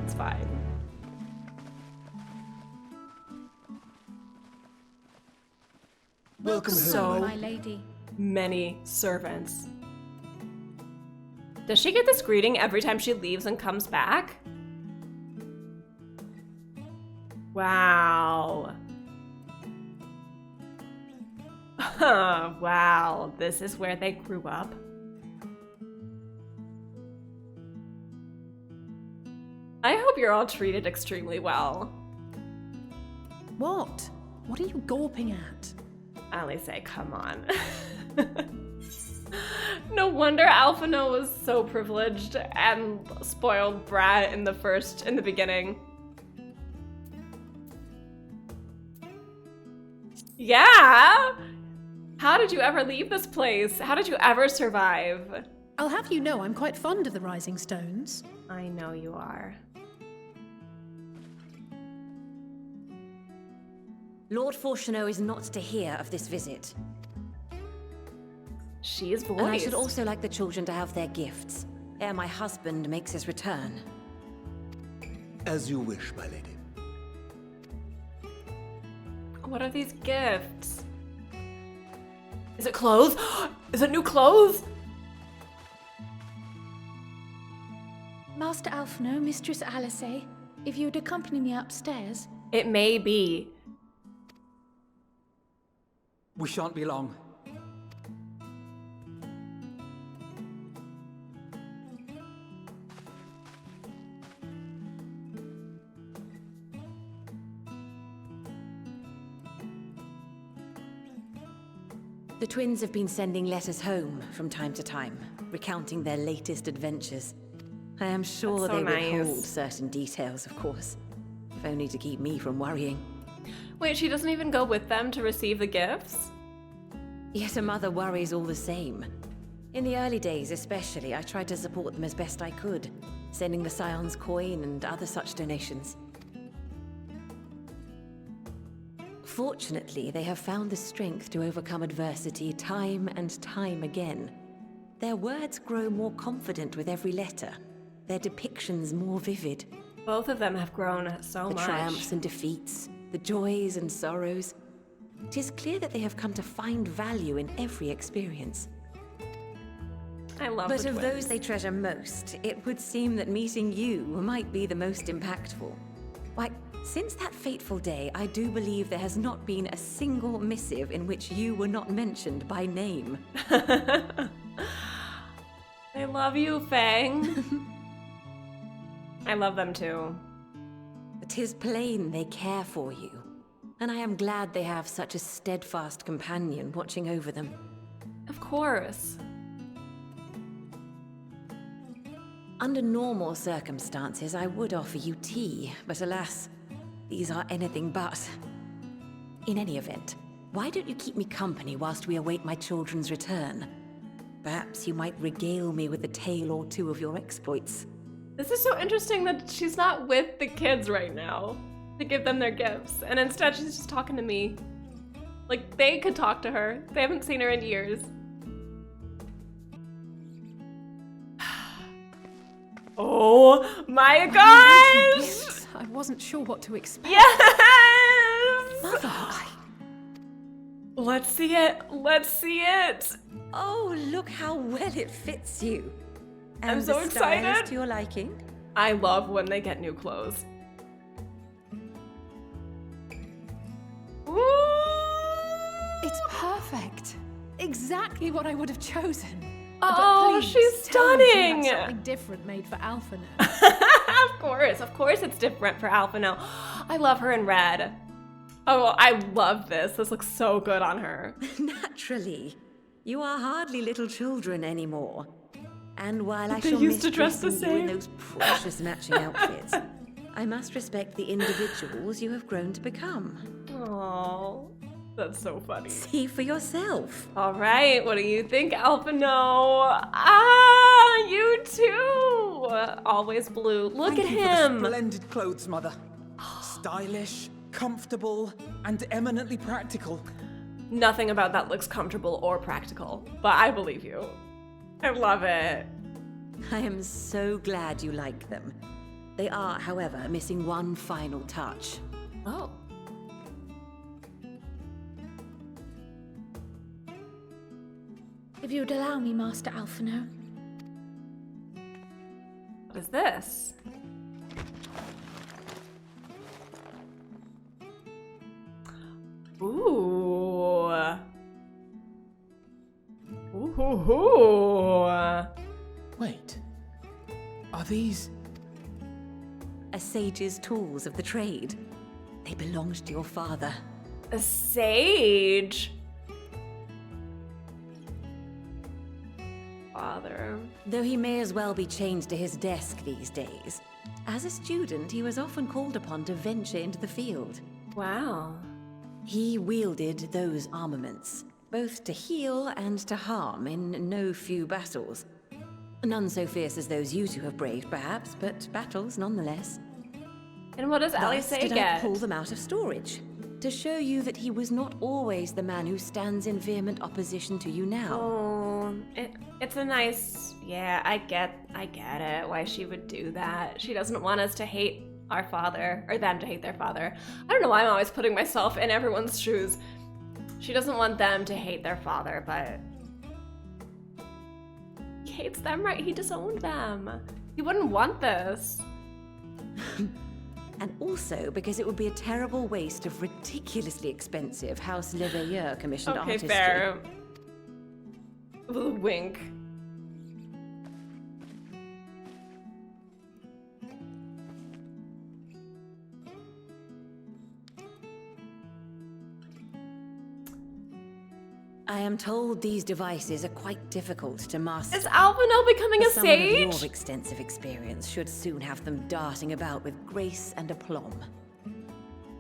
It's fine. Welcome so my lady. Many servants. Does she get this greeting every time she leaves and comes back? Wow. Wow, this is where they grew up. I hope you're all treated extremely well. What? What are you gawping at? Elise, come on. No wonder Alphinaud was so privileged and spoiled brat in the beginning. Yeah? How did you ever leave this place? How did you ever survive? I'll have you know I'm quite fond of the Rising Stones. I know you are. Lord Fourchenault is not to hear of this visit. She is voiced. And I should also like the children to have their gifts, ere my husband makes his return. As you wish, my lady. What are these gifts? Is it clothes? Is it new clothes? Master Alphinaud, Mistress Alice, if you would accompany me upstairs. It may be. We shan't be long. The twins have been sending letters home from time to time, recounting their latest adventures. I am sure they withhold certain details, of course, if only to keep me from worrying. Wait, she doesn't even go with them to receive the gifts? Yet a mother worries all the same. In the early days especially, I tried to support them as best I could, sending the Scion's coin and other such donations. Fortunately, they have found the strength to overcome adversity time and time again. Their words grow more confident with every letter, their depictions more vivid. Both of them have grown so much. The triumphs and defeats, the joys and sorrows. It is clear that they have come to find value in every experience. I love But the of twins. those they treasure most, it would seem that meeting you might be the most impactful. Why, since that fateful day, I do believe there has not been a single missive in which you were not mentioned by name. I love you, Fang. I love them too. It is plain they care for you, and I am glad they have such a steadfast companion watching over them. Of course. Under normal circumstances, I would offer you tea, but alas, these are anything but. In any event, why don't you keep me company whilst we await my children's return? Perhaps you might regale me with a tale or two of your exploits. This is so interesting that she's not with the kids right now to give them their gifts, and instead she's just talking to me. Like, they could talk to her. They haven't seen her in years. Oh my gosh! I wasn't sure what to expect. Yes! Mother, Let's see it. Let's see it. Oh, look how well it fits you. And I'm so the style is excited. to your liking? I love when they get new clothes. It's perfect. Exactly what I would have chosen. Oh, But please, she's tell me you have stunning. something different made for Alpha now. Of course it's different for Alpha now. I love her in red. Oh, I love this. This looks so good on her. Naturally. You are hardly little children anymore. And while I They shall used miss to dress the dressing you in same. those precious matching outfits, I must respect the individuals you have grown to become. Oh, that's so funny. See for yourself. All right, what do you think, Alphino? Ah, you too. Always blue. Look Thank at you for the him. splendid clothes, Mother. Stylish, comfortable, and eminently practical. Nothing about that looks comfortable or practical, but I believe you. I love it. I am so glad you like them. They are, however, missing one final touch. Oh. If you'd allow me, Master Alphino. What is this? Ooh. Ooh. Wait. Are these... A sage's tools of the trade. They belonged to your father. A sage? Father. Though he may as well be chained to his desk these days. As a student, he was often called upon to venture into the field. Wow. He wielded those armaments, both to heal and to harm in no few battles. None so fierce as those you two have braved, perhaps, but battles nonetheless. And what does Ali Thus say did I get? pull them out of storage, to show you that he was not always the man who stands in vehement opposition to you now. Oh, it's a nice, yeah, I get it, why she would do that. She doesn't want us to hate our father, or them to hate their father. I don't know why I'm always putting myself in everyone's shoes. She doesn't want them to hate their father, but he hates them, right? He disowned them. He wouldn't want this. And also because it would be a terrible waste of ridiculously expensive House Leveilleur commissioned Okay, artistry. fair. Little wink. I am told these devices are quite difficult to master. Is Alphinaud becoming a Someone of sage? your extensive experience should soon have them darting about with grace and aplomb.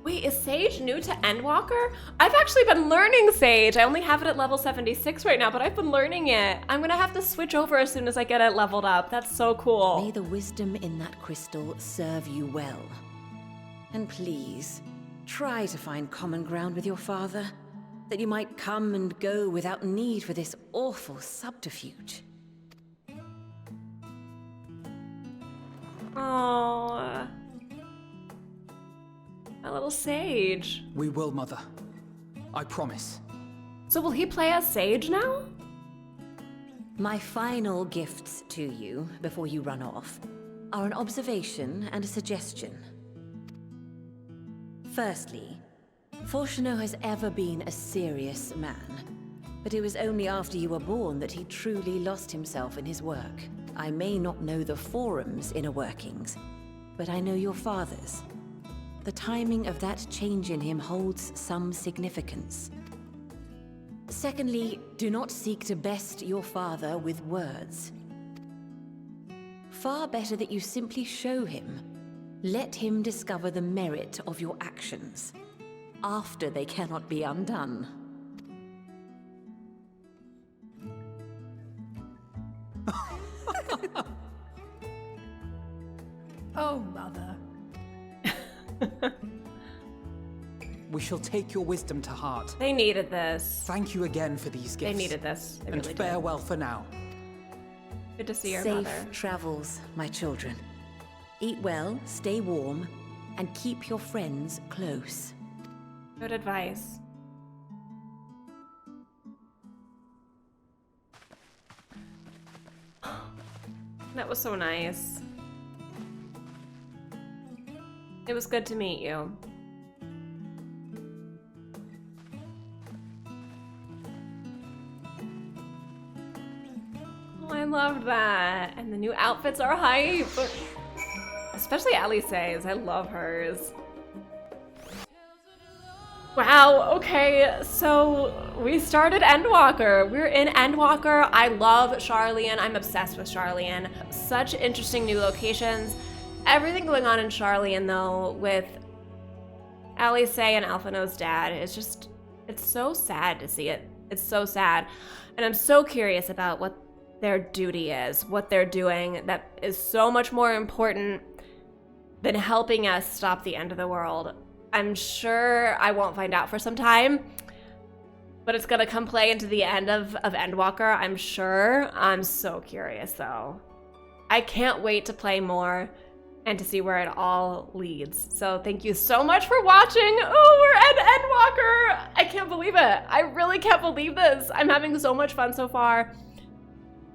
Wait, is Sage new to Endwalker? I've actually been learning Sage. I only have it at level 76 right now, but I've been learning it. I'm gonna have to switch over as soon as I get it leveled up. That's so cool. May the wisdom in that crystal serve you well. And please, try to find common ground with your father, that you might come and go without need for this awful subterfuge. Oh, my little Sage. We will, Mother. I promise. So will he play as Sage now? My final gifts to you, before you run off, are an observation and a suggestion. Firstly, Fourchenault has ever been a serious man, but it was only after you were born that he truly lost himself in his work. I may not know the Forum's inner workings, but I know your father's. The timing of that change in him holds some significance. Secondly, do not seek to best your father with words. Far better that you simply show him. Let him discover the merit of your actions, after they cannot be undone. Oh, Mother. We shall take your wisdom to heart. They needed this. Thank you again for these gifts. They needed this. They and really did. farewell for now. Good to see your Safe mother. travels, my children. Eat well, stay warm, and keep your friends close. Good advice. That was so nice. It was good to meet you. Oh, I loved that. And the new outfits are hype. Especially Alice's. I love hers. Wow, okay, so we started Endwalker. We're in Endwalker. I love Sharlayan. I'm obsessed with Sharlayan. Such interesting new locations. Everything going on in Sharlayan, though, with Alice and Alphinaud's dad, is just, it's so sad to see it. It's so sad. And I'm so curious about what their duty is, what they're doing that is so much more important than helping us stop the end of the world. I'm sure I won't find out for some time, but it's gonna come play into the end of Endwalker, I'm sure. I'm so curious though. I can't wait to play more and to see where it all leads. So thank you so much for watching. Oh, we're at Endwalker. I can't believe it. I really can't believe this. I'm having so much fun so far.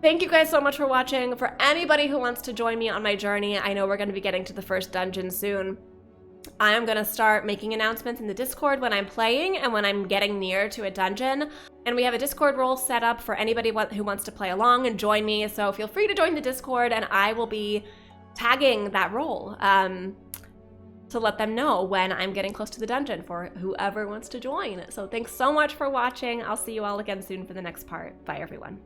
Thank you guys so much for watching. For anybody who wants to join me on my journey, I know we're gonna be getting to the first dungeon soon. I am gonna start making announcements in the Discord when I'm playing and when I'm getting near to a dungeon. And we have a Discord role set up for anybody who wants to play along and join me. So feel free to join the Discord and I will be tagging that role to let them know when I'm getting close to the dungeon for whoever wants to join. So thanks so much for watching. I'll see you all again soon for the next part. Bye everyone.